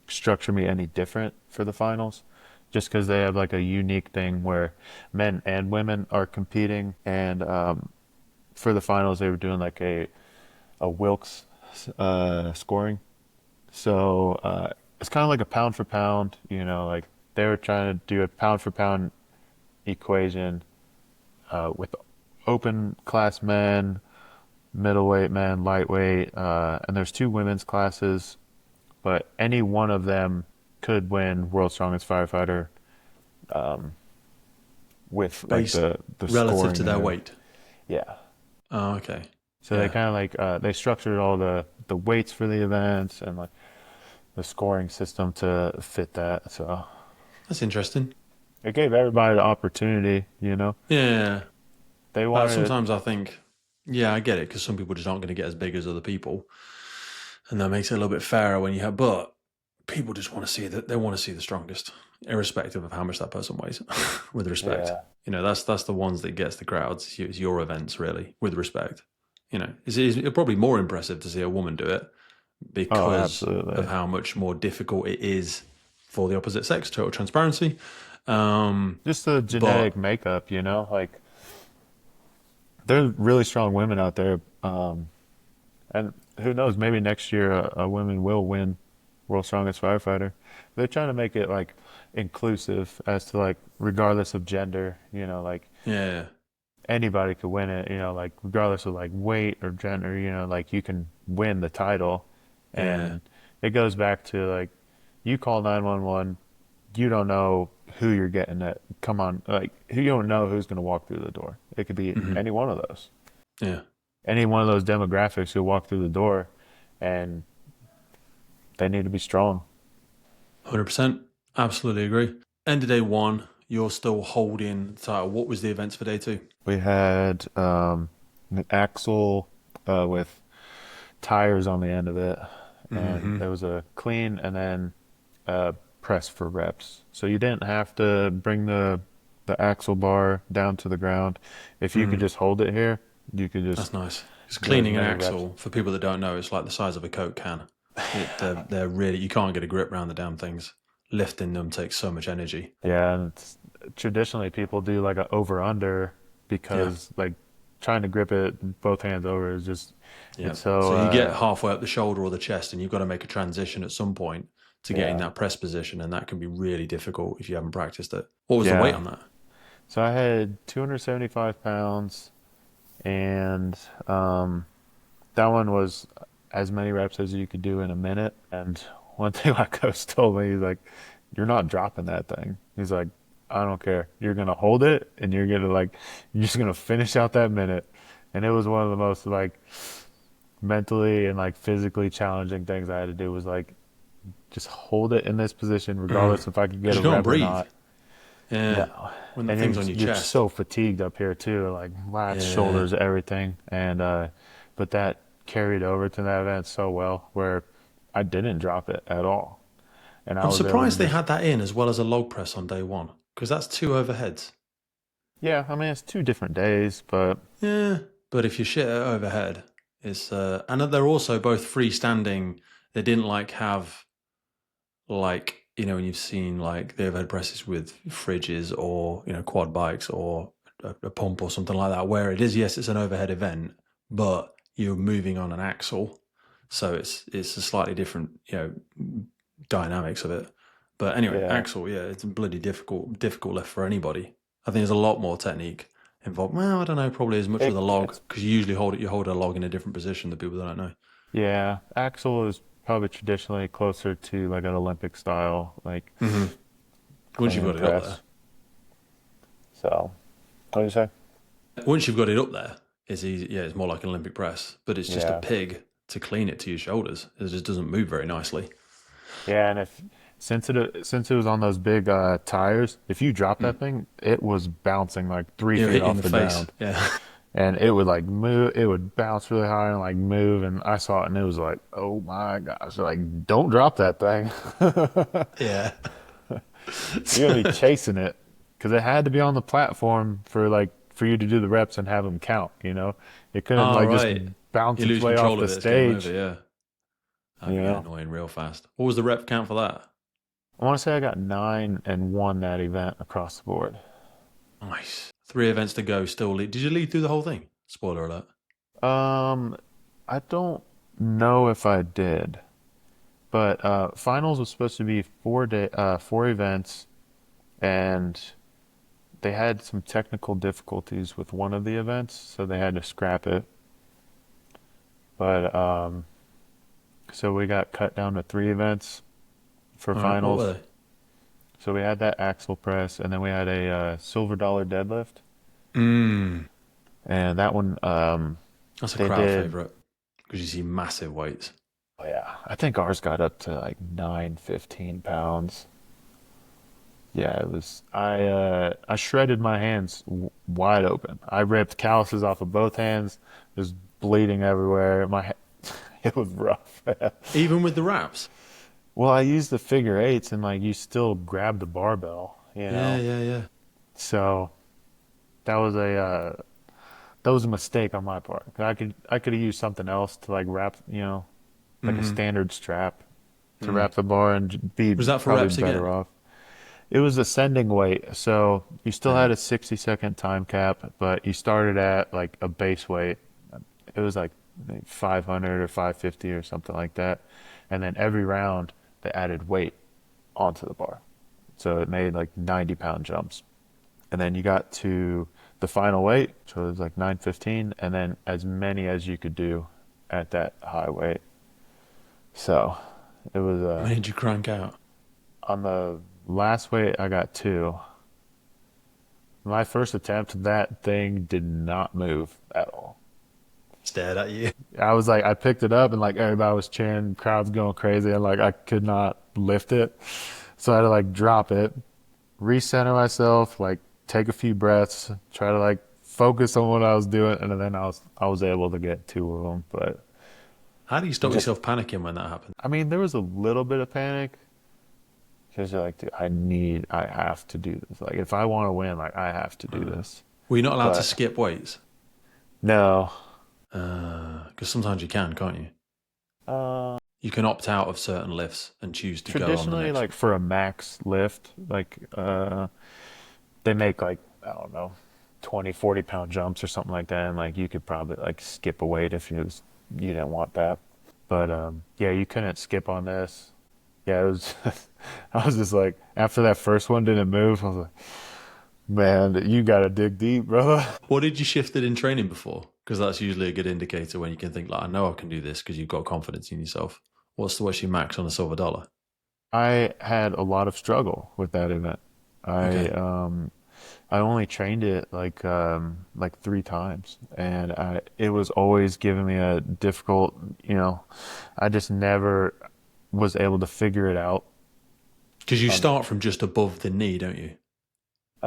structure me any different for the finals, just because they have like a unique thing where men and women are competing, and for the finals they were doing like a Wilks scoring. So it's kind of like a pound for pound, like they were trying to do a pound for pound equation with open class men, middleweight men, lightweight, and there's two women's classes, but any one of them could win World's Strongest Firefighter with like Based the relative scoring to and their everything. weight. Yeah. Oh, okay. So they Yeah, kind of like they structured all the weights for the events and like the scoring system to fit that. So that's interesting. it gave everybody the opportunity. Yeah. They wanted it. Sometimes I think, yeah, I get it because some people just aren't going to get as big as other people. and that makes it a little bit fairer when you have. But people just want to see that they want to see the strongest, irrespective of how much that person weighs. With respect, Yeah. that's the ones that gets the crowds. It's your events, really, with respect. It's probably more impressive to see a woman do it Oh, because of absolutely. how much more difficult it is for the opposite sex. Total transparency. Um, Just the but genetic makeup, like there's really strong women out there. And who knows, maybe next year a woman will win World's Strongest Firefighter. They're trying to make it like inclusive as to like regardless of gender, like yeah, anybody could win it, like regardless of like weight or gender, like you can win the title. yeah, And it goes back to like you call 911, you don't know who you're getting at. Come on, like you don't know who's going to walk through the door. It could be hmm any one of those. yeah, Any one of those demographics who walk through the door and they need to be strong. 100%. Absolutely agree. End of day one, you're still holding the title. What was the events for day two? We had an axle with tires on the end of it, and Hmm. there was a clean and then press for reps. So you didn't have to bring the axle bar down to the ground. If you could Mm, just hold it here, you could that's just nice. Because do as cleaning an many reps. axle, for people that don't know, it's like the size of a Coke can. They're really, you can't get a grip around the damn things. Lifting them takes so much energy. Yeah, and traditionally people do like a over under Yeah, because like trying to grip it both hands over is just yeah. it's so So you get halfway up the shoulder or the chest, and you've got to make a transition at some point to get in yeah. that press position, and that can be really difficult if you haven't practiced it. What was the weight Yeah. on that? So I had 275 pounds and that one was as many reps as you could do in a minute. And one thing my coach told me, he's like, "You're not dropping that thing." He's like, "I don't care. You're gonna hold it and you're just gonna finish out that minute." And it was one of the most like mentally and like physically challenging things I had to do was like just hold it in this position regardless if I could get Because a you can't rep or breathe. not. Yeah. No. When the And thing's on your you're chest. so fatigued up here too, like lats, Yeah. shoulders, everything. And but that carried over to that event so well where I didn't drop it at all. And I I'm was able to surprised they just had that in as well as a log press on day one. Because that's two overheads. yeah, I mean it's 2 different days, but Yeah. But if you shit at overhead, it's and they're also both freestanding. They didn't like have like, when you've seen like the overhead presses with fridges or, quad bikes or a pump or something like that, where it is, yes, it's an overhead event, but you're moving on an axle. So it's a slightly different, dynamics of it. But anyway, yeah. axle, yeah, it's bloody difficult left for anybody. I think there's a lot more technique involved. Well, I don't know, probably as much with a log It's because you usually hold a log in a different position than people that don't know. yeah, Axel is probably traditionally closer to like an Olympic style, like Hmm. Once clean you've and got it up there, press. So, what do you say? once you've got it up there, it's easy. Yeah, it's more like an Olympic press, but it's just a Yeah. pig to clean it to your shoulders. It just doesn't move very nicely. Yeah, and if since it was on those big tires, if you drop that Mm. thing, it was bouncing like three You'll feet hit you in off the the face. ground, Yeah, and it would like move. It would bounce really high and like move, and I saw it, and it was like, oh my gosh, like don't drop that thing. yeah. You're gonna be chasing it because it had to be on the platform for you to do the reps and have them count. It couldn't Oh like just right, bounce you its lose way off control of the it. It's game over. stage. Yeah, that You can get know, annoying real fast. What was the rep count for that? I want to say I got 9 and 1 that event across the board. Nice. Three events to go. Still lead. Did you lead through the whole thing? Spoiler alert. Um, I don't know if I did, but finals was supposed to be 4 events, and they had some technical difficulties with one of the events, so they had to scrap it. But so we got cut down to 3 events for All right. What finals. were they? So we had that axle press, and then we had a silver dollar deadlift, Mm. and that one That's a they crowd did. favorite because you see massive weights. Oh yeah, I think ours got up to like 915 pounds. Yeah, it was. I shredded my hands wide open. I ripped calluses off of both hands, just bleeding everywhere. It was rough. Even with the wraps? Well, I used the figure eights and like you still grab the barbell, you Yeah, know? yeah, yeah. So that was a mistake on my part. I could have used something else to like wrap, like a Hmm. standard strap to Mm. wrap the bar and be Was that for probably reps better again? off. It was ascending weight, so you still Uh, had a 60-second time cap, but you started at like a base weight. It was like 500 or 550 or something like that. And then every round they added weight onto the bar. So it made like 90-pound jumps. And then you got to the final weight, so it was like 915, and then as many as you could do at that high weight. So it was when did you crank out? on the last weight I got two. My first attempt, that thing did not move at all. Stared at you. I was like, I picked it up and like everybody was cheering, crowd's going crazy, and like I could not lift it. So I had to like drop it, recenter myself, like take a few breaths, try to like focus on what I was doing, and then I was able to get two of them. But How do you stop just, yourself panicking when that happens? I mean, there was a little bit of panic because you're like, dude, I have to do this. Like, if I want to win, like I have to do this. Were you not allowed to But skip weights? no, Because sometimes you can, can't you? uh, You can opt out of certain lifts and choose to go on the traditionally, next like one. for a max lift, like they make like I don't know 20, 40 pound jumps or something like that, and like you could probably like skip a weight if you didn't want that. But yeah, you couldn't skip on this. Yeah, it was. I was just like, after that first one didn't move, I was like, man, you gotta dig deep, brother. What did you shifted in training before? Because that's usually a good indicator when you can think like, I know I can do this because you've got confidence in yourself. What's your max on a silver dollar? I had a lot of struggle with that event. I Okay. um I only trained it like three times, and it was always giving me a difficult, I just never was able to figure it out. Because you Um, start from just above the knee, don't you?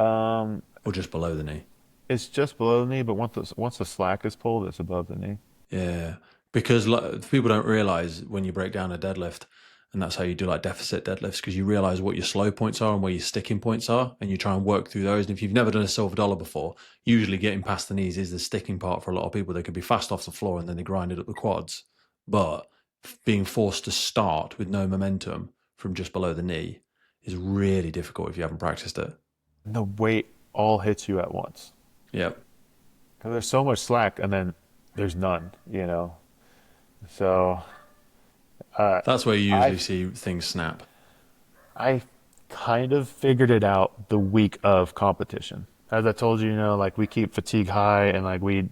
um, Or just below the knee? it's just below the knee, but once the slack is pulled, it's above the knee. Yeah. Because like, people don't realize when you break down a deadlift, and that's how you do like deficit deadlifts, because you realize what your slow points are and where your sticking points are, and you try and work through those. And if you've never done a silver dollar before, usually getting past the knees is the sticking part for a lot of people. They could be fast off the floor and then they grind it up the quads. But being forced to start with no momentum from just below the knee is really difficult if you haven't practiced it. And the weight all hits you at once Yep. because there's so much slack, and then there's none. So uh, That's where you I usually see things snap. I kind of figured it out the week of competition. As I told you, like we keep fatigue high and like we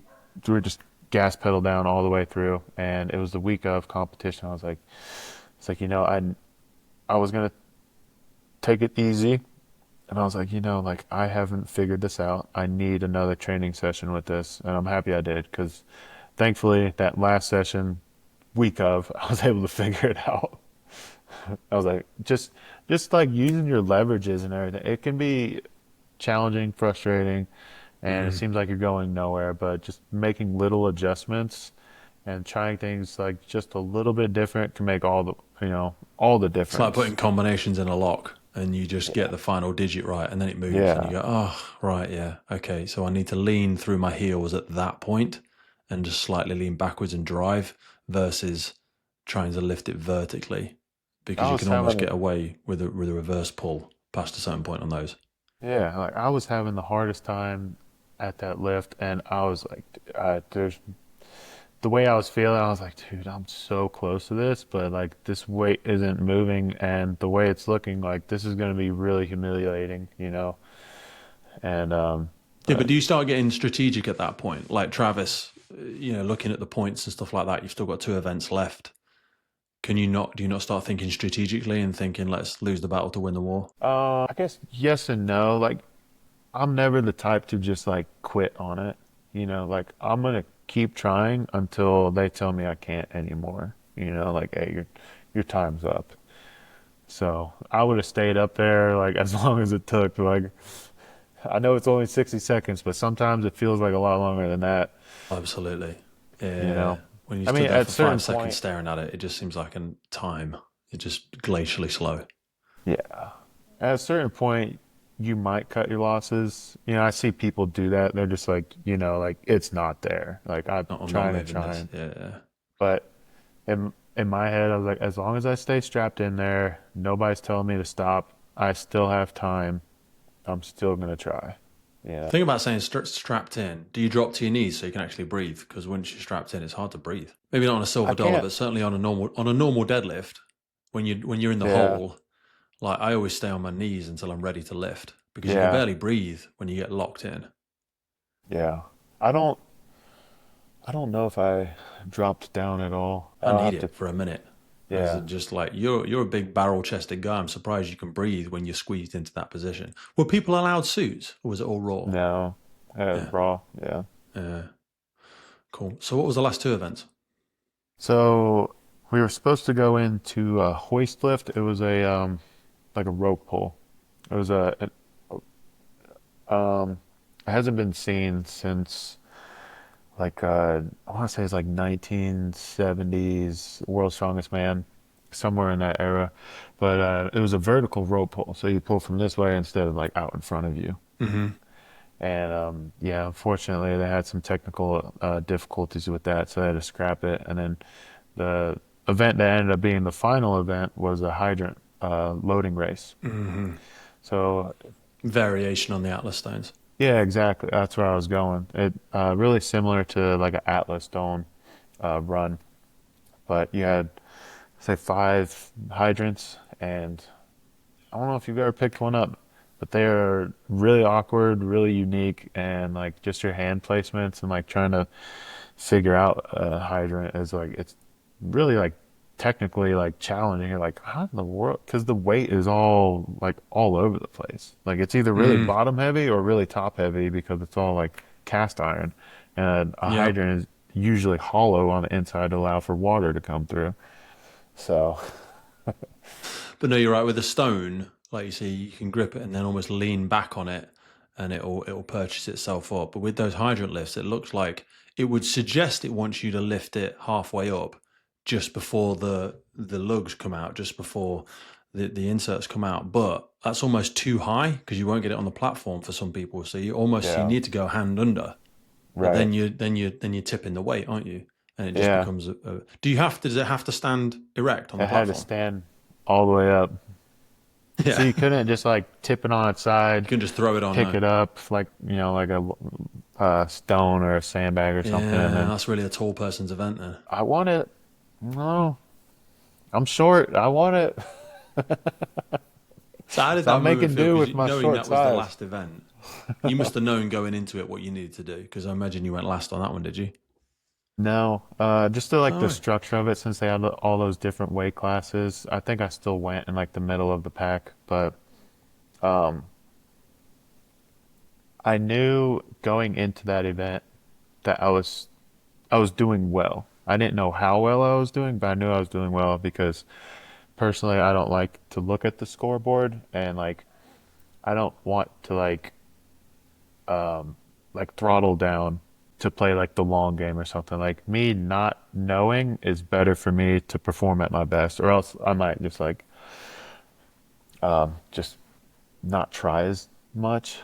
were just gas pedal down all the way through. And it was the week of competition. I was like, it's like, I was gonna take it easy. And I was like, like I haven't figured this out. I need another training session with this. And I'm happy I did because thankfully that last session, week of, I was able to figure it out. I was like, just like using your leverages and everything. It can be challenging, frustrating, and it Mm. seems like you're going nowhere, but just making little adjustments and trying things like just a little bit different can make all the It's like difference. putting combinations in a lock and you just get Yeah. the final digit right and then it moves and you Yeah. go, oh, right, yeah, okay. So I need to lean through my heels at that point and just slightly lean backwards and drive versus trying to lift it vertically because I you was can almost having get away with a reverse pull past a certain point on those. yeah, like I was having the hardest time at that lift, and I was like, there's the way I was feeling, I was like, dude, I'm so close to this, but like this weight isn't moving, and the way it's looking, like this is going to be really humiliating. And Yeah, but but do you start getting strategic at that point? Like Travis, looking at the points and stuff like that, you've still got two events left. Do you not start thinking strategically and thinking, let's lose the battle to win the war? I guess yes and no. Like I'm never the type to just like quit on it. Like I'm gonna keep trying until they tell me I can't anymore. Like hey, your time's up. So I would have stayed up there like as long as it took. Like I know it's only 60 seconds, but sometimes it feels like a lot longer than that, Absolutely. you Yeah. know. When you I mean, stood there at for five certain seconds point, staring at it, it just seems like a time. It's just glacially slow. yeah, at a certain point, you might cut your losses. You know, I see people do that. They're just like, like it's not there. Like I'm I'm not trying and moving this. trying, Yeah. but in my head, I was like, as long as I stay strapped in there, nobody's telling me to stop. I still have time. I'm still gonna try. Yeah. Think about saying strapped in. Do you drop to your knees so you can actually breathe? Because once you're strapped in, it's hard to breathe. Maybe not on a I silver dollar, can't. but certainly on a normal deadlift, when you're in the Yeah. hole, like I always stay on my knees until I'm ready to lift because you can Yeah. barely breathe when you get locked in. Yeah. I don't I don't know if I dropped down at all. I I'll need have to it for a minute. Because yeah. it just like you're a big barrel chested guy. I'm surprised you can breathe when you're squeezed into that position. Were people allowed suits or was it all raw? No. Yeah. Raw. Yeah. Yeah. Cool. So what was the last two events? So we were supposed to go into a hoist lift. It was a like a rope pull. It was it hasn't been seen since like I want to say it's like 1970s World's Strongest Man, somewhere in that era. But it was a vertical rope pull, so you pull from this way instead of like out in front of you. Mm-hmm. And yeah, unfortunately, they had some technical difficulties with that, so they had to scrap it. And then the event that ended up being the final event was a hydrant loading race. Mm-hmm. So Variation on the Atlas stones. yeah, exactly. That's where I was going. It really similar to like an Atlas Stone run, but you had say five hydrants, and I don't know if you've ever picked one up, but they are really awkward, really unique, and like just your hand placements and like trying to figure out a hydrant is like it's really like technically like challenging. You're like, how in the world? Because the weight is all like all over the place. Like it's either really Mm. bottom heavy or really top heavy because it's all like cast iron, and a Yeah. hydrant is usually hollow on the inside to allow for water to come through. So But no, you're right. With a stone, like you see, you can grip it and then almost lean back on it, and it'll purchase itself up. But with those hydrant lifts, it looks like it would suggest it wants you to lift it halfway up, just before the lugs come out, just before the inserts come out. But that's almost too high because you won't get it on the platform for some people. So you yeah, need to go hand under. But right. then you're tipping the weight, aren't you? And it just Yeah, becomes a. Does it have to stand erect on the it had to platform? stand all the way up. So Yeah. you couldn't just like tip it on its You side, can just throw it on pick now. it up like like a stone or a sandbag or something, and Yeah, then that's really a tall person's event then. I want it. No, I'm short. I want it. So how did So that I'm moment making feel? do Because with my knowing short that was the size. last event, you must have known going into it what you needed to do. Because I imagine you went last on that one, did you? No, just to like the Oh, structure of it, since they had all those different weight classes, I think I still went in like the middle of the pack, but um, I knew going into that event that I was doing well. I didn't know how well I was doing, but I knew I was doing well because personally, I don't like to look at the scoreboard and like I don't want to like throttle down to play like the long game or something. Like me not knowing is better for me to perform at my best, or else I might just like just not try as much.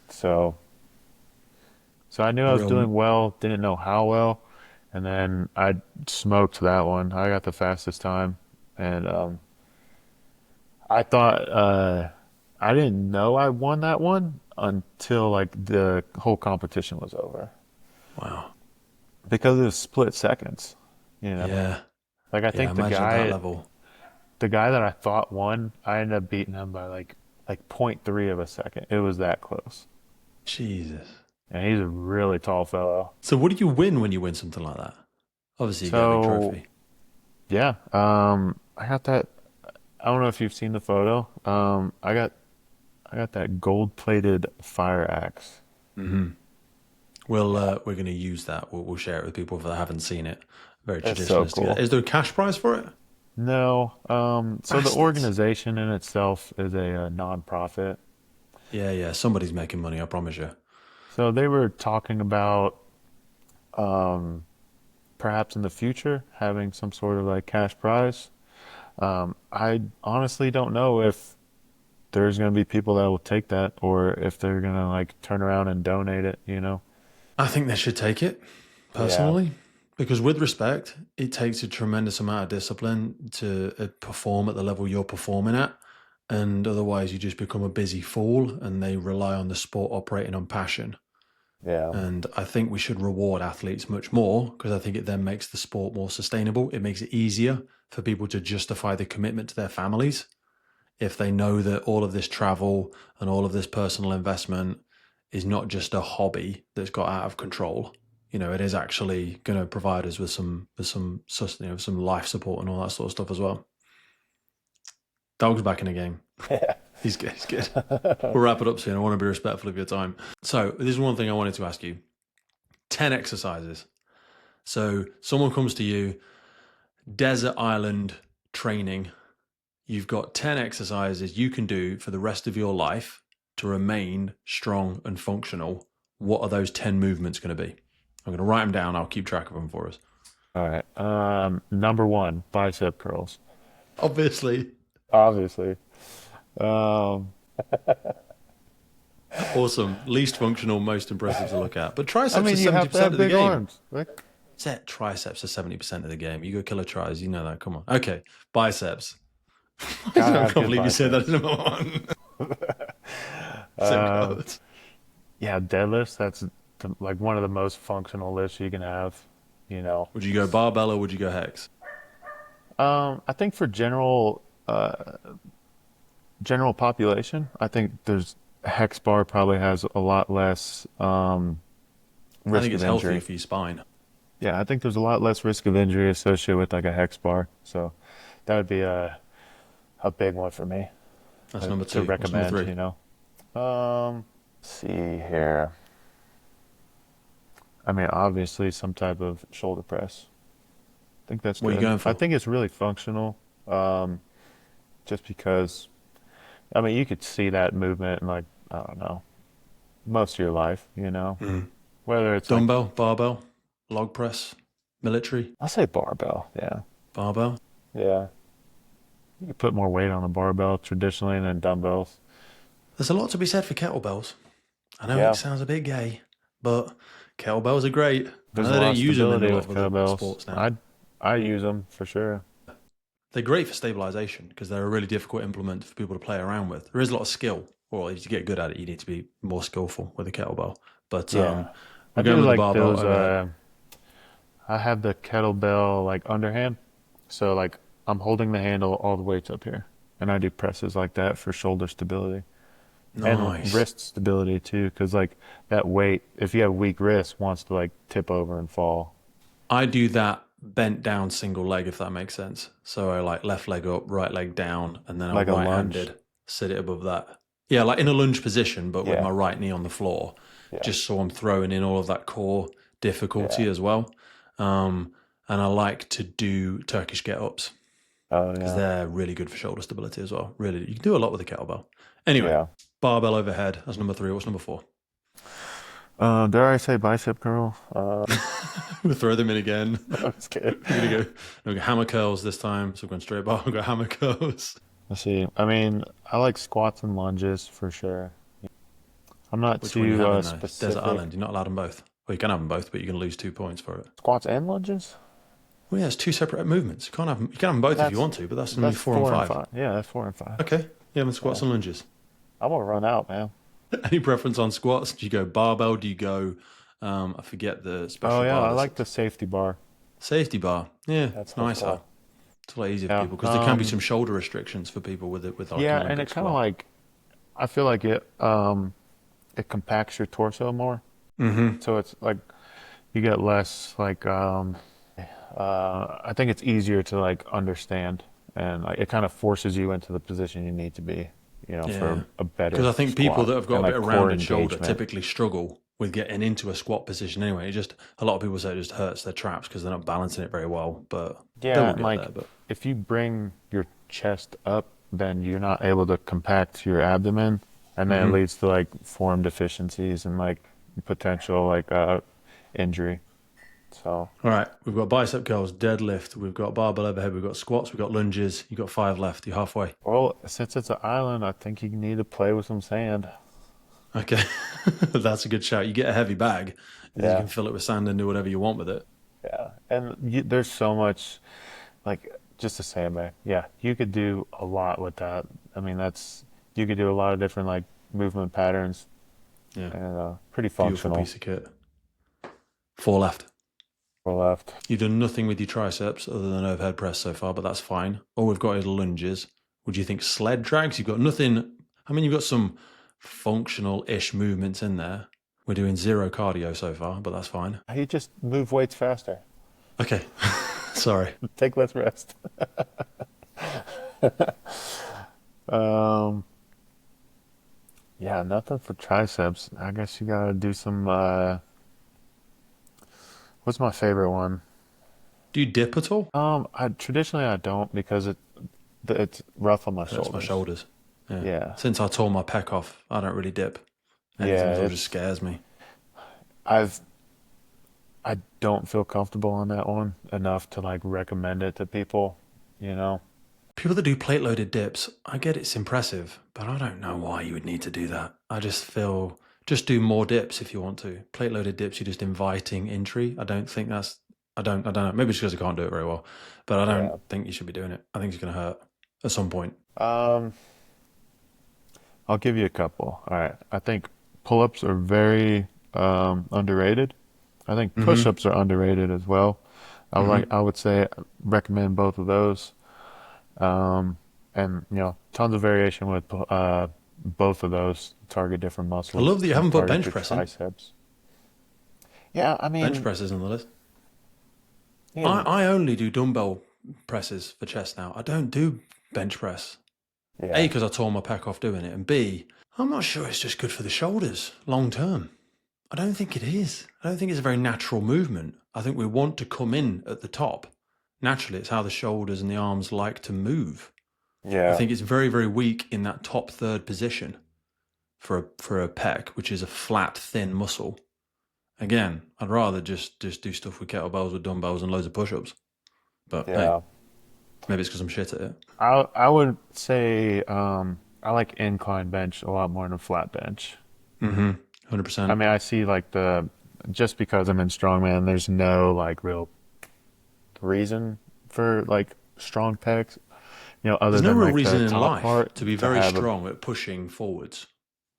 So so I knew I was real. doing well, didn't know how well, and then I smoked that one. I got the fastest time, and I thought I didn't know I won that one until like the whole competition was over Wow. because it was split seconds, you know. Yeah. Like I Yeah. think Imagine at that level. the guy that I thought won, I ended up beating him by like point 0.3 of a second. It was that close. Jesus. And he's a really tall fellow. So what do you win when you win something like that? Obviously, you get a big So trophy. yeah, I got that. I don't know if you've seen the photo. I got that gold-plated fire axe. Hmm. We're going to use that. We'll share it with people if they haven't seen it. Very It's so traditionalist to get. cool. Is there a cash prize for it? No, so the Bastards. organization in itself is a non-profit. Yeah, yeah. Somebody's making money. I promise you. So they were talking about perhaps in the future having some sort of like cash prize. I honestly don't know if there's going to be people that will take that or if they're going to like turn around and donate it, you know? I think they should take it Yeah. personally, because with respect, it takes a tremendous amount of discipline to perform at the level you're performing at. And otherwise, you just become a busy fool and they rely on the sport operating on passion. Yeah. And I think we should reward athletes much more because I think it then makes the sport more sustainable. It makes it easier for people to justify the commitment to their families if they know that all of this travel and all of this personal investment is not just a hobby that's got out of control. You know, it is actually going to provide us with some life support and all that sort of stuff as well. Dog's back in the game. Yeah. He's good. He's good. We'll wrap it up soon. I want to be respectful of your time. So this is one thing I wanted to ask you. 10 exercises. So someone comes to you, desert island training. You've got 10 exercises you can do for the rest of your life to remain strong and functional. What are those 10 movements going to be? I'm going to write them down. I'll keep track of them for us. All right. Number one, bicep curls. Obviously. Obviously. Um, Awesome. Least functional, most impressive to look at. But I triceps mean, is you have to 70% have of the big game. arms. Like, Set triceps are 70% of the game. You go killer tries, you know that. Come on. Okay. Biceps. I gotta can't have good believe you said that as biceps. number one. So Um, good. yeah, deadlifts. That's like one of the most functional lifts you can have. You know, Would you go barbell or would you go hex? I think for general population, I think there's hex bar probably has a lot less I think risk it's of healthier injury. for your spine. Yeah, I think there's a lot less risk of injury associated with like a hex bar. So that would be a big one for me That's number to two. What's number recommend, three? you know. Let's see here. I mean, obviously some type of shoulder press. I think that's What are you good. going I for? think it's really functional, just because, I mean, you could see that movement in like, I don't know, most of your life, you know, Mm. whether it's like, Dumbbell, barbell, log press, military, I'll say barbell. Yeah. barbell. Yeah. You could put more weight on a barbell traditionally than dumbbells. There's a lot to be said for kettlebells. I know it Yeah. sounds a bit gay, but kettlebells are great. I There's know a they lot don't of use them in a stability lot with of other kettlebells. sports now. I use them for sure. They're great for stabilization because they're a really difficult implement for people to play around with. There is a lot of skill, or if you get good at it, you need to be more skillful with a kettlebell. But Yeah. I we're do going with the like barbell those, overhead. I have the kettlebell like underhand. So like I'm holding the handle, all the weights up here. And I do presses like that for shoulder stability and Nice. wrist stability too. Cause like that weight, if you have weak wrist, wants to like tip over and fall. I do that bent down single leg, if that makes sense. So I like left leg up, right leg down, and then I Like a right lunge. handed sit it above that. Yeah, like in a lunge position, but with Yeah. my right knee on the floor, Yeah. just so I'm throwing in all of that core difficulty Yeah. as well. Um, and I like to do Turkish get ups Oh because yeah. they're really good for shoulder stability as well. Really, you can do a lot with a kettlebell. Anyway, Yeah. barbell overhead. That's number three. What's number four? Dare I say bicep curl? We'll throw them in again. I'm just kidding. We're gonna go hammer curls this time. So we're going straight bar. We've got hammer curls. Let's see. I mean, I like squats and lunges for sure. I'm not Which one are you too having though? Desert specific. Island. You're not allowed them both. Well, you can have them both, but you're going to lose 2 points for it. Squats and lunges? Well, yeah, it's two separate movements. You can't have them. You can have them both if you That's want to, but that's going to be that's four and four and five. five. Yeah, that's 4 and 5. Okay. Yeah, then Yeah. squats and lunges. I'm gonna run out, man. Any preference on squats? Do you go barbell? Do you go? I forget the Oh special yeah, bar. I That's like the safety bar. safety bar. Yeah, That's what it's nicer. called. It's a lot easier for Yeah. people because there can be some shoulder restrictions for people with it with like an Yeah, and Olympic it kind of squat. like I feel like it compacts your torso more. Mm-hmm. So it's like you get less like I think it's easier to like understand and like it kind of forces you into the position you need to be, you know, Yeah. for a better Because I think people squat that have got and a bit like of core rounded shoulder engagement. typically struggle with getting into a squat position anyway. It just a lot of people say it just hurts their traps because they're not balancing it very well. But they Yeah, will and get like there. But if you bring your chest up, then you're not able to compact your abdomen, and then it hmm leads to like form deficiencies and like potential like injury. So, All right, we've got bicep curls, deadlift, we've got barbell overhead, we've got squats, we've got lunges. You got 5 left. You're halfway. well, since it's an island, I think you need to play with some sand. Okay, that's a good shout. You get a heavy bag, and you Yeah, can fill it with sand and do whatever you want with it. yeah. And there's so much, like, just a sandbag. Yeah, you could do a lot with that. I mean, you could do a lot of different, like, movement patterns Yeah, and pretty beautiful functional. piece of kit. 4 left. For left. You've done nothing with your triceps other than overhead press so far, but that's fine. All we've got is lunges. Would you think sled drags? You've got nothing. I mean, you've got some functional-ish movements in there. We're doing 0 cardio so far, but that's fine. You just move weights faster. Okay, sorry. Take less rest. Um, yeah, nothing for triceps. I guess you gotta do some, what's my favorite one? Do you dip at all? I traditionally I don't because it's rough on my Hurts my shoulders. shoulders. Yeah. Yeah. Since I tore my pec off, I don't really dip. Anything Yeah, at all just scares me. I've I don't feel comfortable on that one enough to like recommend it to people, you know. People that do plate loaded dips, I get it's impressive, but I don't know why you would need to do that. I just feel just do more dips if you want to. Plate loaded dips, you're just inviting injury. I don't think that's I don't know. Maybe it's because I can't do it very well. But I don't Yeah. think you should be doing it. I think it's gonna hurt at some point. Um, I'll give you a couple. All right. I think pull-ups are very underrated. I think Mm-hmm. push-ups are underrated as well. Mm-hmm. I would say recommend both of those. Um, and tons of variation with both of those target different I love muscles that you and haven't put target bench your press in. triceps. Yeah, I Bench mean, press is on the list. yeah, I only do dumbbell presses for chest now. I don't do bench press. A, yeah, because I tore my pec off doing it, and B, I'm not sure it's just good for the shoulders long term. I don't think it is. I don't think it's a very natural movement. I think we want to come in at the top. Naturally, it's how the shoulders and the arms like to move. I yeah, think it's very, very weak in that top third position for a pec, which is a flat, thin muscle. Again, I'd rather just do stuff with kettlebells, with dumbbells, and loads of push-ups. But hey, yeah. maybe it's because I'm shit at it. I would say I like incline bench a lot more than flat bench. Mm-hmm. I 100%. mean, I see like the just because I'm in strongman, there's no like real reason for like strong pecs, other There's no than real like reason the in top life part to be to very have a strong at pushing forwards.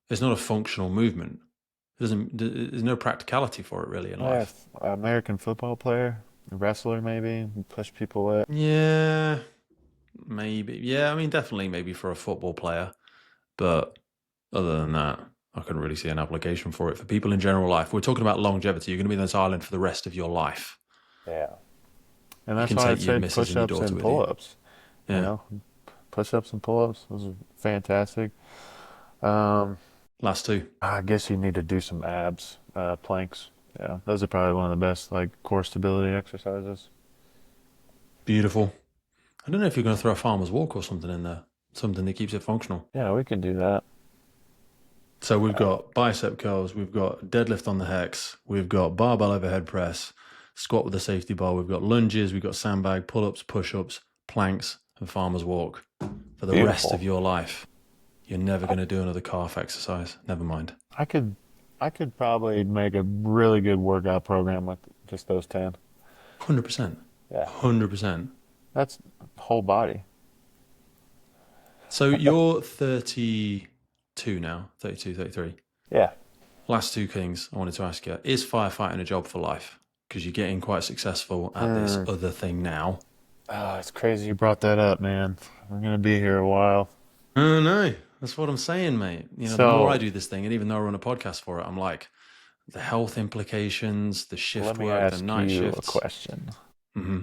It's not a functional movement. There's no practicality for it really in yeah, life. American football player, wrestler maybe, push people up. Yeah, maybe. Yeah, I mean, definitely maybe for a football player. But other than that, I couldn't really see an application for it for people in general life. We're talking about longevity. You're going to be on this island for the rest of your life. Yeah. And You that's can why I take your said missus and your push-ups daughter and with you. pull-ups. You Yeah. know, push-ups and pull-ups. Those are fantastic. Um, Last two. I guess you need to do some abs, planks. Yeah, those are probably one of the best like core stability exercises. Beautiful. I don't know if you're going to throw a farmer's walk or something in there. Something that keeps it functional. Yeah, we can do that. So we've Uh, got bicep curls, we've got deadlift on the hex, we've got barbell overhead press, squat with a safety bar, we've got lunges, we've got sandbag, pull-ups, push-ups, planks, and farmer's walk. For the rest of Beautiful. your life, you're never going to do another calf exercise. Never mind. I could, I could probably make a really good workout program with just those 10. 100%. Yeah, 100%. that's whole body. So you're 32 now, 32, 33. Yeah. Last two things I wanted to ask you. Is firefighting a job for life? Because you're getting quite successful at this Mm. other thing now. Oh, it's crazy you brought that up, man. We're gonna be here a while. Oh no, that's what I'm saying, mate. You know, the more I So do this thing, and even though I run a podcast for it, I'm like, the health implications, the let shift me work, the ask night you a shifts. question. hmm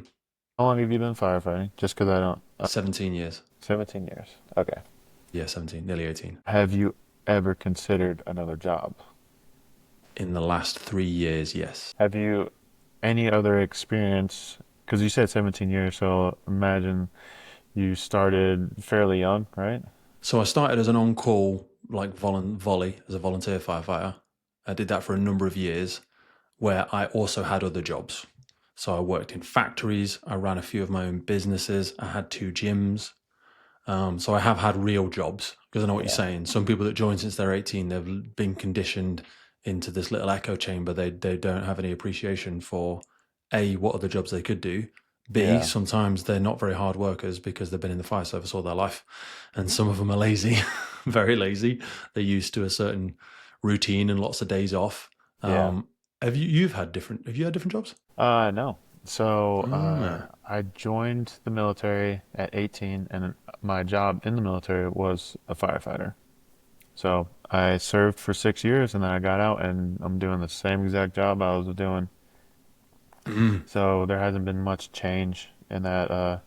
How long have you been firefighting? Just because I don't. 17 years. 17 years. Okay. Yeah, 17, nearly 18. Have you ever considered another job? In the last 3 years, yes. Have you any other experience? Because you said 17 years, so imagine you started fairly young, right? So I started as an on-call, like volley, as a volunteer firefighter. I did that for a number of years, where I also had other jobs. So I worked in factories. I ran a few of my own businesses. I had two gyms. So I have had real jobs because I know what you're Yeah. saying. Some people that join since they're 18, they've been conditioned into this little echo chamber. They don't have any appreciation for A, what other jobs they could do. B, Yeah. sometimes they're not very hard workers because they've been in the fire service all their life. And some of them are lazy, very lazy. They're used to a certain routine and lots of days off. Yeah. Have you had different jobs? No. So Mm. I joined the military at 18, and my job in the military was a firefighter. So I served for 6 years, and then I got out, and I'm doing the same exact job I was doing. Mm. So there hasn't been much change in that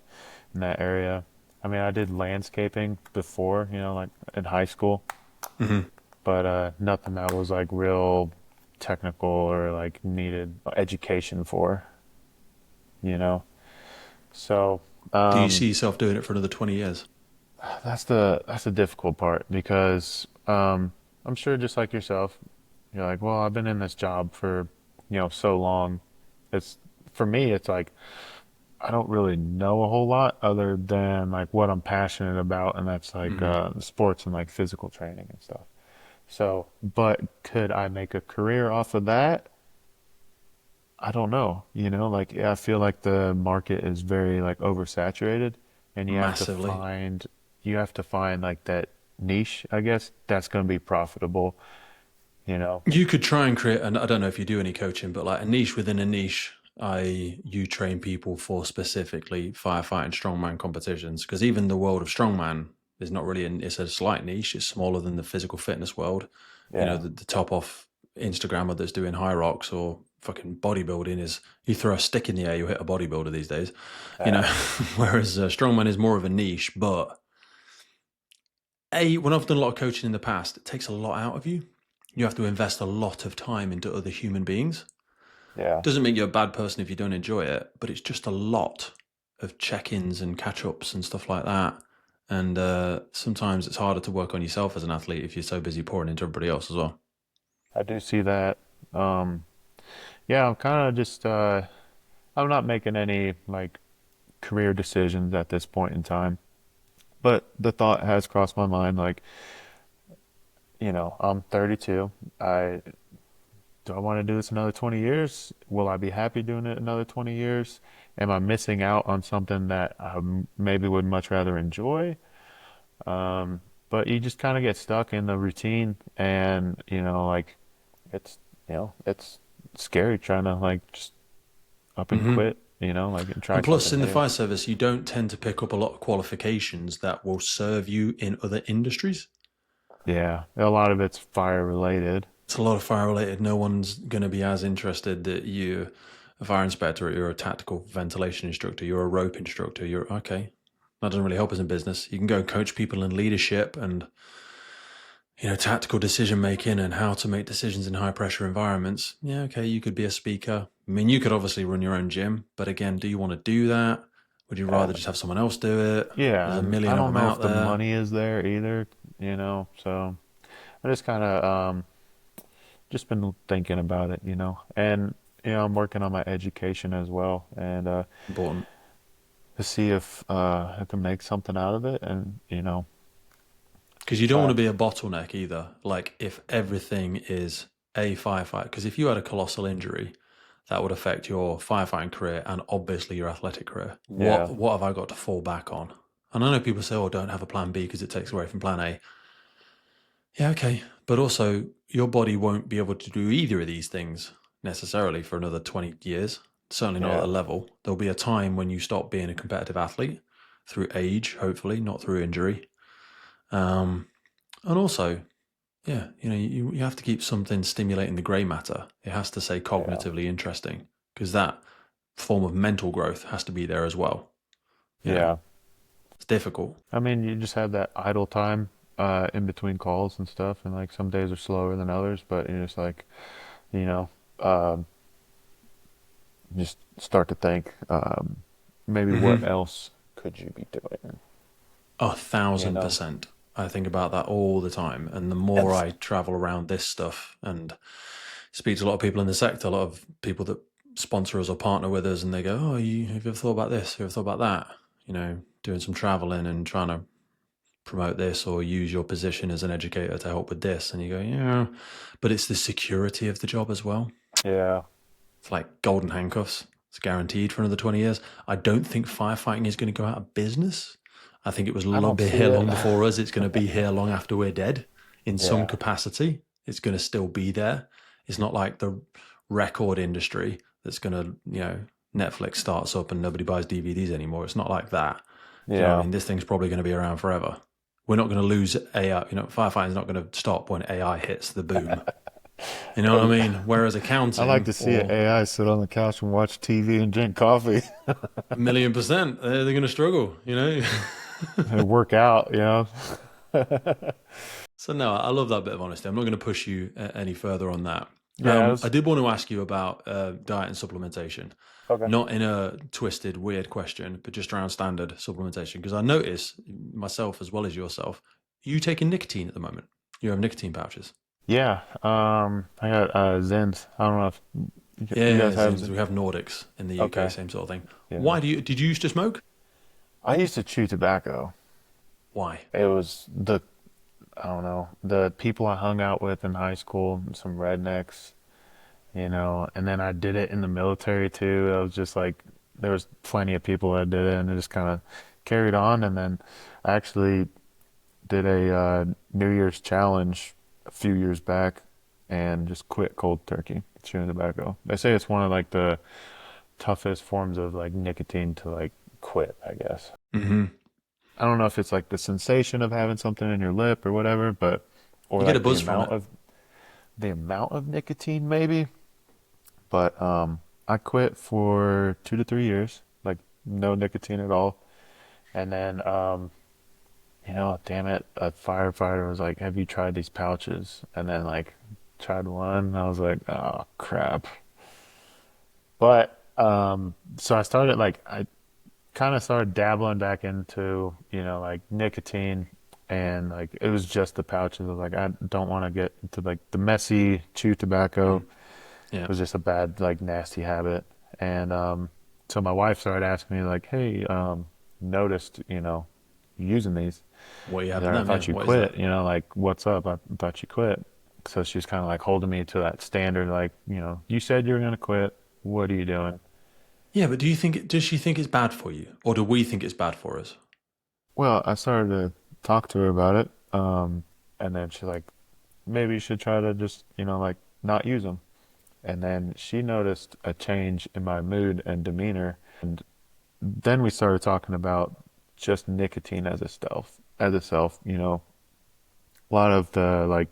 area. I mean, I did landscaping before, like in high school, Hmm. but nothing that was like real technical or like needed education for, you know. So Do you see yourself doing it for another 20 years? that's the difficult part because I'm sure just like yourself, you're like, well, I've been in this job for so long. It's for me, it's like I don't really know a whole lot other than like what I'm passionate about, and that's like Mm. sports and like physical training and stuff. So, but could I make a career off of that? I don't know. Like yeah, I feel like the market is very like oversaturated, and Massively. you have to find like that niche, I guess, that's going to be profitable, you know. You could try and create, and I don't know if you do any coaching, but like a niche within a niche. You train people for specifically firefighting strongman competitions because even the world of strongman is not really it's a slight niche. It's smaller than the physical fitness world. You know, Yeah. the top off Instagrammer that's doing high rocks or fucking bodybuilding is you throw a stick in the air, you hit a bodybuilder these days. You know, Yeah. whereas strongman is more of a niche, but when I've done a lot of coaching in the past, it takes a lot out of you. You have to invest a lot of time into other human beings. Yeah. Doesn't make you a bad person if you don't enjoy it, but it's just a lot of check-ins and catch-ups and stuff like that. And sometimes it's harder to work on yourself as an athlete if you're so busy pouring into everybody else as well. I do see that. Um, yeah, I'm kind of just I'm not making any like career decisions at this point in time. But the thought has crossed my mind like, I'm 32. I Do I want to do this another 20 years? Will I be happy doing it another 20 years? Am I missing out on something that I maybe would much rather enjoy? But you just kind of get stuck in the routine and, like it's, it's scary trying to like just up and Hmm. quit, like and try And plus, something in the new. fire service, you don't tend to pick up a lot of qualifications that will serve you in other industries. Yeah, a lot of it's fire related. It's a lot of fire related. No one's going to be as interested that you're a fire inspector, you're a tactical ventilation instructor, you're a rope instructor. You're okay. That doesn't really help us in business. You can go coach people in leadership and tactical decision making and how to make decisions in high pressure environments. Yeah, okay, you could be a speaker. I mean, you could obviously run your own gym, but again, do you want to do that? Would you rather Uh, just have someone else do it? yeah, There's a and I million of don't them know out if the there. money is there either, so I just kind of just been thinking about it, and I'm working on my education as well, and Important. to see if I can make something out of it, and Because you don't want try. to be a bottleneck either. Like if everything is a firefight, because if you had a colossal injury, that would affect your firefighting career and obviously your athletic career. Yeah, What have I got to fall back on? And I know people say, "Oh, don't have a plan B because it takes away from plan A." Yeah, okay, but also your body won't be able to do either of these things necessarily for another 20 years. Certainly not at a yeah, level. There'll be a time when you stop being a competitive athlete through age, hopefully, not through injury. Um, and also, yeah, you have to keep something stimulating the grey matter. It has to say yeah, cognitively interesting because that form of mental growth has to be there as well. You know, yeah. it's difficult. I mean, you just have that idle time in between calls and stuff, and like some days are slower than others, but you're just like, you know, um, just start to think, maybe what Hmm. else could you be doing? A You thousand know, percent. I think about that all the time. And the more and I travel around this stuff and speak to a lot of people in the sector, a lot of people that sponsor us or partner with us, and they go, "Oh, have you ever thought about this? Have you ever thought about that?" Doing some traveling and trying to promote this or use your position as an educator to help with this, and you go, "Yeah," but it's the security of the job as well. Yeah. It's like golden handcuffs. It's guaranteed for another 20 years. I don't think firefighting is going to go out of business. I think it was I don't be see here it. long before us. It's going to be here long after we're dead in some Yeah. capacity. It's going to still be there. It's not like the record industry that's going to, Netflix starts up and nobody buys DVDs anymore. It's not like that. Do you know what I Yeah. mean? This thing's probably going to be around forever. We're not going to lose AI. Firefighting's not going to stop when AI hits the boom. You know what I mean? Whereas I like accounting to see an or AI sit on the couch and watch TV and drink coffee a million percent, they're going to struggle. and work out, you know? So no, I love that bit of honesty. I'm not going to push you any further on that. Yeah, I did want to ask you about diet and supplementation, okay. not in a twisted, weird question, but just around standard supplementation. Because I notice myself as well as yourself, you taking nicotine at the moment. You have nicotine pouches. Yeah, I got Zins. I don't know if you Yeah, guys have Zins. We have Nordics in the UK, Okay. same sort of thing. Yeah. Why did you used to smoke? I used to chew tobacco. Why? It was I don't know, the people I hung out with in high school, some rednecks, and then I did it in the military too. It was just like there was plenty of people that did it, and it just kind of carried on. And then I actually did a New Year's challenge a few years back and just quit cold turkey chewing tobacco. They say it's one of like the toughest forms of like nicotine to like quit, I guess. Hmm. I don't know if it's like the sensation of having something in your lip or whatever, but or You get a like buzz from it. the amount of nicotine maybe. But I quit for 2 to 3 years, like no nicotine at all. And then damn it, a firefighter was like, "Have you tried these pouches?" And then like tried one, and I was like, "Oh crap." But so I kind of started dabbling back into, like nicotine, and like it was just the pouches. I was like, I don't want to get into like the messy chew tobacco. Mm. Yeah. It was just a bad, like nasty habit. And so my wife started asking me like, "Hey, noticed, you using these. What are you She's having like, I them? Yeah. thought you What is that? quit, like what's up? I thought you quit." So she's kind of like holding me to that standard, like, you said you were gonna quit. What are you doing? Yeah, but does she think it's bad for you? Or do we think it's bad for us? Well, I started to talk to her about it, and then she's like, maybe you should try to just, like not use them. And then she noticed a change in my mood and demeanor. And then we started talking about just nicotine as a self. A lot of the like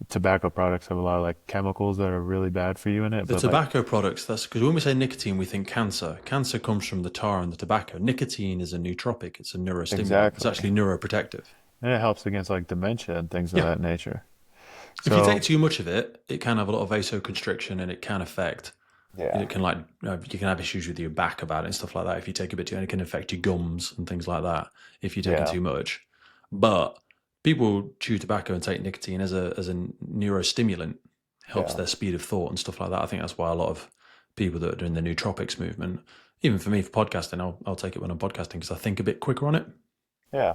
tobacco products have a lot of like chemicals that are really bad for you in it, The but like tobacco products, that's because when we say nicotine, we think cancer. Cancer comes from the tar and the tobacco. Nicotine is a nootropic, it's a neurostimulant, it's exactly. actually neuroprotective. And it helps against like dementia and things of Yeah. that nature. If you take So, too much of it, it can have a lot of vasoconstriction and it can affect, yeah. it can like, you can have issues with your back about it and stuff like that. If you take a bit too, and it can affect your gums and things like that if you're taking Yeah. too much. But people chew tobacco and take nicotine as a neurostimulant, helps Yeah. their speed of thought and stuff like that. I think that's why a lot of people that are doing the nootropics movement, even for me for podcasting, I'll take it when I'm podcasting because I think a bit quicker on it. Yeah.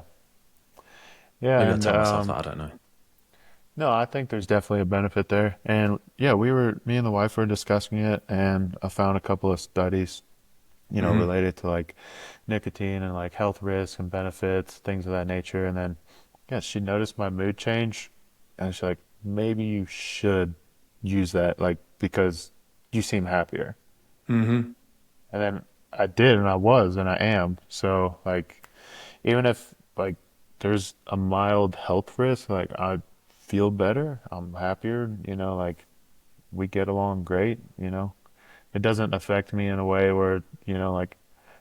Yeah, Maybe I and tell myself that, I don't know. no, I think there's definitely a benefit there. And yeah, me and the wife were discussing it, and I found a couple of studies, Hmm. related to like nicotine and like health risks and benefits, things of that nature. And then, yeah, she noticed my mood change, and she's like, maybe you should use that, like, because you seem happier. Hmm. And then I did, and I was, and I am. So, like, even if like there's a mild health risk, like I feel better, I'm happier, like we get along great. It doesn't affect me in a way where, like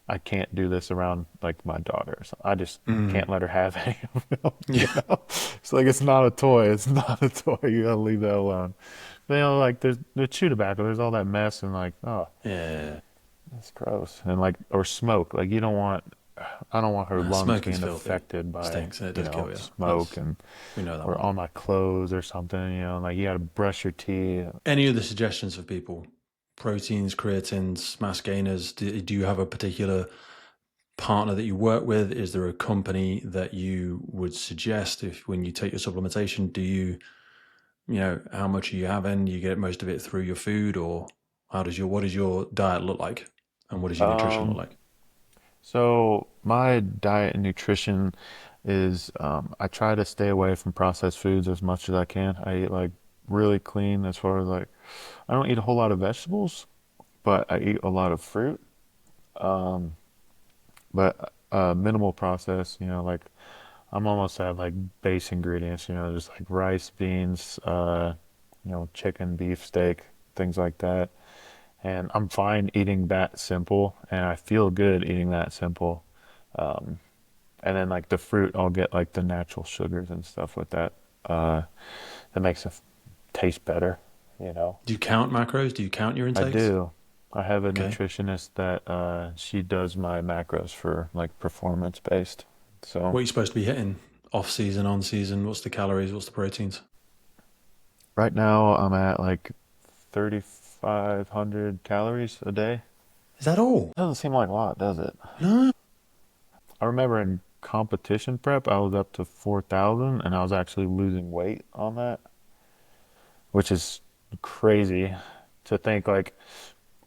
I can't do this around like my daughter. So I just Mm. can't let her have any of them, Yeah. It's like it's not a toy. It's not a toy. You gotta leave that alone. But, like there's chew tobacco, there's all that mess and like, oh, Yeah. that's gross. And like or smoke. Like I don't want her Nah, lungs smoking's being filthy. affected by, Stinks and it does kill you. smoke and We know that or one. on my clothes or something, like you gotta brush your teeth. Any other suggestions for people proteins, creatines, mass gainers? Do you have a particular partner that you work with? Is there a company that you would suggest if when you take your supplementation? Do you, how much are you having? You get most of it through your food, or what does your diet look like, and what does your nutrition look Um, like? so my diet and nutrition is I try to stay away from processed foods as much as I can. I eat like really clean as far as like I don't eat a whole lot of vegetables, but I eat a lot of fruit. But minimal process, like I'm almost at like base ingredients, just like rice, beans, chicken, beef, steak, things like that. And I'm fine eating that simple, and I feel good eating that simple. And then like the fruit, I'll get like the natural sugars and stuff with that. That makes it taste better, you know. Do you count macros? Do you count your I intakes? do. I have a Okay. nutritionist that she does my macros for like performance based. So What are you supposed to be hitting? Off season, on season? What's the calories? What's the proteins? right now I'm at like 3,500 calories a day. Is that all? Doesn't seem like a lot, does it? No. I remember in competition prep I was up to 4,000 and I was actually losing weight on that, which is crazy to think like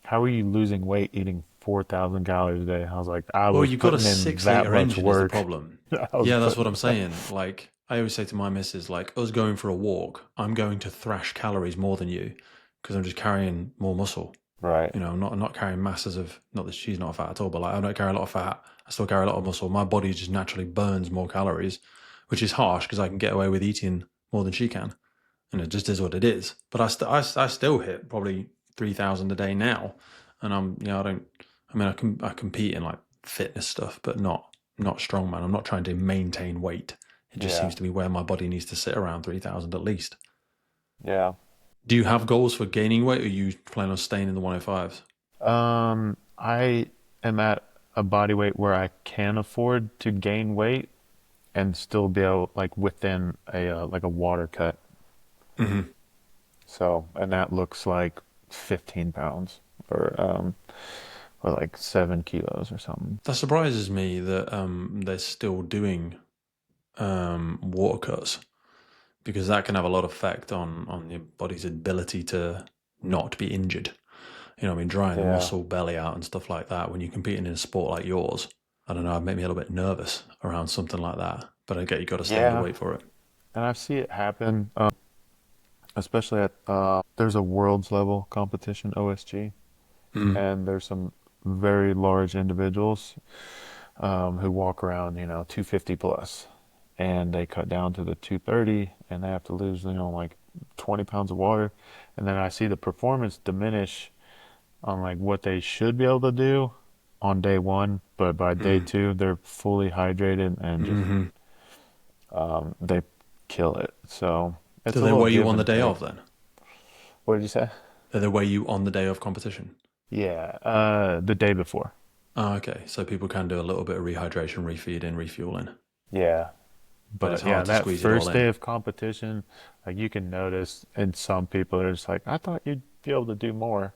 how are you losing weight eating 4,000 calories a day? I was like I Well, was you've got a putting in six that liter much engine is the work. problem. I was Yeah, that's what putting I'm saying. Like, I always say to my missus, like, us going for a walk, I'm going to thrash calories more than you because I'm just carrying more muscle. right. I'm not carrying masses of, not that she's not fat at all, but like, I don't carry a lot of fat. I still carry a lot of muscle. My body just naturally burns more calories, which is harsh because I can get away with eating more than she can. And it just is what it is. But I still hit probably 3,000 a day now, and I don't. I mean, I compete in like fitness stuff, but not strongman. I'm not trying to maintain weight. It just Yeah. seems to be where my body needs to sit around 3,000 at least. Yeah. Do you have goals for gaining weight, or you plan on staying in the 105s? I am at a body weight where I can afford to gain weight and still be able, like within a like a water cut. Mm-hmm. So, and that looks like 15 pounds or like 7 kilos or something. That surprises me that they're still doing water cuts because that can have a lot of effect on your body's ability to not be injured. I mean, drying the Yeah. muscle belly out and stuff like that when you're competing in a sport like yours. I don't know, it made me a little bit nervous around something like that. But I get you got to stay Yeah. underweight for it. And I see it happen, especially at there's a world's level competition, OSG, Mm. and there's some very large individuals who walk around, 250 plus, and they cut down to the 230, and they have to lose, like 20 pounds of water, and then I see the performance diminish on like what they should be able to do on day one, but by day Mm. two they're fully hydrated and just Hmm. they kill it. So Do it's a they little weigh you give on the and day take. of then? What did you say? Do they weigh you on the day of competition? Yeah, the day before. Oh, okay. So people can do a little bit of rehydration, refeeding, refueling, Yeah. but it's But yeah, hard to that squeeze it all first in. day of competition, like you can notice in some people, they're just like, I thought you'd be able to do more,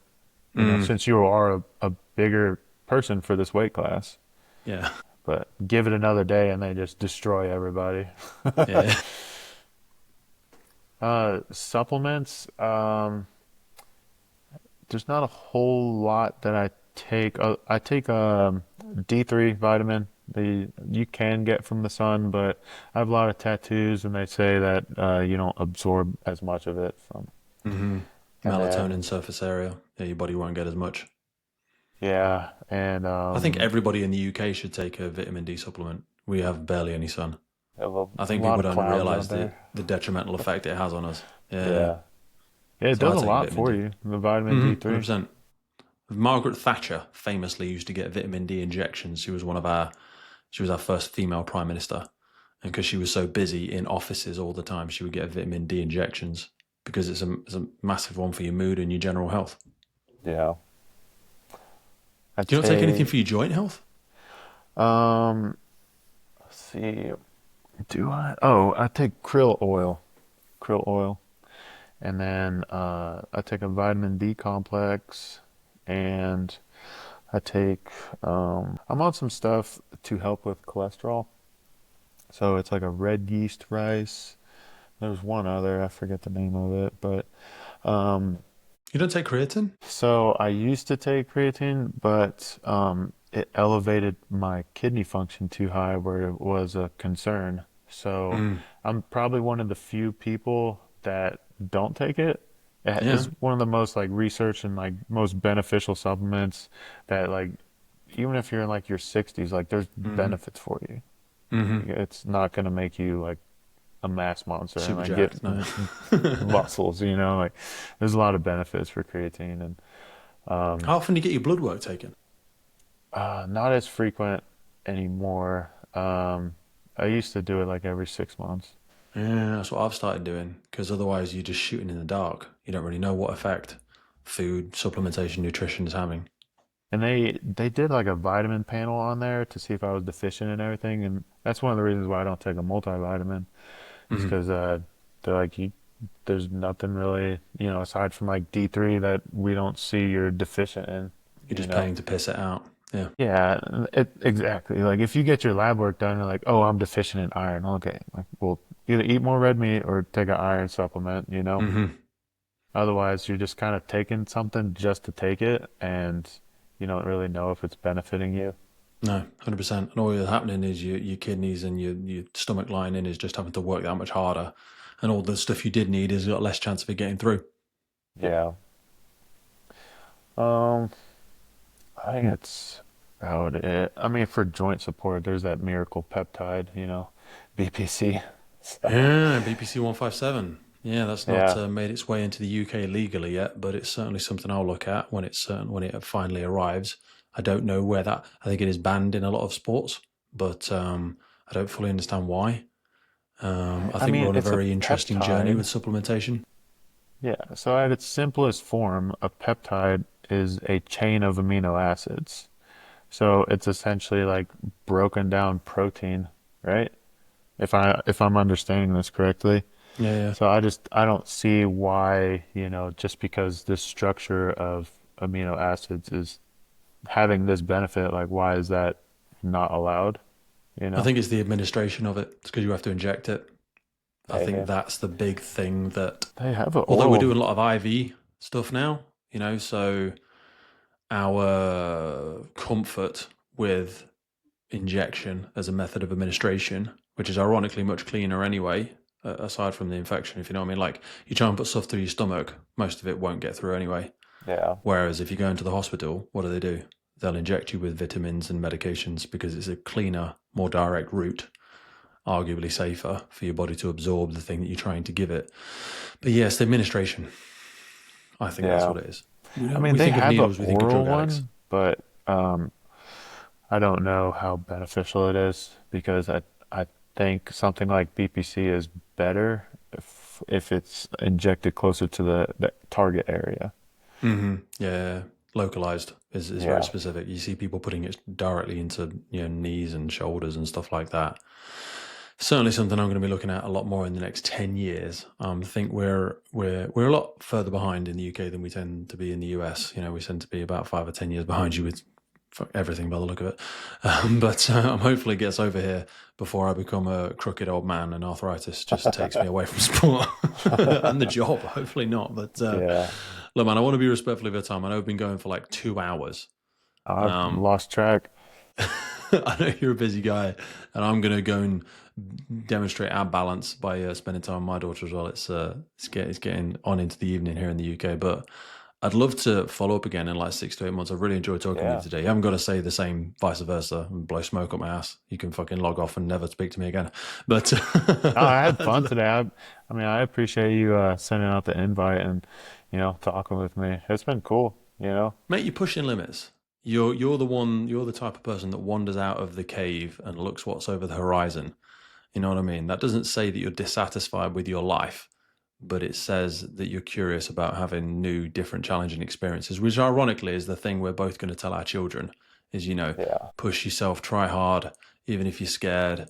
Mm. since you are a bigger person for this weight class. Yeah. But give it another day and they just destroy everybody. Yeah. Supplements, there's not a whole lot that I take. I take D3 vitamin. You can get from the sun, but I have a lot of tattoos, and they say that you don't absorb as much of it from. Hmm. And Melatonin then surface area. Yeah, your body won't get as much. yeah, and I think everybody in the UK should take a vitamin D supplement. We have barely any sun. a I think lot people of don't clouds out realize there. the detrimental effect it has on us. Yeah. Yeah, yeah, it So I does a take lot vitamin for D. you. The vitamin Hmm. D3. 100%. Margaret Thatcher famously used to get vitamin D injections. She was our first female prime minister. And because she was so busy in offices all the time, she would get vitamin D injections because it's a massive one for your mood and your general health. Yeah, I Do you not take anything take. for your joint health? Let's see. Do I? Oh, I take krill oil. Krill oil. and then I take a vitamin D complex, and I take I'm on some stuff to help with cholesterol. So it's like a red yeast rice. There's one other, I forget the name of it, but You don't take creatine? so I used to take creatine, but it elevated my kidney function too high where it was a concern. So Mm. I'm probably one of the few people that don't take it. It Yeah. is one of the most like researched and like most beneficial supplements that like even if you're in like your 60s, like there's Hmm. benefits for you. Hmm. It's not going to make you like a mass monster and Super like get jacked. No. muscles, you know, like there's a lot of benefits for creatine and How often do you get your blood work taken? not as frequent anymore. I used to do it like every 6 months. Yeah, that's what I've started doing because otherwise you're just shooting in the dark. You don't really know what effect food, supplementation, nutrition is having. And they did like a vitamin panel on there to see if I was deficient in everything, and that's one of the reasons why I don't take a multivitamin is Hmm. because they're like there's nothing really, you know, aside from like D3 that we don't see you're deficient in, You're you just know. paying to piss it out. Yeah. Yeah, exactly. Like if you get your lab work done, you're like, oh, I'm deficient in iron. Okay, like well, either eat more red meat or take an iron supplement, you know. Hmm. Otherwise, you're just kind of taking something just to take it, and you don't really know if it's benefiting you. No, 100%. And all that's happening is your kidneys and your stomach lining is just having to work that much harder. And all the stuff you did need has got less chance of it getting through. Yeah. Um, I think that's about it. I mean, for joint support, there's that miracle peptide, you know, BPC. So, Yeah, BPC 157. Yeah, that's not yeah, made its way into the UK legally yet, but it's certainly something I'll look at when when it finally arrives. I don't know where that. I think it is banned in a lot of sports, but I don't fully understand why. I I think we're mean, on a it's a very interesting journey with peptide. supplementation. Yeah, so at its simplest form, a peptide is a chain of amino acids. So it's essentially like broken down protein, right? If I'm understanding this correctly. Yeah, yeah. So I don't see why, you know, just because this structure of amino acids is having this benefit, like why is that not allowed, you I know? think it's the administration of it. It's because you have to inject it. I think Hey, that's the big thing that, they have an although we're oral. doing a lot of IV stuff now, so our comfort with injection as a method of administration, which is ironically much cleaner anyway, aside from the infection, if you know what I mean. Like you try and put stuff through your stomach, most of it won't get through anyway. Yeah. Whereas if you go into the hospital, what do? They'll inject you with vitamins and medications because it's a cleaner, more direct route, arguably safer for your body to absorb the thing that you're trying to give it. But yes, the administration, I think that's Yeah. what it is. I mean, We they think of have an needles, we think of oral drug addicts. one, but I don't know how beneficial it is because I think something like BPC is better if it's injected closer to the target area. Hmm. Yeah, localized is very Yeah. specific. You see people putting it directly into knees and shoulders and stuff like that. Certainly something I'm going to be looking at a lot more in the next 10 years. I think we're a lot further behind in the UK than we tend to be in the US. We tend to be about 5 or 10 years behind you with everything by the look of it. But hopefully it gets over here before I become a crooked old man and arthritis just takes me away from sport and the job. Hopefully not. But Yeah. look, man, I want to be respectful of your time. I know we've been going for like 2 hours. I've Um, lost track. I know you're a busy guy, and I'm going to go and demonstrate our balance by spending time with my daughter as well. It's getting on into the evening here in the UK, but I'd love to follow up again in like 6 to 8 months. I've really enjoyed talking with you Yeah. today. You haven't got to say the same, vice versa, and blow smoke up my ass. You can fucking log off and never speak to me again. But No, I had fun today. I mean, I appreciate you sending out the invite and, you know, talking with me. It's been cool, you know? mate, you're pushing limits. You're the one. You're the type of person that wanders out of the cave and looks what's over the horizon. You know what I mean? That doesn't say that you're dissatisfied with your life, but it says that you're curious about having new, different, challenging experiences, which ironically is the thing we're both going to tell our children is, Yeah. push yourself, try hard, even if you're scared,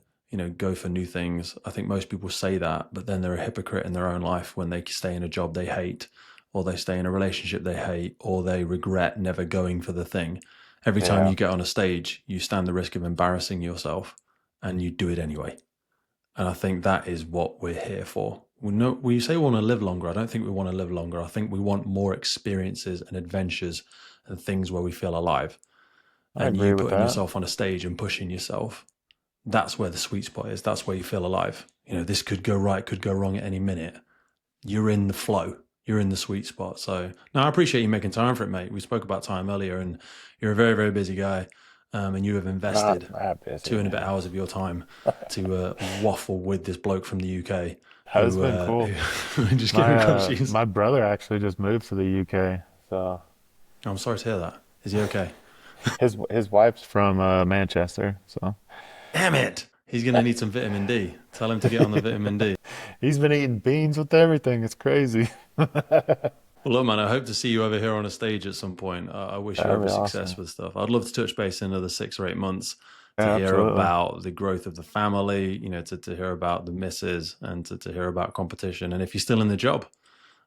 go for new things. I think most people say that, but then they're a hypocrite in their own life when they stay in a job they hate, or they stay in a relationship they hate, or they regret never going for the thing. Every time Yeah, you get on a stage, you stand the risk of embarrassing yourself, and you do it anyway. And I think that is what we're here for. When you say we want to live longer, I don't think we want to live longer. I think we want more experiences and adventures and things where we feel alive. I And agree you with putting that. yourself on a stage and pushing yourself, that's where the sweet spot is. That's where you feel alive. This could go right, could go wrong at any minute. You're in the flow. You're in the sweet spot. So, no, I appreciate you making time for it, mate. We spoke about time earlier, and you're a very, very busy guy. And you have invested Not that two and a busy. bit hours of your time to waffle with this bloke from the UK Has been cool. who just came across you. My brother actually just moved to the UK, so I'm sorry to hear that. Is he okay? his wife's from Manchester, so Damn it. He's going to need some vitamin D. Tell him to get on the vitamin D. he's been eating beans with everything. It's crazy. Well, look, man, I hope to see you over here on a stage at some point. I wish you That'd be every success awesome. with stuff. I'd love to touch base in another 6 or 8 months to Yeah, hear absolutely. about the growth of the family, to hear about the misses and to hear about competition. And if you're still in the job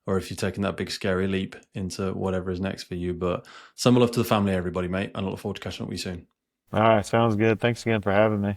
or if you're taking that big scary leap into whatever is next for you. But some love to the family, everybody, mate. And I look forward to catching up with you soon. All right, sounds good. Thanks again for having me.